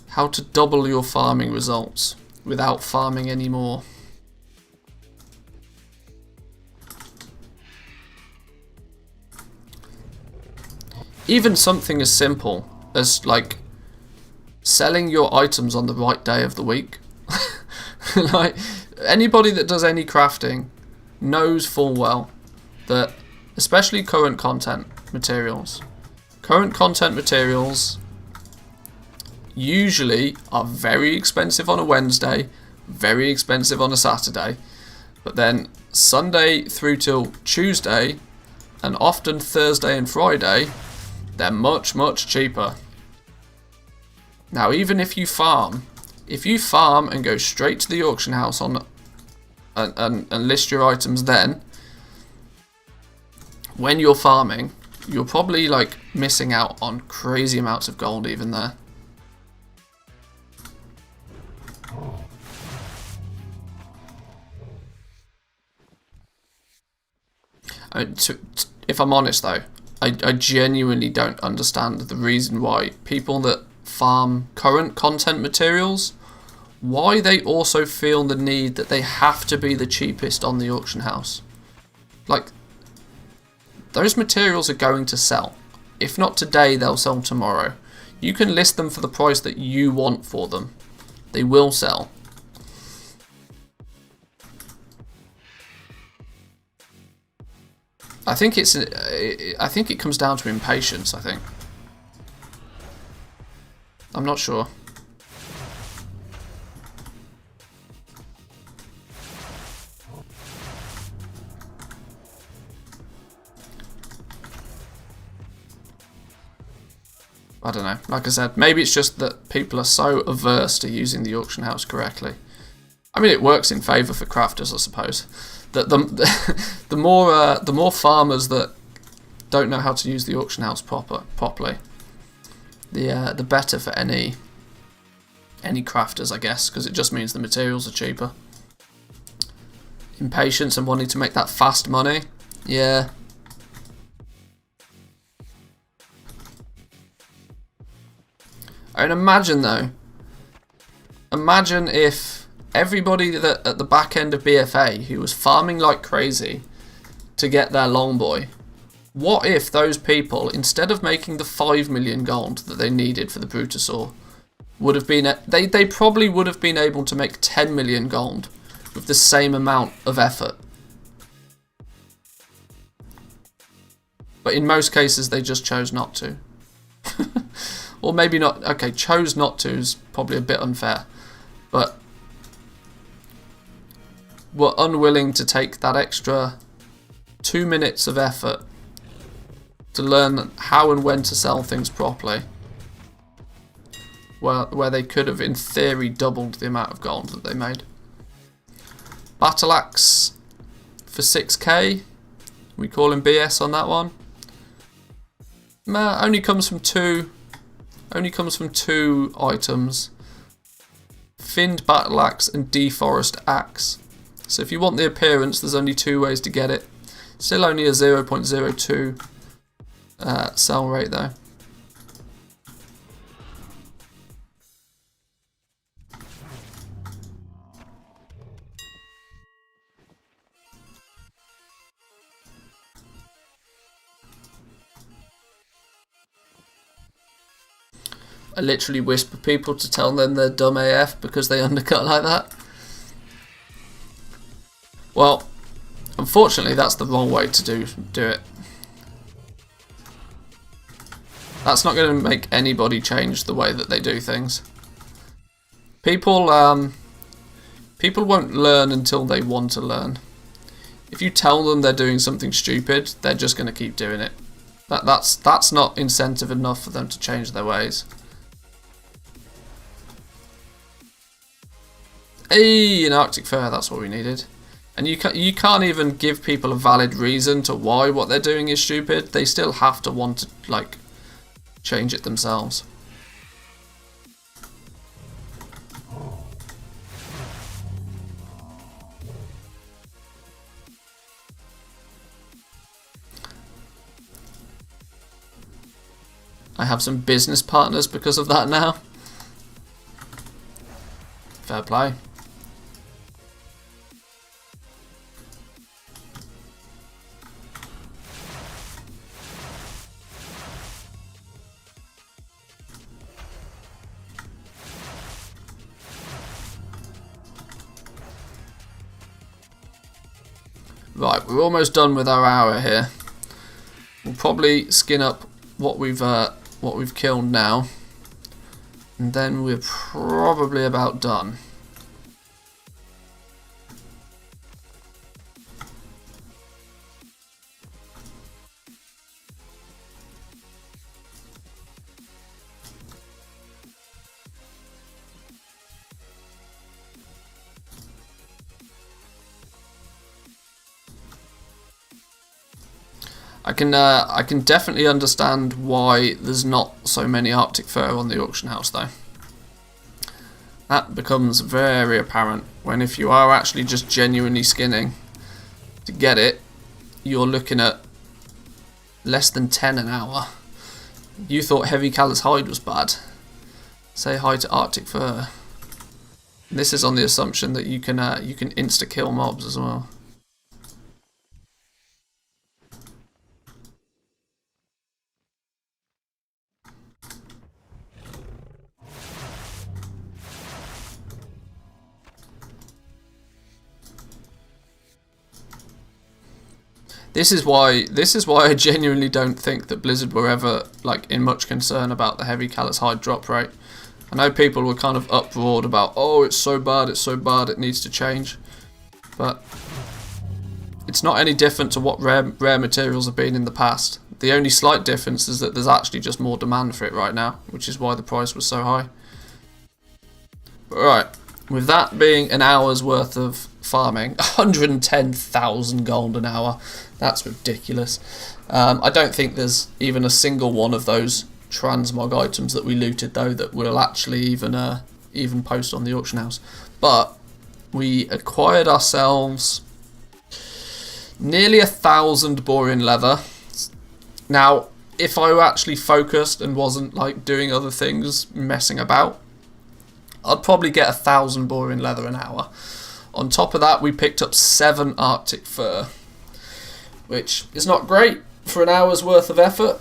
How to double your farming results without farming anymore. Even something as simple as like selling your items on the right day of the week. Like anybody that does any crafting knows full well that, especially current content materials usually are very expensive on a Wednesday, very expensive on a Saturday, but then Sunday through till Tuesday and often Thursday and Friday, they're much, much cheaper. Now, even if you farm and go straight to the auction house and list your items, then when you're farming, you're probably like missing out on crazy amounts of gold even there. If I'm honest though, I genuinely don't understand the reason why people that farm current content materials why they also feel the need that they have to be the cheapest on the auction house. Like, those materials are going to sell. If not today, they'll sell tomorrow. You can list them for the price that you want for them. They will sell. I think it comes down to impatience, I think. I'm not sure. I don't know. Like I said, maybe it's just that people are so averse to using the auction house correctly. I mean, it works in favour for crafters, I suppose. That the more farmers that don't know how to use the auction house properly, the better for any crafters, I guess, because it just means the materials are cheaper. Impatience and wanting to make that fast money, yeah. And imagine though, imagine if everybody that at the back end of BFA who was farming like crazy to get their longboy, what if those people, instead of making the 5 million gold that they needed for the Brutosaur, would have been, they probably would have been able to make 10 million gold with the same amount of effort. But in most cases they just chose not to. Or maybe not, okay, chose not to is probably a bit unfair, but were unwilling to take that extra 2 minutes of effort to learn how and when to sell things properly, where they could have in theory doubled the amount of gold that they made. Battle Axe for 6k, we call him BS on that one. Only comes from two items: Finned Battle Axe and Deforest Axe. So if you want the appearance, there's only 2 ways to get it. Still only a 0.02 sell rate though. I literally whisper people to tell them they're dumb AF because they undercut like that. Well, unfortunately that's the wrong way to do it. That's not going to make anybody change the way that they do things. People won't learn until they want to learn. If you tell them they're doing something stupid, they're just going to keep doing it. That's not incentive enough for them to change their ways. Hey, an Arctic Fur, that's what we needed. And you can't even give people a valid reason to why what they're doing is stupid. They still have to want to, like, change it themselves. I have some business partners because of that now. Fair play. Right, we're almost done with our hour here. We'll probably skin up what we've killed now, and then we're probably about done. I can definitely understand why there's not so many Arctic Fur on the auction house though. That becomes very apparent when, if you are actually just genuinely skinning to get it, you're looking at less than 10 an hour. You thought Heavy Callous Hide was bad. Say hi to Arctic Fur. This is on the assumption that you can insta kill mobs as well. This is why I genuinely don't think that Blizzard were ever like in much concern about the heavy callous hide drop rate. I know people were kind of uproared about, oh, it's so bad, it needs to change, but it's not any different to what rare materials have been in the past. The only slight difference is that there's actually just more demand for it right now, which is why the price was so high. But right, with that being an hour's worth of farming, 110,000 gold an hour, that's ridiculous. I don't think there's even a single one of those transmog items that we looted though that will actually even post on the auction house. But we acquired ourselves nearly 1,000 boring leather. Now, if I were actually focused and wasn't like doing other things, messing about, I'd probably get 1,000 boring leather an hour. On top of that, we picked up 7 Arctic fur, which is not great for an hour's worth of effort.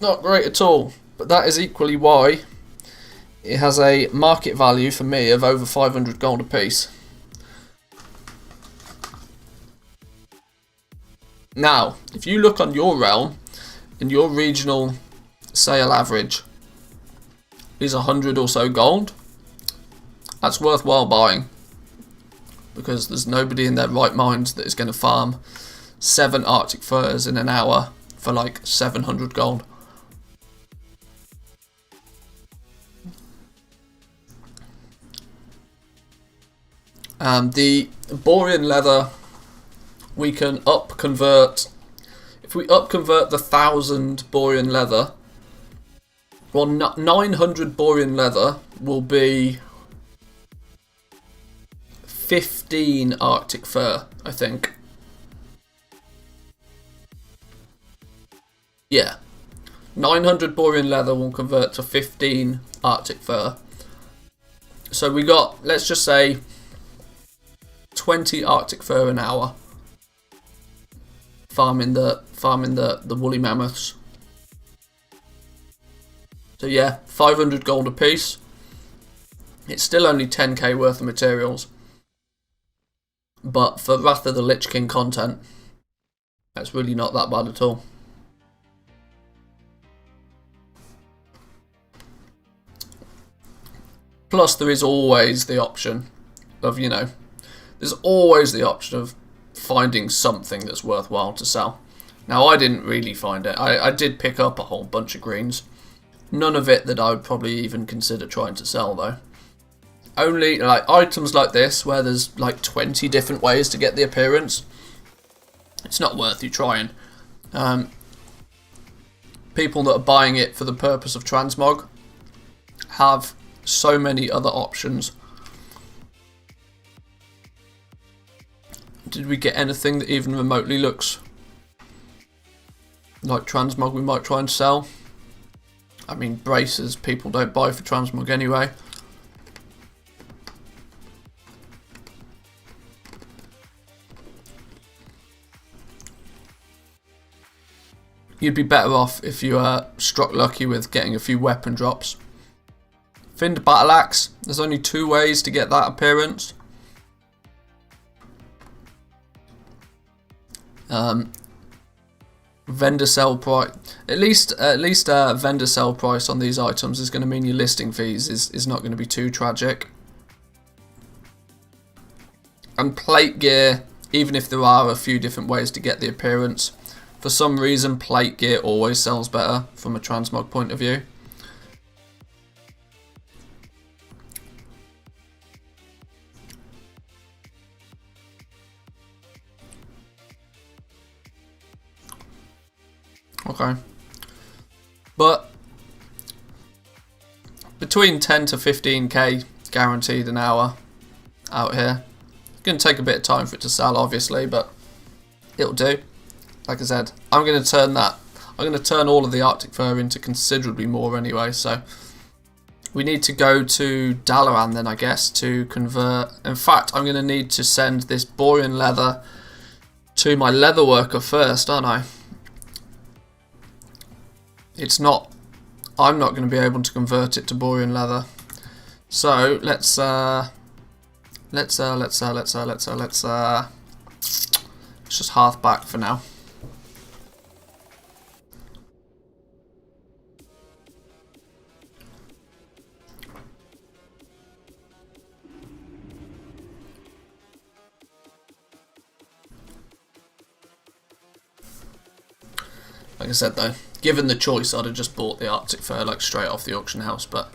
Not great at all, but that is equally why it has a market value for me of over 500 gold a piece. Now, if you look on your realm, and your regional sale average is 100 or so gold, that's worthwhile buying, because there's nobody in their right mind that is going to farm 7 Arctic furs in an hour for like 700 gold. The borean leather, we can convert. If we convert the 1,000 borean leather, well, 900 borean leather will be 15 Arctic fur, I think. Yeah, 900 borean leather will convert to 15 Arctic fur. So we got, let's just say, 20 Arctic fur an hour farming the woolly mammoths. So yeah, 500 gold a piece. It's still only 10k worth of materials, but for Wrath of the Lich King content, that's really not that bad at all. Plus, there is always the option of, there's always the option of finding something that's worthwhile to sell. Now, I didn't really find it. I did pick up a whole bunch of greens. None of it that I would probably even consider trying to sell, though. Only like items like this, where there's like 20 different ways to get the appearance, it's not worth you trying. People that are buying it for the purpose of transmog have so many other options. Did we get anything that even remotely looks like transmog we might try and sell? I mean, braces people don't buy for transmog anyway. You'd be better off if you struck lucky with getting a few weapon drops. Finned battle axe, there's only 2 ways to get that appearance. Vendor sell price, at least vendor sell price on these items is going to mean your listing fees is not going to be too tragic. And plate gear, even if there are a few different ways to get the appearance, for some reason plate gear always sells better from a transmog point of view. Okay, but between 10 to 15k guaranteed an hour out here. It's going to take a bit of time for it to sell, obviously, but it'll do. Like I said, I'm going to turn all of the Arctic fur into considerably more anyway, so we need to go to Dalaran then, I guess, to convert. In fact, I'm going to need to send this borean leather to my leather worker first, aren't I? It's not. I'm not going to be able to convert it to borean leather. So let's just hearth back for now. Like I said though, given the choice, I'd have just bought the Arctic fur like straight off the auction house, but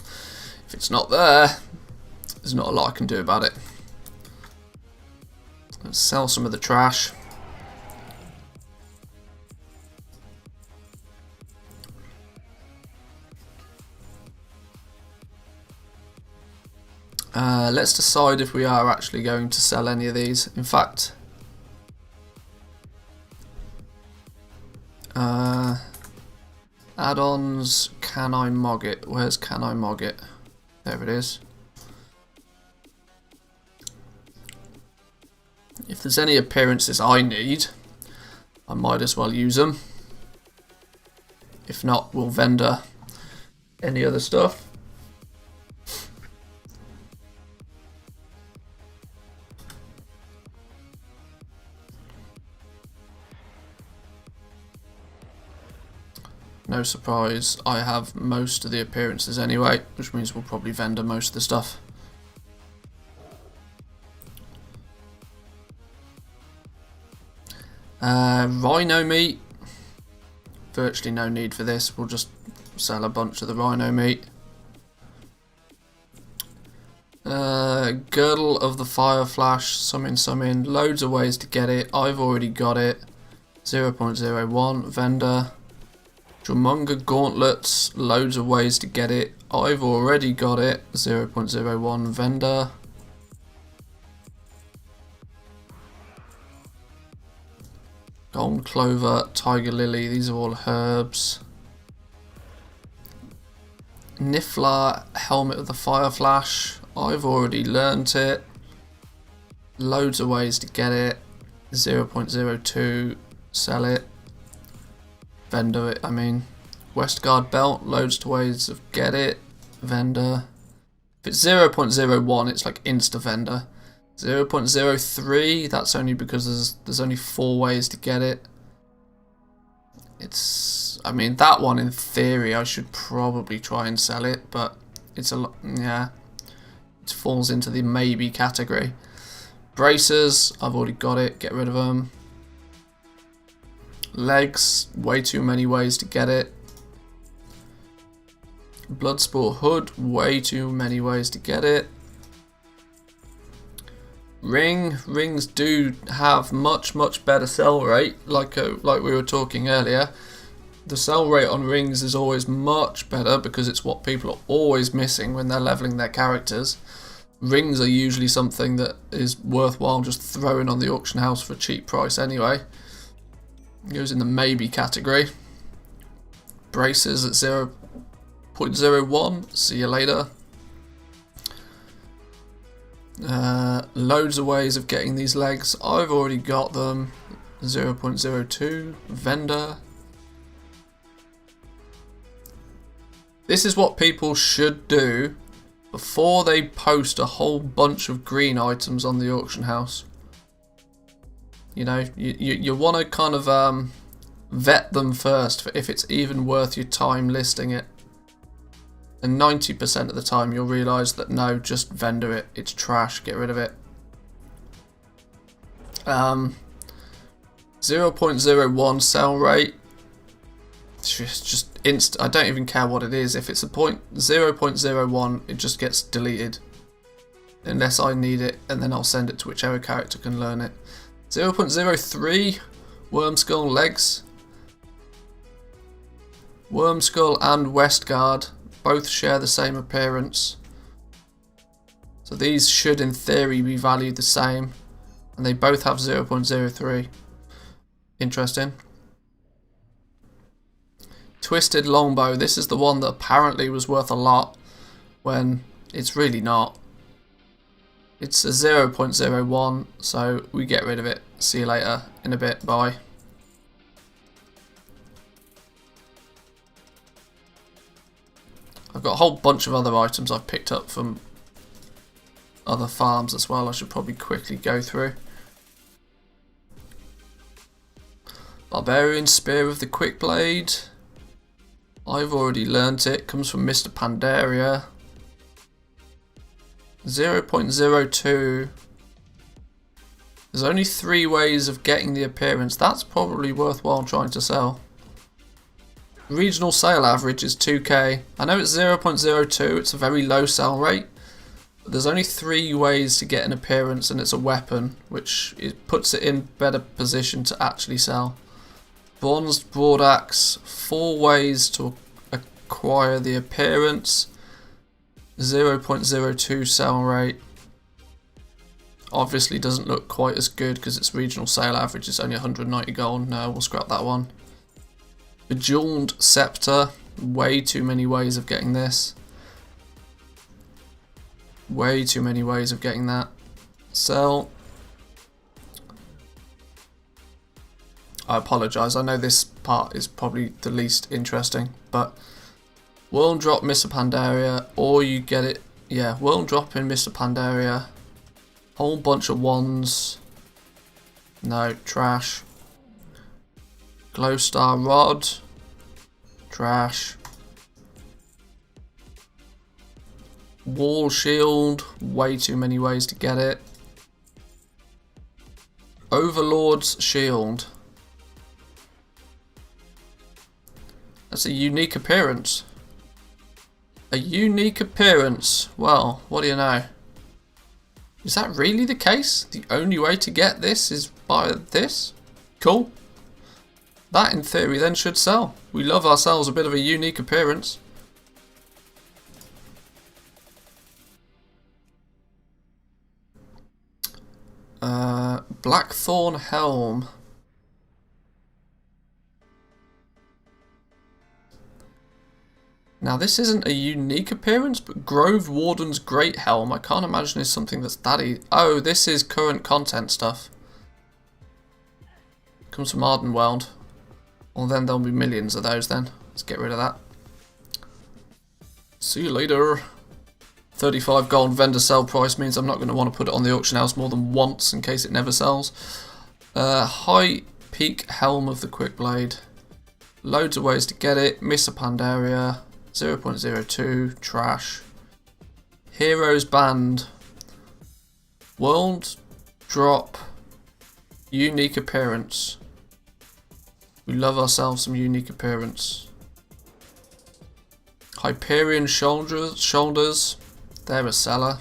if it's not there, there's not a lot I can do about it. Let's sell some of the trash. Let's decide if we are actually going to sell any of these. In fact, add-ons, can I mog it? Where's can I mog it? There it is. If there's any appearances I need, I might as well use them. If not, we'll vendor any other stuff. No surprise, I have most of the appearances anyway, which means we'll probably vendor most of the stuff. Rhino meat. Virtually no need for this, we'll just sell a bunch of the rhino meat. Girdle of the Fire Flash, summon, loads of ways to get it. I've already got it. 0.01, vendor. Drumunga Gauntlets, loads of ways to get it. I've already got it. 0.01, vendor. Golden Clover, Tiger Lily, these are all herbs. Niffler, Helmet of the Fire Flash, I've already learnt it. Loads of ways to get it. 0.02, sell it. Vendor it, I mean. Westguard Belt, loads of ways of get it. Vendor. If it's 0.01, it's like insta vendor. 0.03, that's only because there's only 4 ways to get it. It's, I mean, that one in theory I should probably try and sell it, but it's a lot, yeah, it falls into the maybe category. Bracers, I've already got it, get rid of them. Legs, way too many ways to get it. Bloodsport Hood, way too many ways to get it. Rings do have much better sell rate, like we were talking earlier. The sell rate on rings is always much better because it's what people are always missing when they're leveling their characters. Rings are usually something that is worthwhile just throwing on the auction house for a cheap price anyway. Goes in the maybe category. Braces at 0.01, see you later. Loads of ways of getting these legs. I've already got them. 0.02, vendor. This is what people should do before they post a whole bunch of green items on the auction house. You know, you want to kind of vet them first for if it's even worth your time listing it. And 90% of the time you'll realise that no, just vendor it. It's trash, get rid of it. 0.01 sell rate. It's just I don't even care what it is. If it's a 0.01, it just gets deleted. Unless I need it, and then I'll send it to whichever character can learn it. 0.03 Wormskull legs. Wormskull and Westguard both share the same appearance. So these should in theory be valued the same. And they both have 0.03. Interesting. Twisted Longbow. This is the one that apparently was worth a lot when it's really not. It's a 0.01, so we get rid of it. See you later in a bit. Bye. I've got a whole bunch of other items I've picked up from other farms as well. I should probably quickly go through. Barbarian Spear of the Quick Blade. I've already learnt it. Comes from Mr. Pandaria. 0.02. There's only 3 ways of getting the appearance. That's probably worthwhile trying to sell. Regional sale average is 2k. I know it's 0.02. It's a very low sell rate. But there's only 3 ways to get an appearance, and it's a weapon, which it puts it in better position to actually sell. Bronzed Broadaxe. 4 ways to acquire the appearance. 0.02 sell rate. Obviously doesn't look quite as good because its regional sale average is only 190 gold. No, we'll scrap that one. Bejeweled Scepter. Way too many ways of getting this. Way too many ways of getting that. Sell. I apologise, I know this part is probably the least interesting, but World Drop Mr. Pandaria, or you get it, yeah, World Drop in Mr. Pandaria, whole bunch of wands, no, trash, Glowstar Rod, trash, Wall Shield, way too many ways to get it, Overlord's Shield. That's a unique appearance. A unique appearance. Well, what do you know? Is that really the case? The only way to get this is by this? Cool. That in theory then should sell. We love ourselves a bit of a unique appearance. Blackthorn Helm. Now this isn't a unique appearance, but Grove Warden's Great Helm, I can't imagine is something that's that easy. Oh, this is current content stuff. Comes from Ardenweld. Well then there'll be millions of those then. Let's get rid of that. See you later. 35 gold vendor sell price means I'm not going to want to put it on the auction house more than once in case it never sells. High Peak Helm of the Quick Blade. Loads of ways to get it. Mr. Pandaria. 0.02, trash. Heroes Band. World Drop. Unique appearance. We love ourselves some unique appearance. Hyperion Shoulders. They're a seller.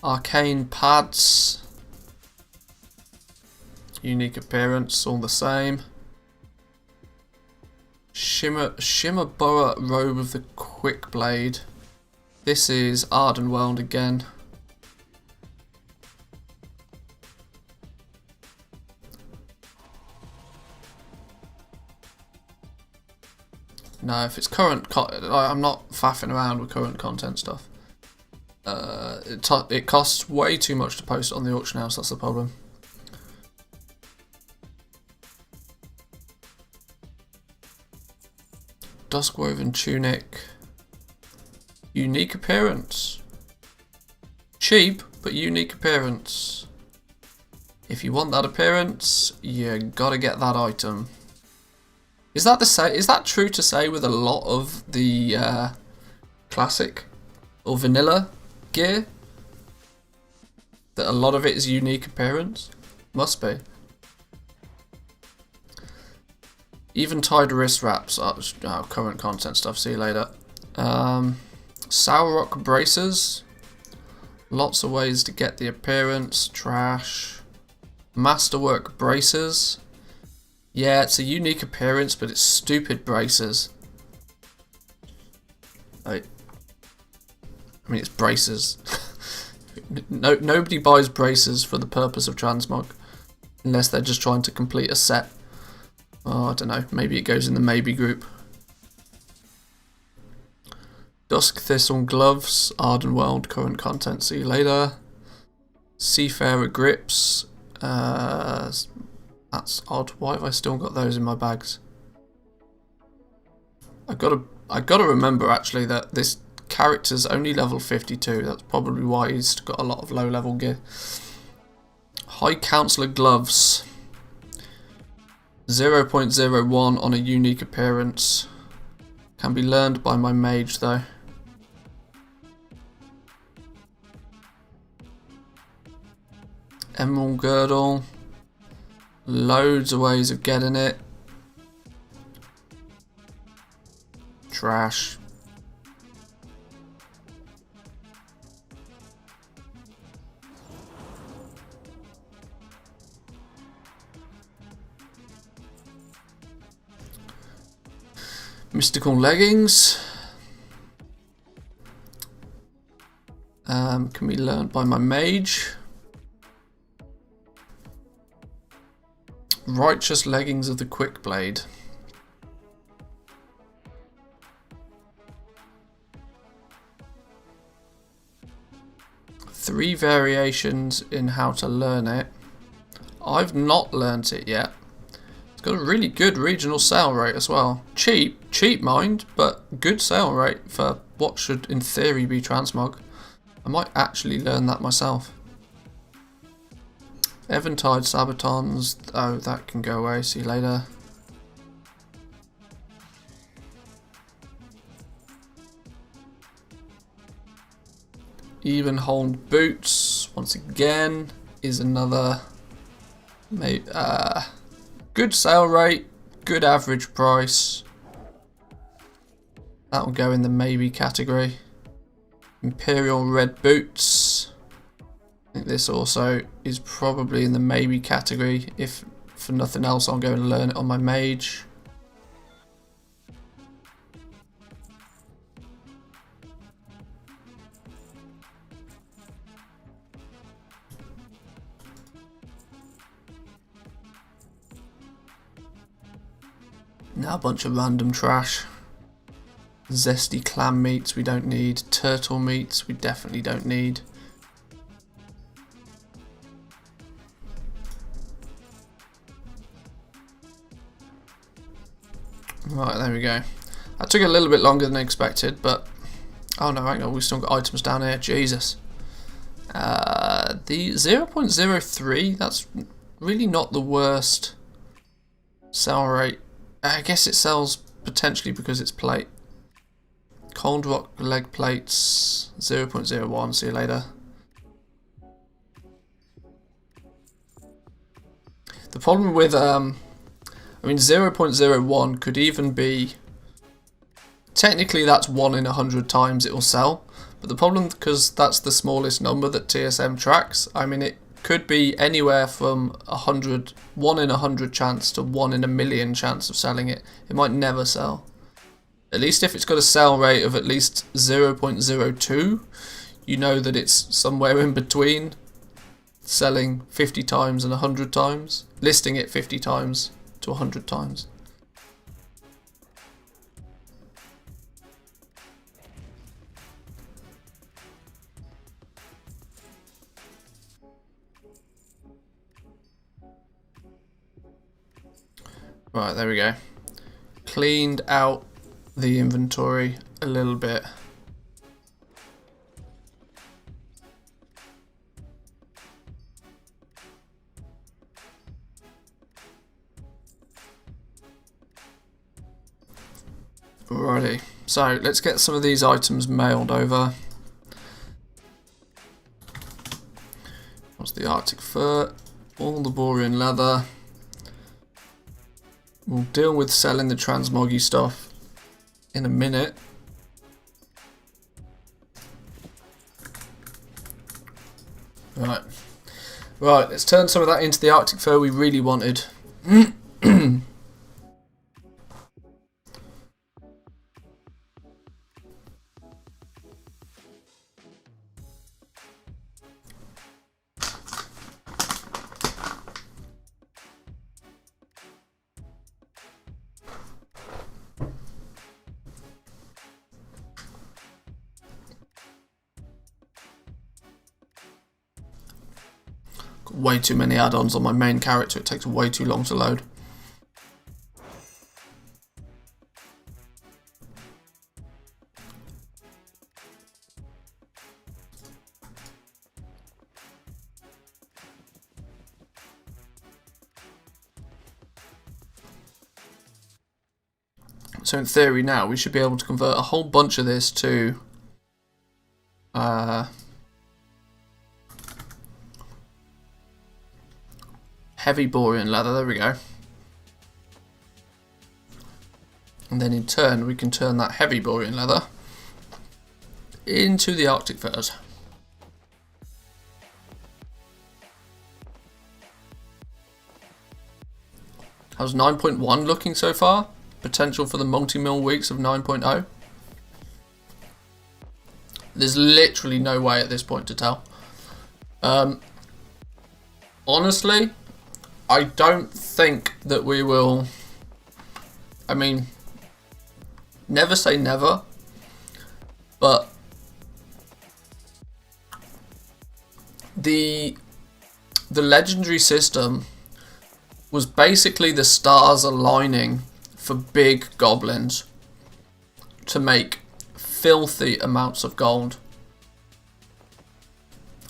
Arcane Pads. Unique appearance, all the same. Shimmerborough Robe of the Quick Blade. This is Ardenweld again. No, if it's current, I'm not faffing around with current content stuff. It costs way too much to post it on the auction house, that's the problem. Duskwoven Tunic. Unique appearance. Cheap, but unique appearance. If you want that appearance, you gotta get that item. Is that true to say with a lot of the classic or vanilla gear? That a lot of it is unique appearance? Must be. Even tied wrist wraps are current content stuff. See you later. Sourrock braces. Lots of ways to get the appearance. Trash. Masterwork braces. Yeah, it's a unique appearance, but it's stupid braces. I mean, it's braces. Nobody buys braces for the purpose of transmog, unless they're just trying to complete a set. Oh, I don't know. Maybe it goes in the maybe group. Dusk Thistle gloves, Ardenweld, current content, see you later. Seafarer grips, that's odd. Why have I still got those in my bags? I gotta remember actually that this character's only level 52. That's probably why he's got a lot of low level gear. High Counselor gloves, 0.01 on a unique appearance. Can be learned by my mage though. Emerald girdle, loads of ways of getting it. Trash. Mystical leggings. Can be learned by my mage. Righteous leggings of the quick blade. Three variations in how to learn it. I've not learnt it yet. It's got a really good regional sale rate as well. Cheap mind, but good sale rate for what should in theory be transmog. I might actually learn that myself. Eventide Sabatons, oh that can go away, see you later. Even-holed boots, once again, is another good sale rate, good average price. That will go in the maybe category. Imperial red boots. I think this also is probably in the maybe category. If for nothing else, I'll go and learn it on my mage. Now a bunch of random trash. Zesty clam meats we don't need. Turtle meats we definitely don't need. Right, there we go. That took a little bit longer than expected, but... Oh no, hang on, we've still got items down here. Jesus. The 0.03, that's really not the worst sell rate. I guess it sells potentially because it's plate. Cold rock leg plates, 0.01, see you later. The problem with, I mean 0.01 could even be, technically that's 1 in 100 times it will sell, but the problem, because that's the smallest number that TSM tracks, I mean it could be anywhere from 1 in 100 chance to 1 in a million chance of selling it. It might never sell. At least if it's got a sell rate of at least 0.02, you know that it's somewhere in between selling 50 times and 100 times, listing it 50 times to 100 times. Right, there we go. Cleaned out the inventory a little bit. Alrighty, so let's get some of these items mailed over. What's the Arctic fur? All the Borean leather. We'll deal with selling the transmoggy stuff in a minute. Right, let's turn some of that into the Arctic fur we really wanted. Way too many add-ons on my main character. It takes way too long to load. So in theory now, we should be able to convert a whole bunch of this to heavy borean leather. There we go. And then in turn, we can turn that heavy borean leather into the Arctic furs. How's 9.1 looking so far? Potential for the multi-mill weeks of 9.0. There's literally no way at this point to tell. Honestly, I don't think that we will. I mean, never say never, but the legendary system was basically the stars aligning for big goblins to make filthy amounts of gold,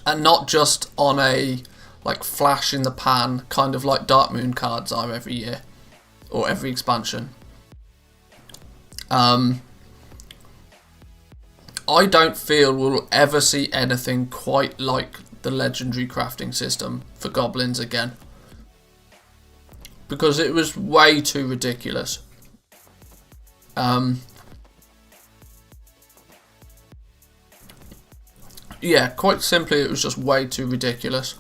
and not just on a like flash in the pan kind of like Dark Moon cards are every year or every expansion. I don't feel we'll ever see anything quite like the legendary crafting system for goblins again, because it was way too ridiculous. Yeah, quite simply, it was just way too ridiculous.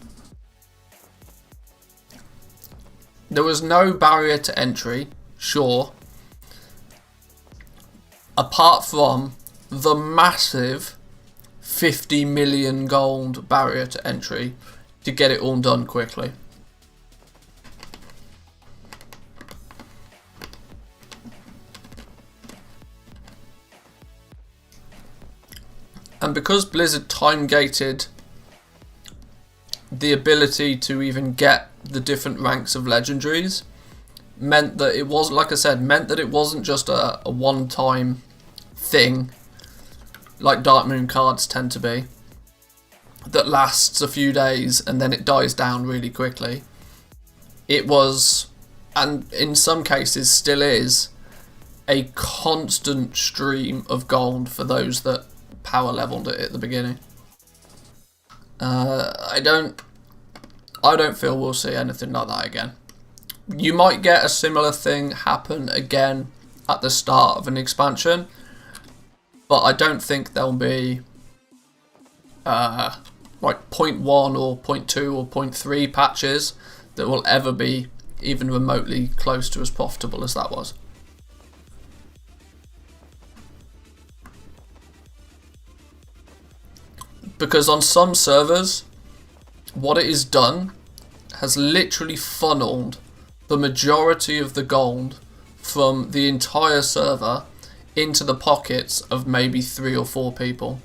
There was no barrier to entry, sure, apart from the massive 50 million gold barrier to entry to get it all done quickly. And because Blizzard time-gated the ability to even get the different ranks of legendaries, meant that it was, like I said, meant that it wasn't just a one-time thing, like Dark Moon cards tend to be, that lasts a few days and then it dies down really quickly. It was, and in some cases still is, a constant stream of gold for those that power leveled it at the beginning. I don't feel we'll see anything like that again. You might get a similar thing happen again at the start of an expansion, but I don't think there'll be like 0.1 or 0.2 or 0.3 patches that will ever be even remotely close to as profitable as that was. Because on some servers, what it has done has literally funneled the majority of the gold from the entire server into the pockets of maybe 3 or 4 people.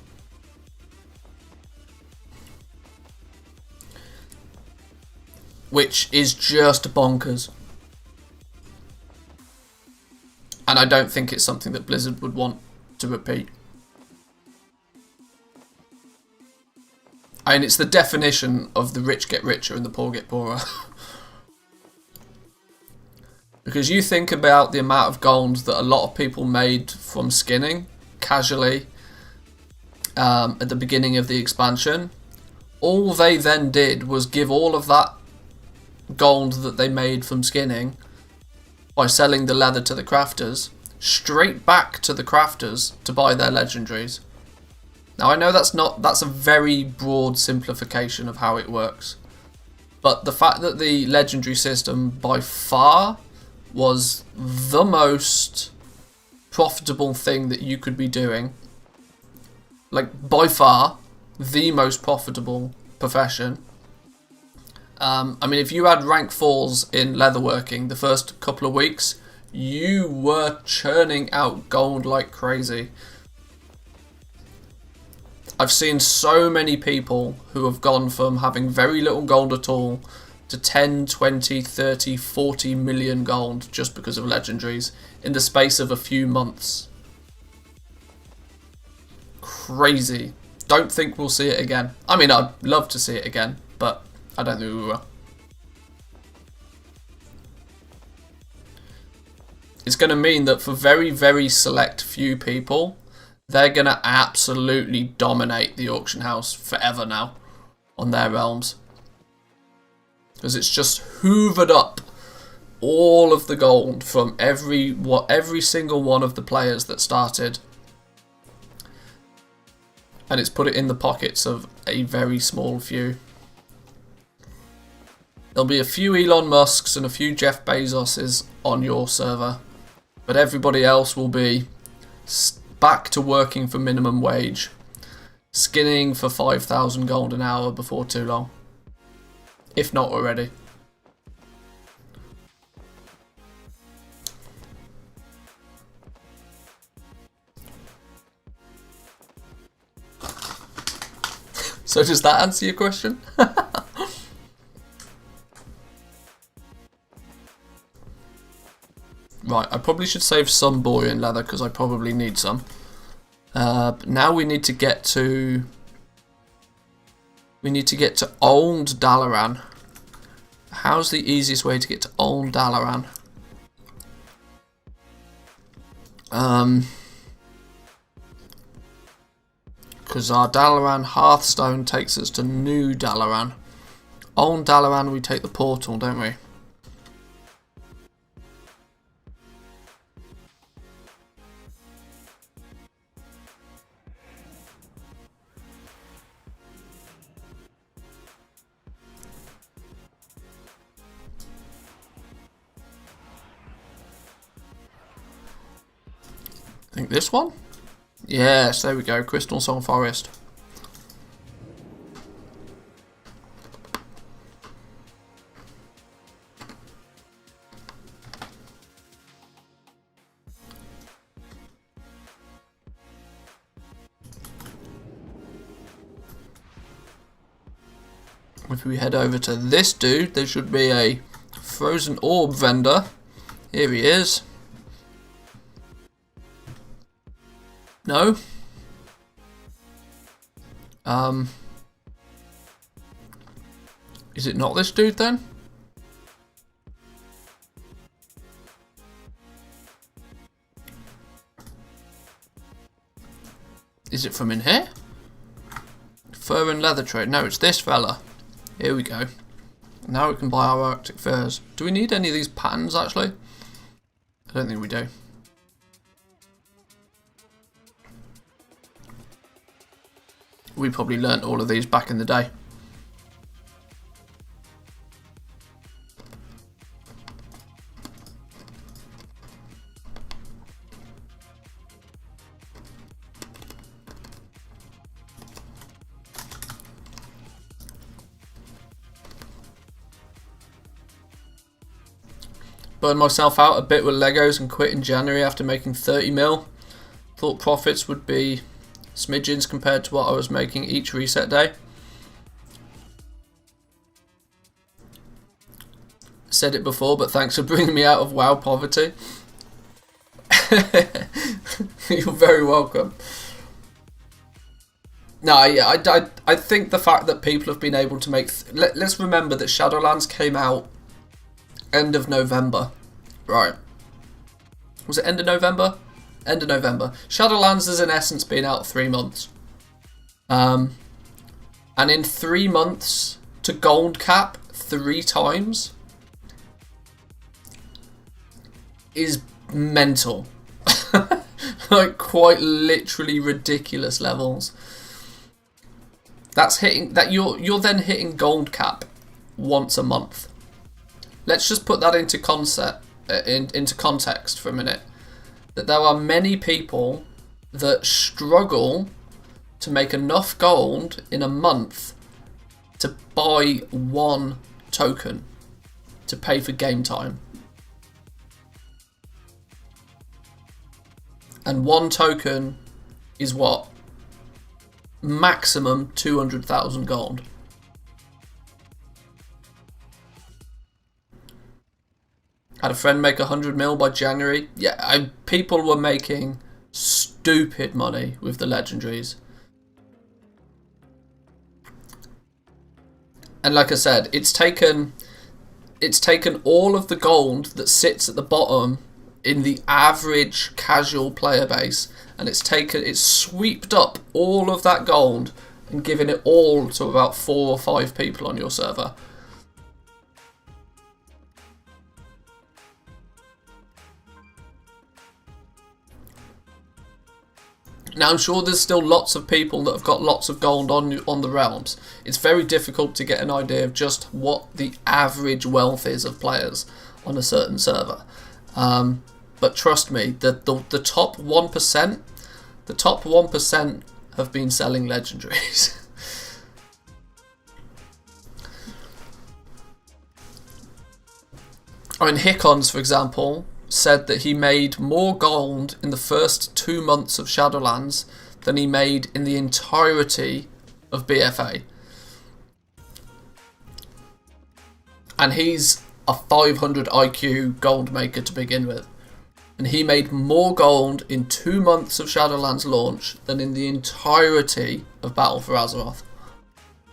Which is just bonkers. And I don't think it's something that Blizzard would want to repeat. I mean, it's the definition of the rich get richer and the poor get poorer. Because you think about the amount of gold that a lot of people made from skinning casually at the beginning of the expansion. All they then did was give all of that gold that they made from skinning by selling the leather to the crafters straight back to the crafters to buy their legendaries. Now I know that's a very broad simplification of how it works, but the fact that the legendary system by far was the most profitable thing that you could be doing, like by far the most profitable profession. I mean, if you had rank 4s in leatherworking the first couple of weeks, you were churning out gold like crazy. I've seen so many people who have gone from having very little gold at all to 10, 20, 30, 40 million gold just because of legendaries in the space of a few months. Crazy. Don't think we'll see it again. I mean, I'd love to see it again, but I don't think we will. It's going to mean that for very, very select few people, they're going to absolutely dominate the auction house forever now on their realms. Because it's just hoovered up all of the gold from every single one of the players that started. And it's put it in the pockets of a very small few. There'll be a few Elon Musks and a few Jeff Bezoses on your server. But everybody else will be back to working for minimum wage. Skinning for 5,000 gold an hour before too long. If not already. So does that answer your question? Right, I probably should save some Borean leather because I probably need some. Now we need to get to... Old Dalaran. How's the easiest way to get to Old Dalaran? Because our Dalaran Hearthstone takes us to New Dalaran. Old Dalaran we take the portal, don't we? I think this one? Yes, there we go. Crystal Song Forest. If we head over to this dude, there should be a frozen orb vendor. Here he is. No? Is it not this dude then? Is it from in here? Fur and leather trade. No, it's this fella. Here we go. Now we can buy our Arctic furs. Do we need any of these patterns actually? I don't think we do. We probably learnt all of these back in the day. Burned myself out a bit with Legos and quit in January after making 30 mil. Thought profits would be smidgens compared to what I was making each reset day. Said it before, but thanks for bringing me out of WoW poverty. You're very welcome. No, yeah, I think the fact that people have been able to make... let's remember that Shadowlands came out end of November. Right. Was it end of November? End of November. Shadowlands has in essence been out 3 months. And in 3 months to gold cap 3 times is mental. Like quite literally ridiculous levels. That's hitting that you're then hitting gold cap once a month. Let's just put that into into context for a minute. That there are many people that struggle to make enough gold in a month to buy 1 token to pay for game time. And 1 token is what? maximum 200,000 gold. Had a friend make 100 mil by January. Yeah, people were making stupid money with the legendaries. And like I said, it's taken all of the gold that sits at the bottom in the average casual player base, and it's sweeped up all of that gold and given it all to about 4 or 5 people on your server. Now, I'm sure there's still lots of people that have got lots of gold on the realms. It's very difficult to get an idea of just what the average wealth is of players on a certain server. But trust me, the top 1%, the top 1% have been selling legendaries. I mean, Hickons, for example, said that he made more gold in the first 2 months of Shadowlands than he made in the entirety of BFA. And he's a 500 IQ gold maker to begin with. And he made more gold in 2 months of Shadowlands launch than in the entirety of Battle for Azeroth,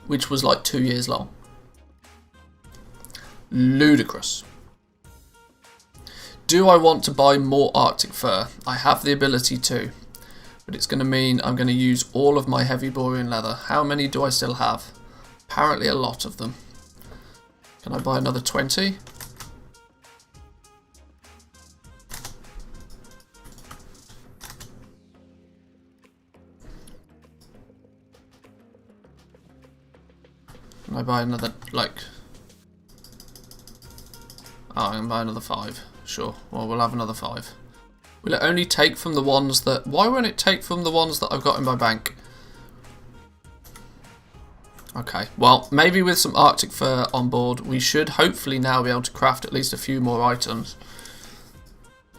which was like 2 years long. Ludicrous. Do I want to buy more Arctic fur? I have the ability to, but it's going to mean I'm going to use all of my heavy borean leather. How many do I still have? Apparently a lot of them. Can I buy another 20? Can I buy another, like... Oh, I can buy another 5. Sure, well, we'll have another 5. Will it only take from the ones that... Why won't it take from the ones that I've got in my bank? Okay, well, maybe with some Arctic fur on board, we should hopefully now be able to craft at least a few more items.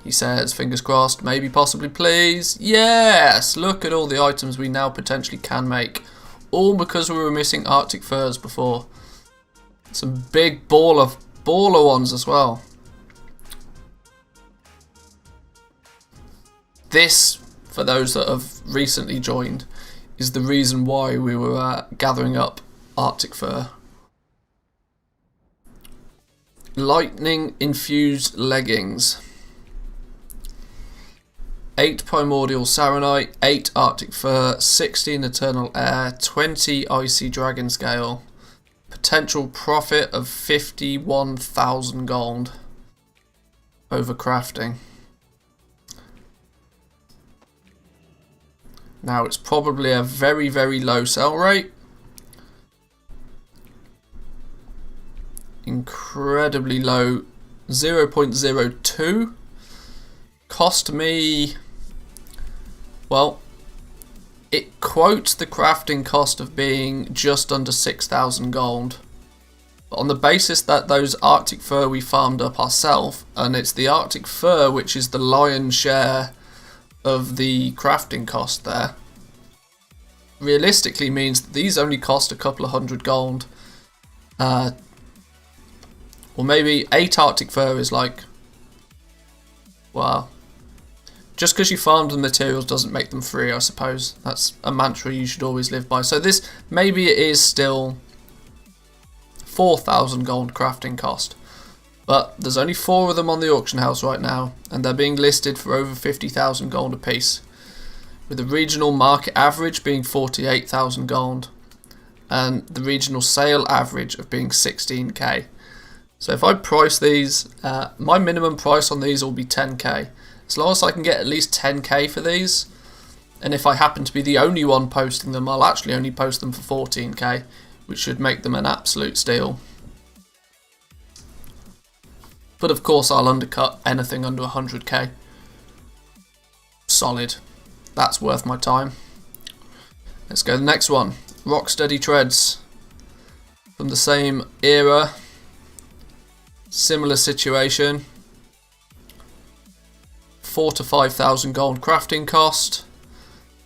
He says, fingers crossed, maybe, possibly, please. Yes! Look at all the items we now potentially can make. All because we were missing Arctic furs before. Some big baller ones as well. This, for those that have recently joined, is the reason why we were gathering up Arctic fur. Lightning infused leggings. 8 primordial saronite, 8 Arctic fur, 16 eternal air, 20 icy dragon scale. Potential profit of 51,000 gold over crafting. Now it's probably a very, very low sell rate. Incredibly low, 0.02. Cost me, well, it quotes the crafting cost of being just under 6,000 gold. But on the basis that those Arctic fur we farmed up ourselves, and it's the Arctic fur which is the lion's share of the crafting cost there, realistically means that these only cost a couple of 100 gold. Or maybe 8 Arctic fur is like, well, just because you farmed the materials doesn't make them free, I suppose. That's a mantra you should always live by. So this, maybe it is still 4,000 gold crafting cost. But there's only 4 of them on the auction house right now, and they're being listed for over 50,000 gold apiece, with the regional market average being 48,000 gold, and the regional sale average of being 16k. So if I price these, my minimum price on these will be 10k. As long as I can get at least 10k for these, and if I happen to be the only one posting them, I'll actually only post them for 14k, which should make them an absolute steal. But of course I'll undercut anything under 100k. Solid. That's worth my time. Let's go to the next one. Rocksteady Treads. From the same era. Similar situation. 4 to 5,000 gold crafting cost.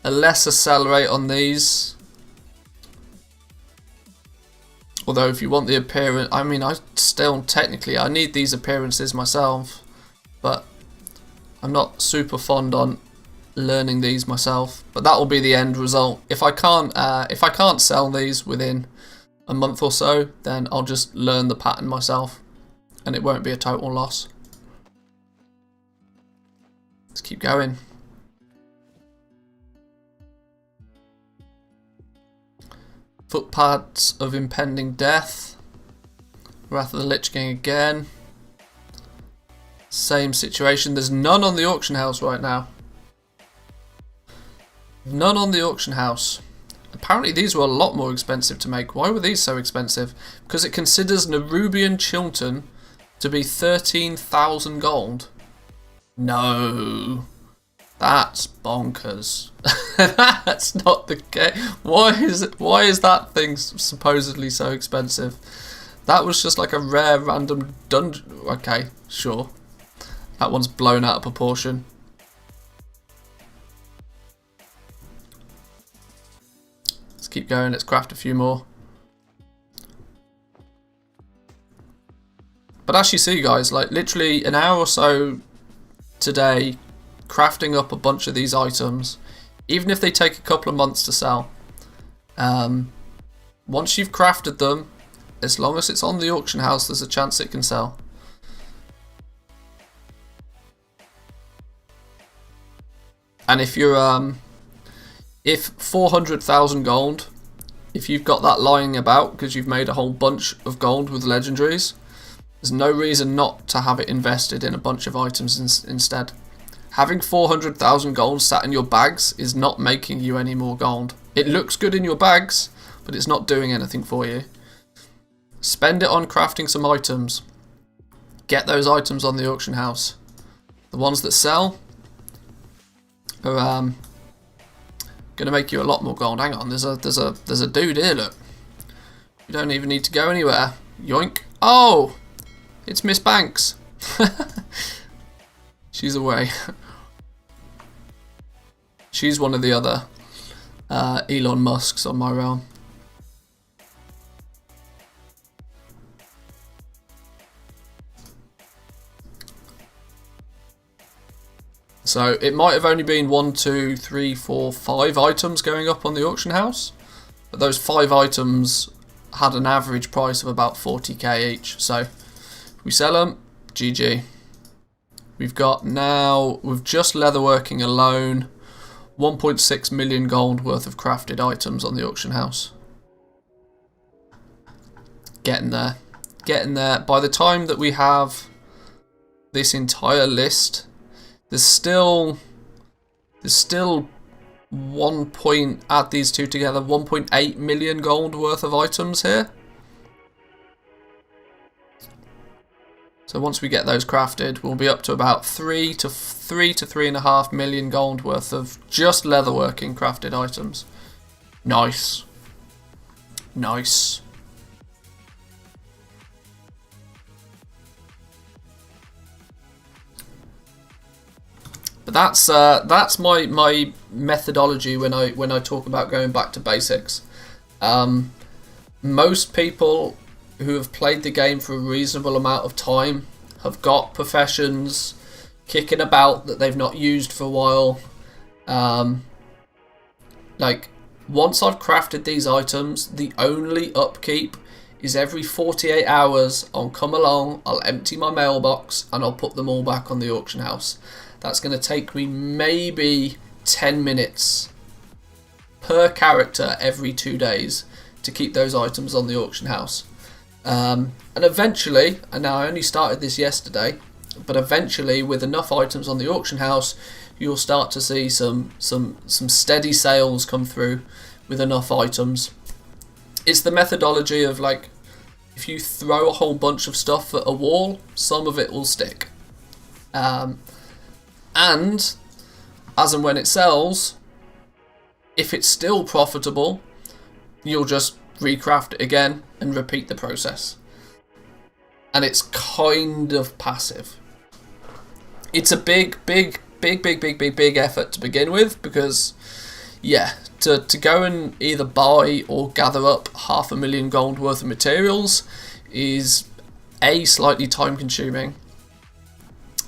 A lesser sell rate on these. Although if you want the appearance, I mean, I still technically I need these appearances myself, but I'm not super fond on learning these myself. But that will be the end result. If I can't sell these within a month or so, then I'll just learn the pattern myself, and it won't be a total loss. Let's keep going. Footpads of Impending Death. Wrath of the Lich King again. Same situation. There's none on the auction house right now. None on the auction house. Apparently these were a lot more expensive to make. Why were these so expensive? Because it considers Nerubian Chilton to be 13,000 gold. No. That's bonkers. That's not the case. Why is that thing supposedly so expensive? That was just like a rare random dungeon. Okay, sure. That one's blown out of proportion. Let's keep going. Let's craft a few more. But as you see, guys, like literally an hour or so today, crafting up a bunch of these items, even if they take a couple of months to sell, once you've crafted them, as long as it's on the auction house, there's a chance it can sell. And if you're if 400,000 gold, if you've got that lying about because you've made a whole bunch of gold with legendaries, there's no reason not to have it invested in a bunch of items instead. Having 400,000 gold sat in your bags is not making you any more gold. It looks good in your bags, but it's not doing anything for you. Spend it on crafting some items. Get those items on the auction house. The ones that sell are gonna make you a lot more gold. Hang on, there's a dude here. Look, you don't even need to go anywhere. Yoink! Oh, it's Miss Banks. She's away. She's one of the other Elon Musks on my realm. So it might have only been 1, 2, 3, 4, 5 items going up on the auction house, but those 5 items had an average price of about 40k each. So if we sell them, GG. We've got now, with just leatherworking alone, 1.6 million gold worth of crafted items on the auction house. Getting there. Getting there. By the time that we have this entire list, there's still add these two together, 1.8 million gold worth of items here. So once we get those crafted, we'll be up to about 3 to 3.5 million gold worth of just leatherworking crafted items. Nice. Nice. But that's my methodology when I talk about going back to basics. Most people who have played the game for a reasonable amount of time have got professions kicking about that they've not used for a while. Like, once I've crafted these items, the only upkeep is every 48 hours I'll come along, I'll empty my mailbox, and I'll put them all back on the auction house. That's going to take me maybe 10 minutes per character every 2 days to keep those items on the auction house. And eventually, and now I only started this yesterday, but eventually with enough items on the auction house, you'll start to see some steady sales come through with enough items. It's the methodology of, like, if you throw a whole bunch of stuff at a wall, some of it will stick. And as and when it sells, if it's still profitable, you'll just recraft it again and repeat the process. And it's kind of passive. It's a big effort to begin with, because yeah, to go and either buy or gather up 500,000 gold worth of materials is slightly time consuming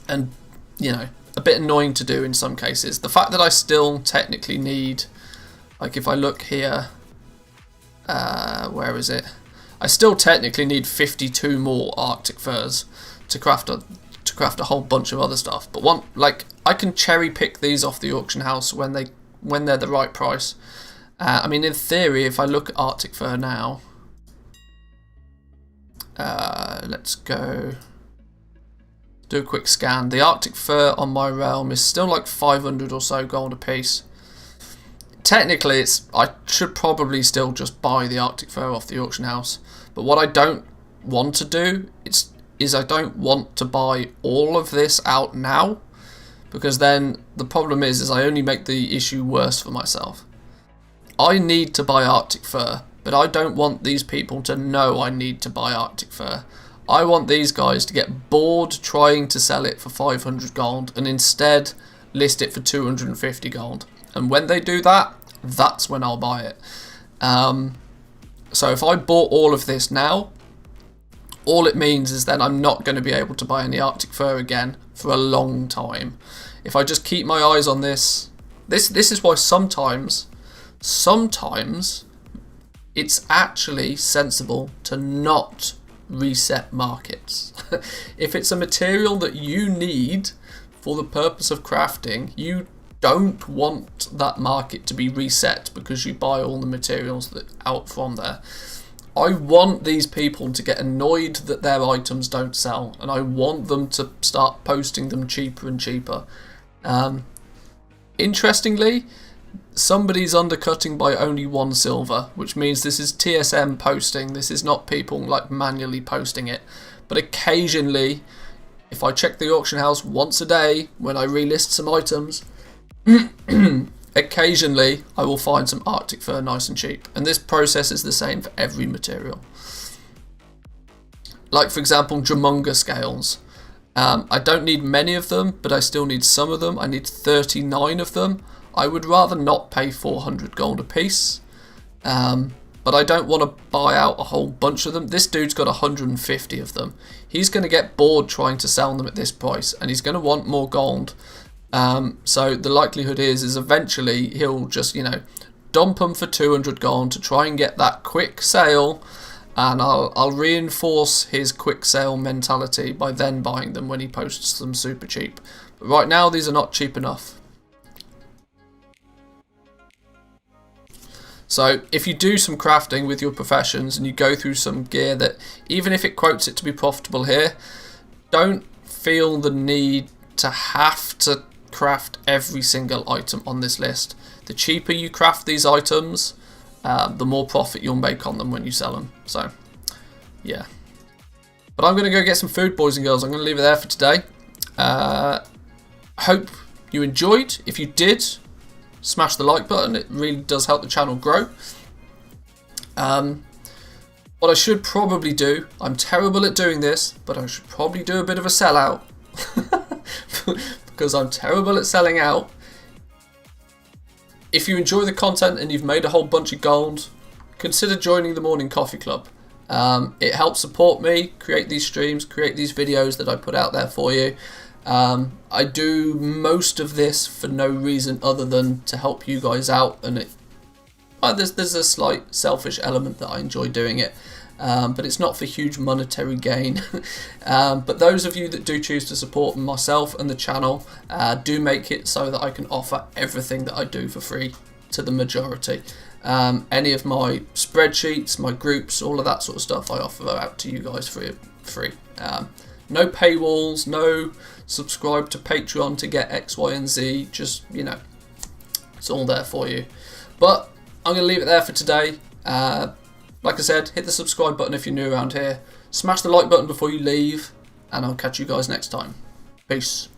and, you know, a bit annoying to do in some cases. The fact that I still technically need, like if I look here, where is it? I still technically need 52 more Arctic furs to craft a whole bunch of other stuff. But I can cherry pick these off the auction house when they're the right price. I mean, in theory, if I look at Arctic fur now, let's go do a quick scan. The Arctic fur on my realm is still like 500 or so gold a piece. Technically, I should probably still just buy the Arctic fur off the auction house. But what I don't want to do is I don't want to buy all of this out now, because then the problem is I only make the issue worse for myself. I need to buy Arctic fur, but I don't want these people to know I need to buy Arctic fur. I want these guys to get bored trying to sell it for 500 gold and instead list it for 250 gold. And when they do that, that's when I'll buy it. So if I bought all of this now, all it means is then I'm not going to be able to buy any Arctic fur again for a long time. If I just keep my eyes on this is why sometimes it's actually sensible to not reset markets. If it's a material that you need for the purpose of crafting, you don't want that market to be reset because you buy all the materials out from there. I want these people to get annoyed that their items don't sell, and I want them to start posting them cheaper and cheaper. Interestingly, somebody's undercutting by only 1 silver, which means this is TSM posting. This is not people like manually posting it. But occasionally, if I check the auction house once a day when I relist some items, occasionally I will find some Arctic fur nice and cheap. And this process is the same for every material. Like for example, Drumunga scales. I don't need many of them, but I still need some of them. I need 39 of them. I would rather not pay 400 gold a piece, but I don't want to buy out a whole bunch of them. This dude's got 150 of them. He's going to get bored trying to sell them at this price, and he's going to want more gold. So the likelihood is eventually he'll just, you know, dump them for 200 gold to try and get that quick sale, and I'll reinforce his quick sale mentality by then buying them when he posts them super cheap. But right now these are not cheap enough. So if you do some crafting with your professions and you go through some gear that, even if it quotes it to be profitable here, don't feel the need to have to craft every single item on this list. The cheaper you craft these items, the more profit you'll make on them when you sell them. So, yeah. But I'm going to go get some food, boys and girls. I'm going to leave it there for today. Hope you enjoyed. If you did, smash the like button. It really does help the channel grow. What I should probably do, I'm terrible at doing this, but I should probably do a bit of a sellout. Because I'm terrible at selling out. If you enjoy the content and you've made a whole bunch of gold, consider joining the Morning Coffee Club. It helps support me, create these streams, create these videos that I put out there for you. I do most of this for no reason other than to help you guys out, and there's a slight selfish element that I enjoy doing it, but it's not for huge monetary gain. But those of you that do choose to support myself and the channel do make it so that I can offer everything that I do for free to the majority. Any of my spreadsheets, my groups, all of that sort of stuff I offer out to you guys for free. No paywalls, no subscribe to Patreon to get X, Y, and Z. Just, you know, it's all there for you. But I'm going to leave it there for today. Like I said, hit the subscribe button if you're new around here. Smash the like button before you leave. And I'll catch you guys next time. Peace.